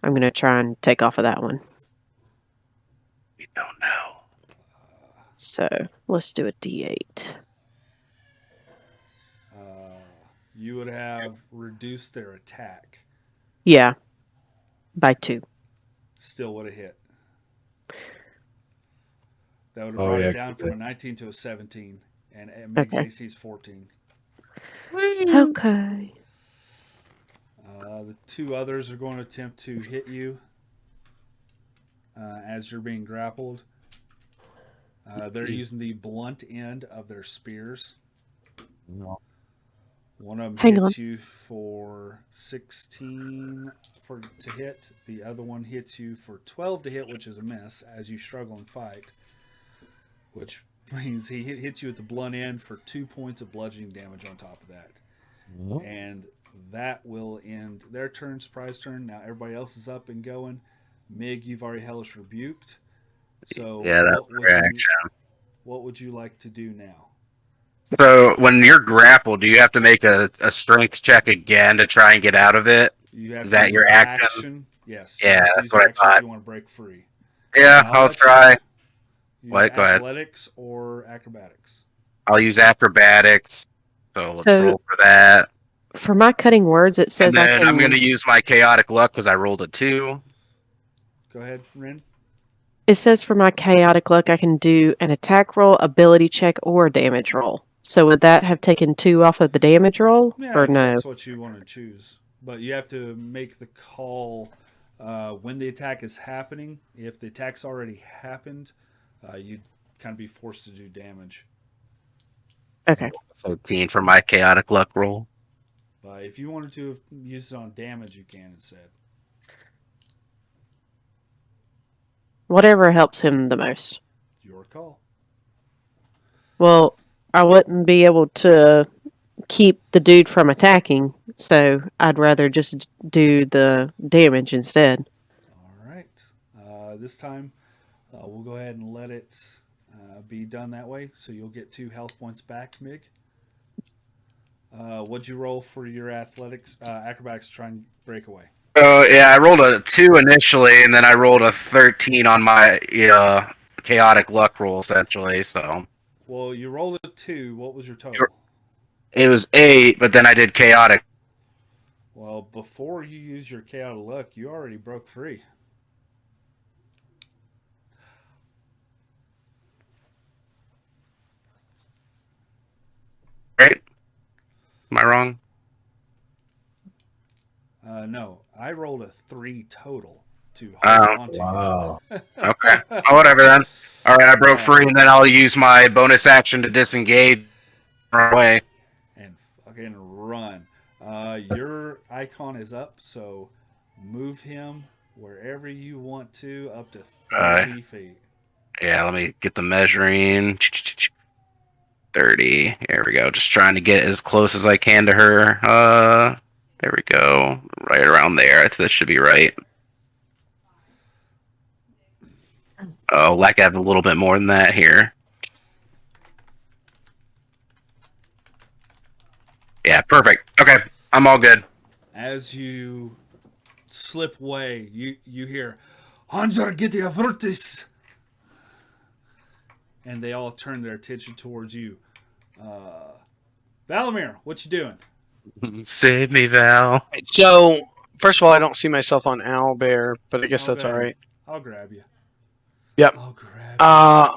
I'm going to try and take off of that one. We don't know. So let's do a D8. You would have reduced their attack. Yeah, by 2. Still would have hit. That would have Oh, brought yeah, it down from a 19 to a 17. And Mig's Okay. AC is 14. Okay. The 2 others are going to attempt to hit you as you're being grappled. They're using the blunt end of their spears. One of them Hang hits on. you for 16 to hit. The other one hits you for 12 to hit, which is a miss as you struggle and fight. Which means he hits you at the blunt end for 2 points of bludgeoning damage on top of that. And that will end their turn, surprise turn. Now everybody else is up and going. Mig, you've already hellish rebuked. So Yeah, that's a reaction. what would you like to do now? So when you're grappled, do you have to make a strength check again to try and get out of it? You have Is to that use your action? Yes. Yeah, you have to that's use what your I action if thought. you want to break free. Yeah, And I'll let you try. use What? Go ahead. athletics or acrobatics. I'll use acrobatics. So let's So- roll for that. For my cutting words, it And says then I can. I'm going to use my chaotic luck because I rolled a 2. Go ahead, Ren. It says for my chaotic luck, I can do an attack roll, ability check, or a damage roll. So would that have taken 2 off of the damage roll, Yeah, or if no? that's what you want to choose. But you have to make the call when the attack is happening. If the attack's already happened, you'd kind of be forced to do damage. Okay. 13 for my chaotic luck roll. But if you wanted to use it on damage, you can instead. Whatever helps him the most. Your call. Well, I wouldn't be able to keep the dude from attacking, so I'd rather just do the damage instead. All right. This time, We'll go ahead and let it be done that way. So you'll get 2 health points back, Mig. What'd you roll for your athletics, acrobatics to try and break away? Oh yeah, I rolled a 2 initially, and then I rolled a 13 on my chaotic luck roll essentially. So Well, you rolled a 2. What was your total? it was 8, but then I did chaotic. Well, before you use your chaotic luck, you already broke free. Right? Am I wrong? No, I rolled a 3 total to hold Oh, on to Wow. you. okay. Oh, whatever then. All right, I broke Yeah. free, and then I'll use my bonus action to disengage. Run away. And fucking run. Your icon is up, so move him wherever you want to, up to 30 feet. Yeah, let me get the measuring. 30. There we go. Just trying to get as close as I can to her. There we go. Right around there. That should be right. Oh, like I have a little bit more than that here. Yeah, perfect. Okay, I'm all good. As you slip away, you hear, Hanjar Gitia Vertis! And they all turn their attention towards you. Valamir, what you doing? Save me, Val. So, first of all, I don't see myself on Owlbear, but I guess I'll that's go all ahead. right. I'll grab you. Yep. I'll grab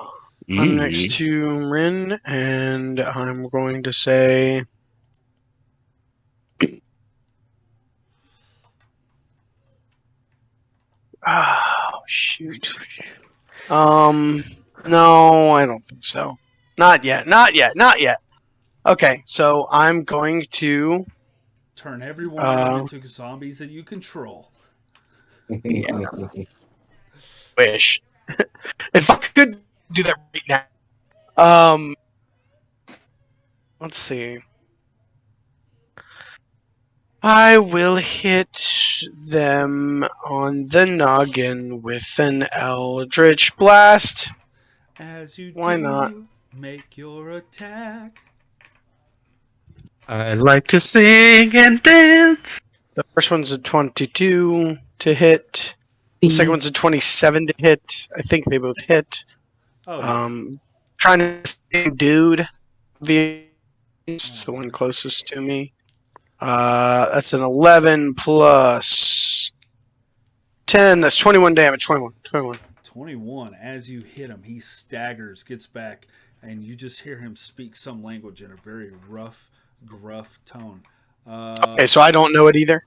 you. I'm next to Rin, and I'm going to say. Oh, shoot. No, I don't think so. Not yet. Not yet. Not yet. Okay, so I'm going to. Turn every one of them into zombies that you control. Wish. If I could do that right now. Let's see. I will hit them on the noggin with an Eldritch Blast. As you Why do, not? make your attack. I like to sing and dance. The first one's a 22 to hit. The second one's a 27 to hit. I think they both hit. Oh, yeah. Trying to say dude. It's the one closest to me. That's an 11 plus 10. That's 21 damage. 21. 21. As you hit him, he staggers, gets back, and you just hear him speak some language in a very rough, gruff tone. Okay, so I don't know it either.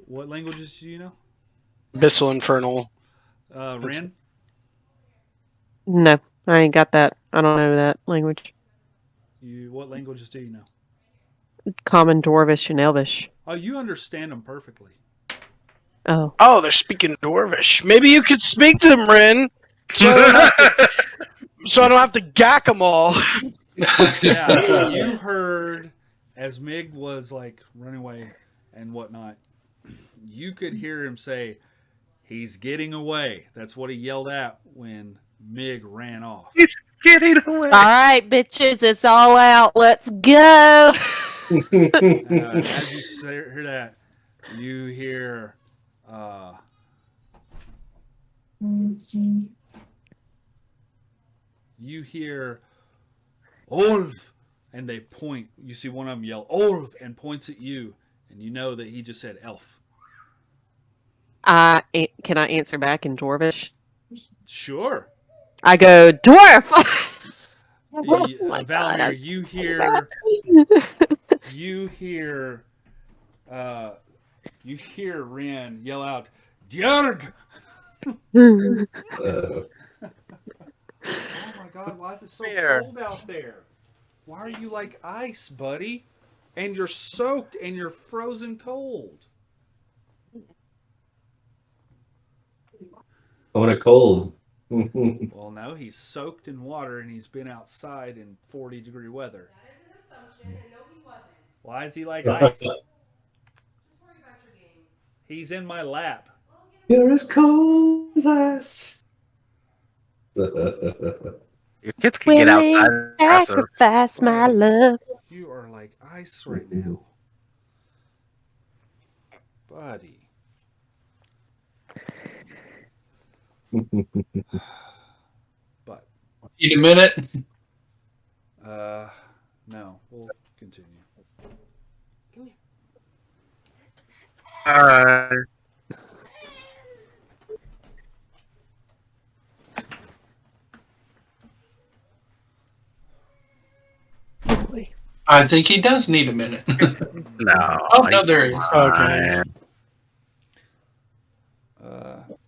What languages do you know? Abyssal Infernal. Ren? No, I ain't got that. I don't know that language. What languages do you know? Common, Dwarvish, and Elvish. Oh, you understand them perfectly. Oh. Oh, they're speaking Dwarvish. Maybe you could speak to them, Rin. So I don't have to gack them all. Yeah, you heard as Mig was like running away and whatnot. You could hear him say, "He's getting away." That's what he yelled out when Mig ran off. He's getting away. All right, bitches, it's all out. Let's go. As you hear that, you hear. You hear Olv, and they point. You see one of them yell Olv and points at you, and you know that he just said elf. Can I answer back in Dwarvish? Sure. I go dwarf. Valamir, God, you hear Ren yell out, Djarg! Oh my god, why is it so cold out there? Why are you like ice, buddy? And you're soaked and you're frozen cold. I want a cold. Well, no, he's soaked in water and he's been outside in 40-degree weather. That is an assumption, and no, he wasn't. Why is he like ice? Just worry about your game. He's in my lap. Well, get him You're as cold as ice. Your kids can get outside. Willing and aggressive. sacrifice my Buddy, love. You are like ice right now. Buddy. But, In a minute. no, we'll continue. I think he does need a minute. No. Oh, no, there he is. Okay.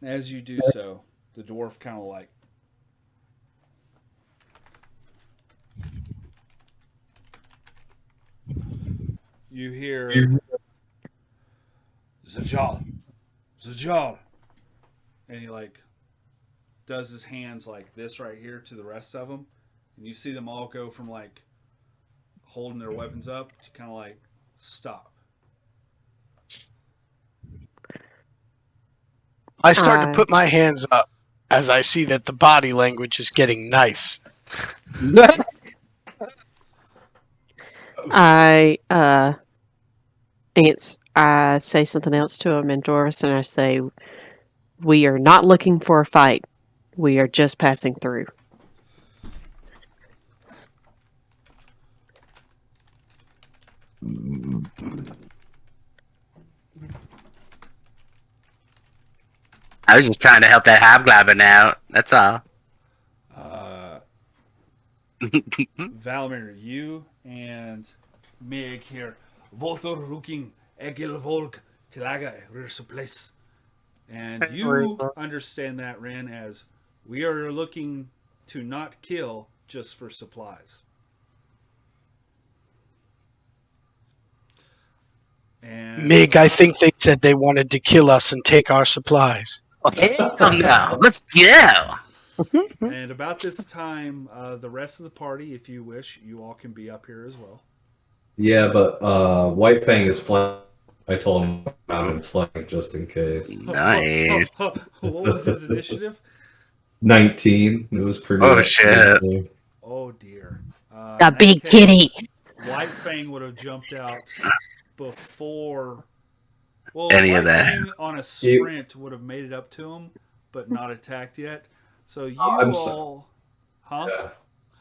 As you do so, the dwarf kind of like you hear Zajal, Zajal, and he like does his hands like this right here to the rest of them, and you see them all go from like holding their weapons up to kind of like stop. I start to put my hands up as I see that the body language is getting nice. I I say something else to him in Doris, and I say, "We are not looking for a fight. We are just passing through." I was just trying to help that hobgoblin out. That's all. Valamir, you and Meg here. Vothor looking Egil Volk Tilaga Place. And you understand that, Ren, as we are looking to not kill just for supplies. And Mig, I think they said they wanted to kill us and take our supplies. Hell no. Let's go. And about this time, the rest of the party, if you wish, you all can be up here as well. Yeah, but White Fang is flank. I told him I'm in flank just in case. Nice. What was his initiative? 19. It was pretty. Oh, shit. Oh dear. The In big that case, kitty. White Fang would have jumped out before. Well, Any White of that. Fang on a sprint would have made it up to him, but not attacked yet. So you all, huh? Yeah.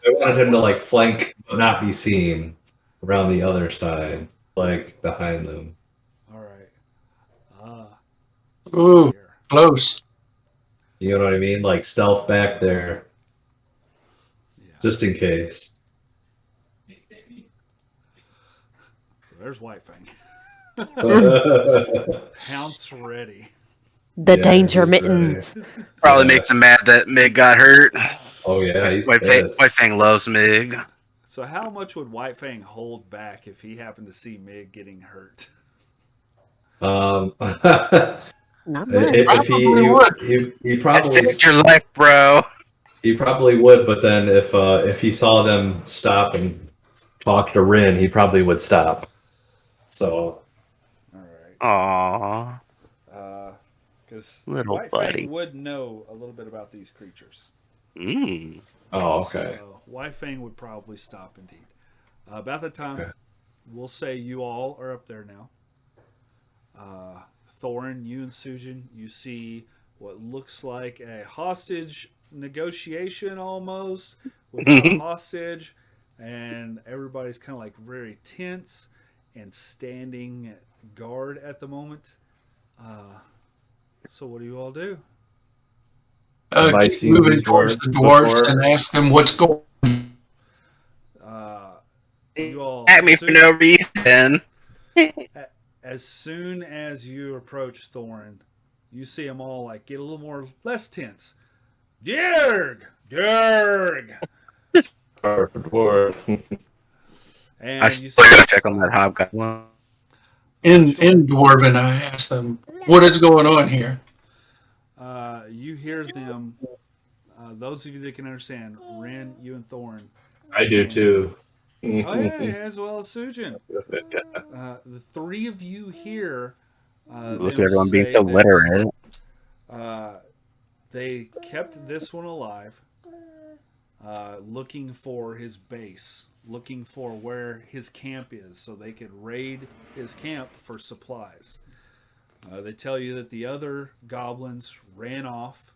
I wanted him to like flank but not be seen around the other side, like behind them. All right. Ooh, Here. close. You know what I mean? Like stealth back there, Yeah. just in case. So there's White Fang. Oh Pounce ready. The Yeah, danger he's mittens. Probably makes him mad that Mig got hurt. Oh yeah, he's White Fang, pissed. White Fang loves Mig. So how much would White Fang hold back if he happened to see Mig getting hurt? Not much. if he That probably saved your life, bro. he probably would, but then if he saw them stop and talk to Rin, he probably would stop. So All right. Aww. Because Little White buddy. Fang would know a little bit about these creatures. Mm. oh okay. So White Fang would probably stop indeed. About the time, Okay. we'll say you all are up there now. Thorin, you and Sujin, you see what looks like a hostage negotiation almost without a hostage, and everybody's kind of like very tense and standing guard at the moment. So what do you all do? Have I Keep seen moving these towards dwarves the dwarves before? and ask them what's going on. You all At me for no reason. as soon as you approach Thorin, you see them all like get a little more less tense. Derg, Derg, and I you still see gotta check on that hobgoblin. In Dwarven, I ask them, what is going on here? you hear them. Those of you that can understand, Ren, you and Thorin. I do too. Oh yeah, as well as Sujin. The three of you here. Look at them everyone being say so that, literate. They kept this one alive. looking for his base, looking for where his camp is so they could raid his camp for supplies. They tell you that the other goblins ran off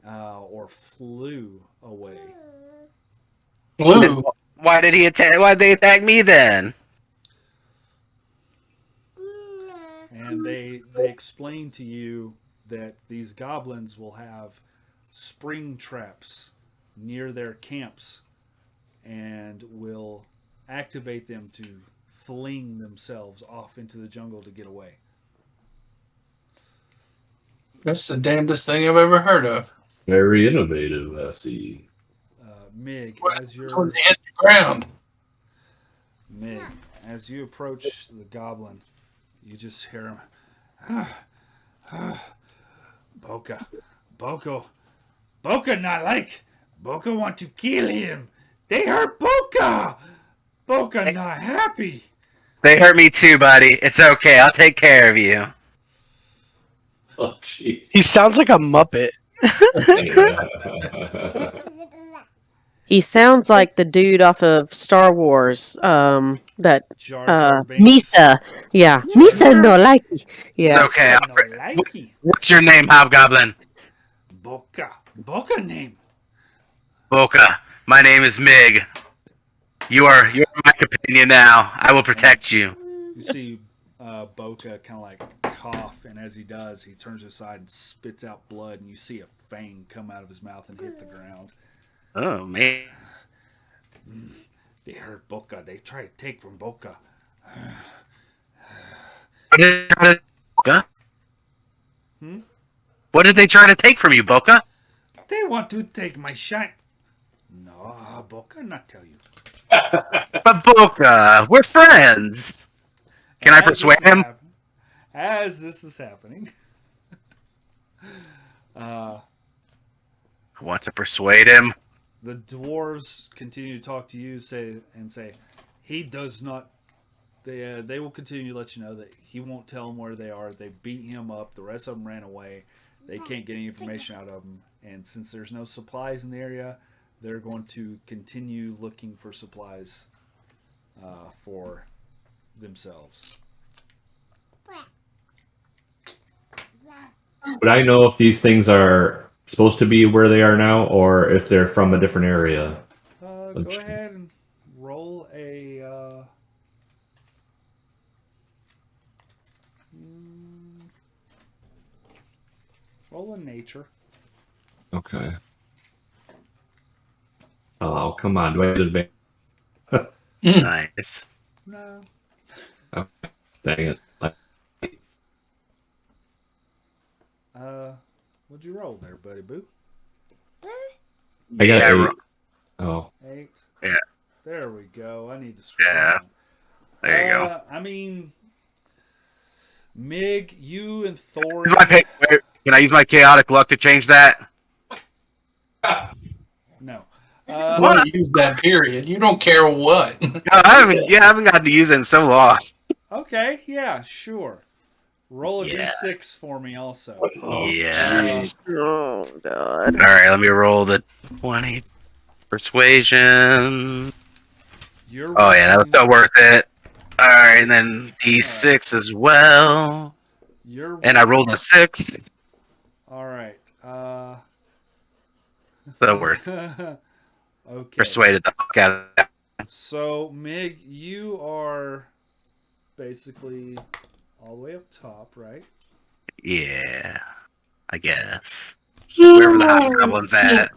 or flew away. Blue. Why did he attack? Why did they attack me then? And they explain to you that these goblins will have spring traps near their camps and will activate them to fling themselves off into the jungle to get away. That's the damnedest thing I've ever heard of. Very innovative, I see. Mig, as When you're they hit the ground. Mig, as you approach the goblin, you just hear him. Boca, Boca not like. Boca want to kill him. They hurt Boca. Boca not happy. They hurt me too, buddy. It's okay. I'll take care of you. Oh, jeez. He sounds like a Muppet. He sounds like the dude off of Star Wars. That Jar Jar Binks. Misa. Yeah, Misa no like. Yeah. It's okay. No likey. What's your name, Hobgoblin? Boca name. Boca. My name is Mig. You're my companion now. I will protect you. You see Boca kind of like cough, and as he does, he turns aside and spits out blood, and you see a fang come out of his mouth and hit the ground. Oh man. They hurt Boca. They try to take from Boca. Boca? Hmm? What did they try to take from you, Boca? They want to take my shine. No, Boca not tell you. But Boca, we're friends. Can I persuade him? As this is happening, I want to persuade him. the dwarves continue to talk to you, say he does not. They will continue to let you know that he won't tell them where they are. They beat him up. The rest of them ran away. They can't get any information out of him. And since there's no supplies in the area, they're going to continue looking for supplies for themselves. Would I know if these things are supposed to be where they are now, or if they're from a different area? Go ahead and roll a. Roll a nature. Okay. Oh, come on. Do I advance? Nice. No. Dang it. What'd you roll there, buddy boo? I got Yeah, 8. Oh. 8. Yeah. There we go. I need to scroll. Yeah. down. There you go. I mean, Mig, you and Thor. Can I use my chaotic luck to change that? No. You want to use that period. You don't care what. No, I haven't gotten to use it in so long. Okay. Yeah. Sure. Roll a Yeah. d6 for me, also. Yes. Oh God. All right, let me roll the 20 persuasion. Oh yeah, that was so worth it. All right, and then D6 as well. And I rolled a 6. All right. So worth. Okay. Persuaded the fuck out of that. So, Mig, you are basically all the way up top, right? Yeah, I guess. Wherever the hobgoblin's at.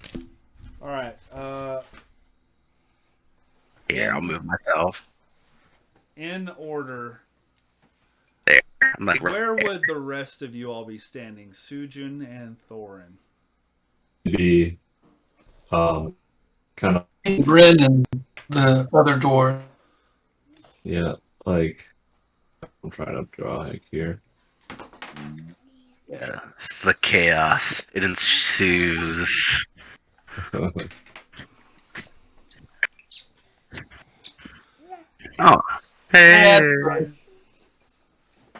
All right. Here, I'll move myself. In order, I'm like, where would the rest of you all be standing? Sujin and Thorin. Be kind of, Grin and the other door. yeah, like, I'm trying to draw like here. yeah, it's the chaos. It ensues. Oh, hey,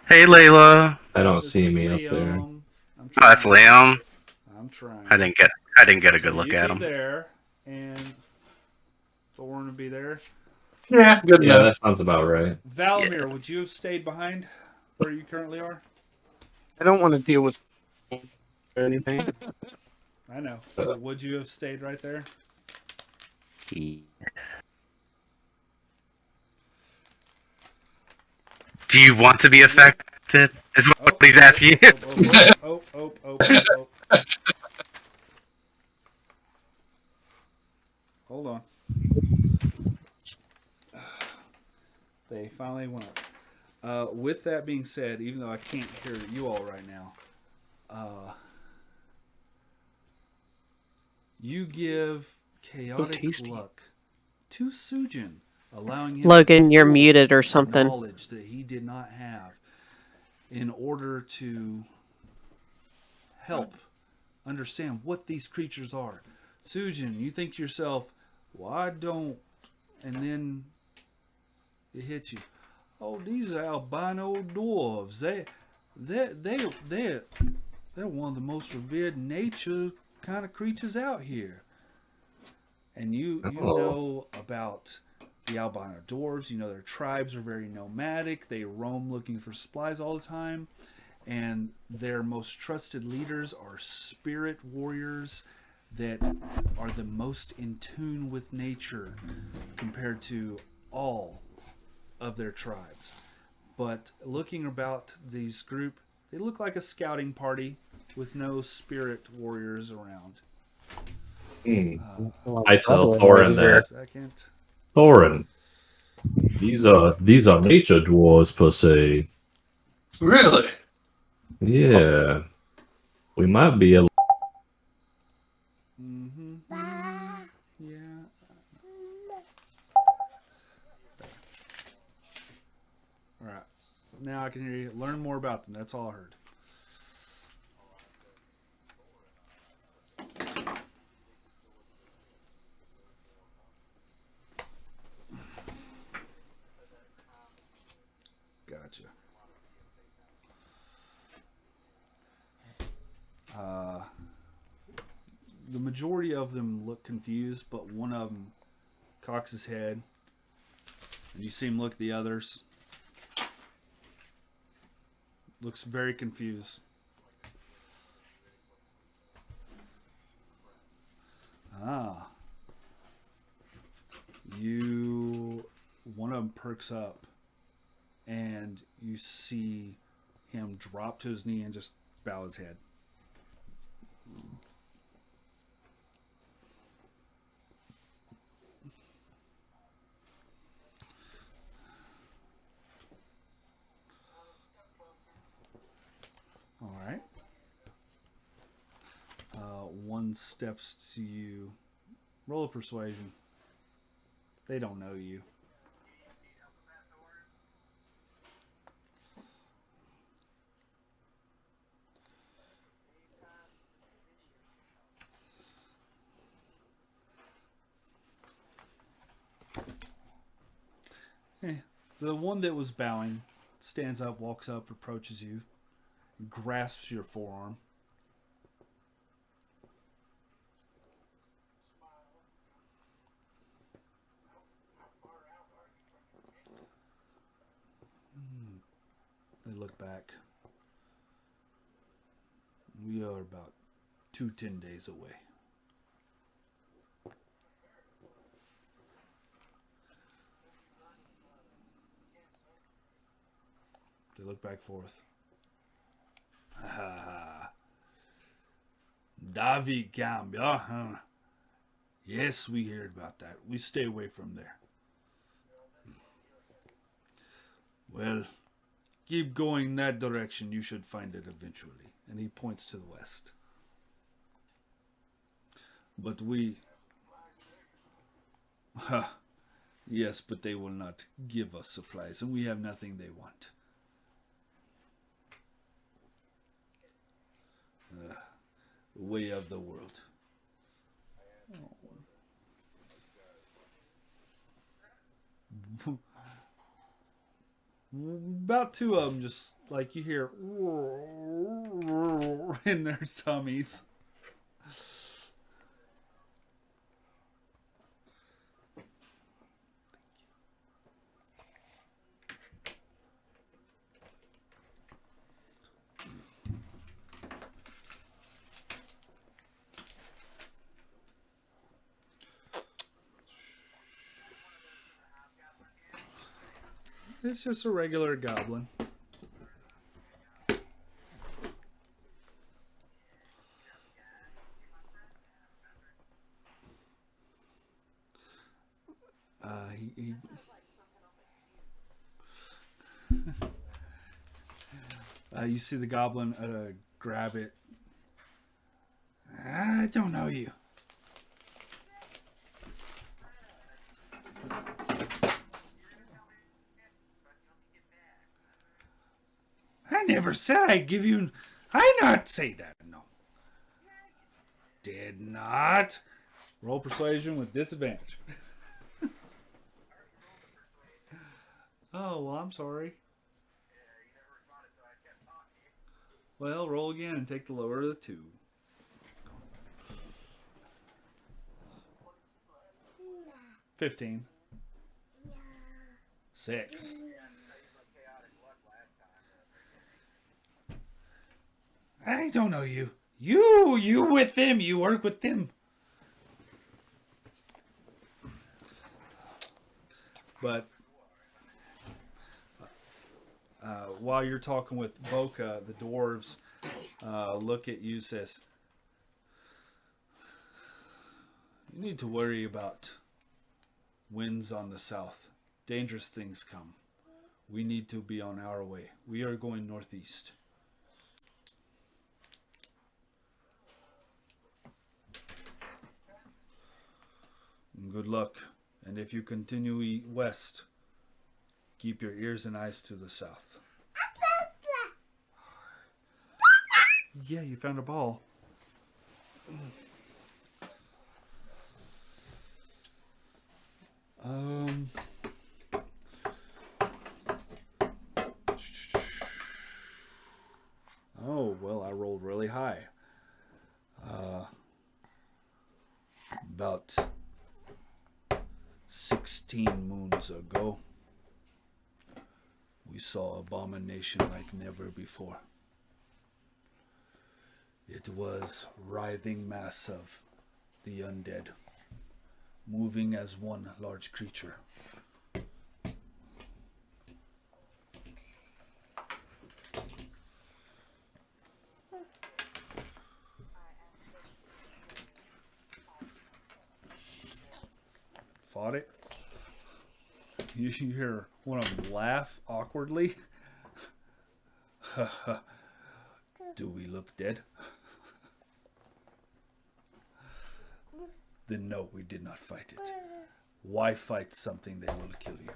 hey, Layla. I don't This see is me up there. Leon. I'm Oh, that's trying. Liam. I'm trying. I didn't get a good So look you'd at be him. there, and Thorn would be there. Yeah, good Yeah, enough. that sounds about right. Valamir, would you have stayed behind where you currently are? I don't want to deal with anything. I know. But would you have stayed right there? Do you want to be affected? Is what he's asking you. Oh. Hold on. They finally went up. With that being said, even though I can't hear you all right now, you give chaotic tasty. luck to Sujin, allowing him Logan, you're full muted or something. knowledge that he did not have in order to help understand what these creatures are. Sujin, you think to yourself, well, I don't, and then it hits you. Oh, these are albino dwarves. They're one of the most revered nature kind of creatures out here. And you know about the albino dwarves. You know their tribes are very nomadic. They roam looking for supplies all the time. And their most trusted leaders are spirit warriors that are the most in tune with nature compared to all of their tribes. But looking about these group, they look like a scouting party with no spirit warriors around. I tell Thorin that. Second. Thorin, these are nature dwarves per se. Really? Yeah, we might be able. Mm-hmm. Yeah. All right. Now I can hear you. Learn more about them. That's all I heard. Gotcha. The majority of them look confused, but one of them cocks his head, and you see him look at the others. Looks very confused. One of them perks up, and you see him drop to his knee and just bow his head. All right. One steps to you. Roll a persuasion. They don't know you. The one that was bowing stands up, walks up, approaches you, grasps your forearm. They look back. We are about 10 days away. They look back forth. David Gambia, huh? Yes, we heard about that. We stay away from there. Well, keep going that direction. You should find it eventually. And he points to the west. But we... Yes, but they will not give us supplies, and we have nothing they want. The way of the world. About two of them just, like, you hear in their tummies. It's just a regular goblin. He you see the goblin grab it. I don't know you. I never said I'd give you. I not say that. No. Did not. Roll persuasion with disadvantage. Oh, well, I'm sorry. Well, roll again and take the lower of the two. $15. 6. I don't know you. You with them. You work with them. But while you're talking with Boca, the dwarves look at you, says, you need to worry about winds on the south. Dangerous things come. We need to be on our way. We are going northeast. Good luck. And if you continue west, keep your ears and eyes to the south. Yeah, you found a ball. Oh, well, I rolled really high. About 16 moons ago, we saw abomination like never before. It was writhing mass of the undead, moving as one large creature. Fought it. You hear one of them laugh awkwardly. Do we look dead? Then no, we did not fight it. Why fight something that will kill you?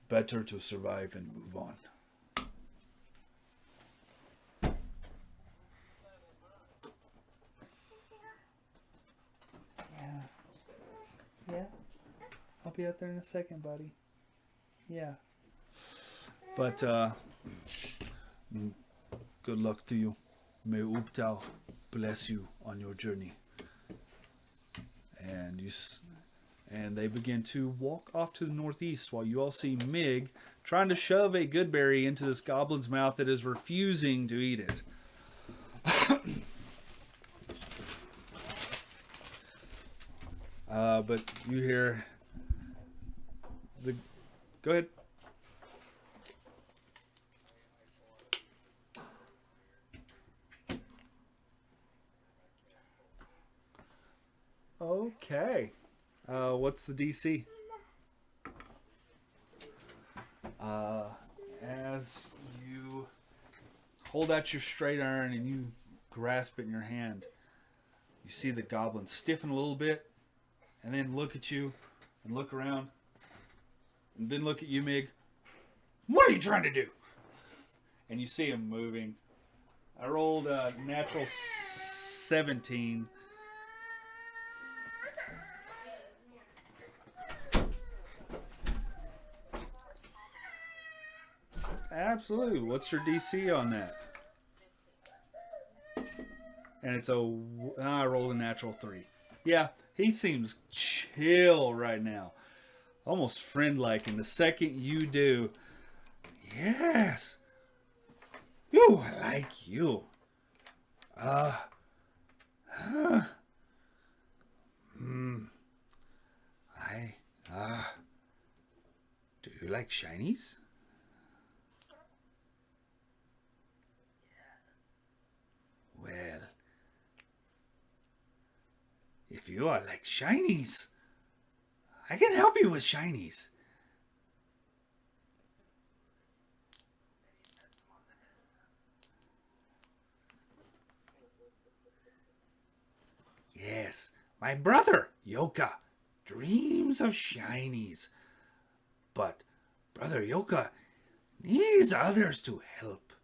Better to survive and move on. Yeah. I'll be out there in a second, buddy. Yeah. But, good luck to you. May Uptau bless you on your journey. And they begin to walk off to the northeast while you all see Mig trying to shove a goodberry into this goblin's mouth that is refusing to eat it. But you hear the... Go ahead. Okay. What's the DC? As you hold out your straight iron and you grasp it in your hand, you see the goblin stiffen a little bit and then look at you and look around and then look at you, Mig. What are you trying to do? And you see him moving. I rolled a natural 17. Absolutely. What's your DC on that? And I rolled a natural 3. Yeah, he seems chill right now. Almost friend-like. And the second you do, yes. Ooh, I like you. Do you like shinies? Well, if you are like shinies, I can help you with shinies. Yes, my brother, Yoka, dreams of shinies. But Brother Yoka needs others to help.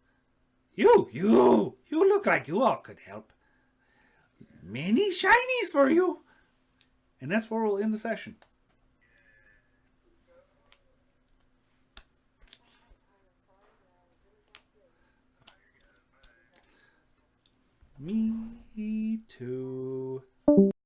You look like you all could help. Many shinies for you. And that's where we'll end the session. Me too.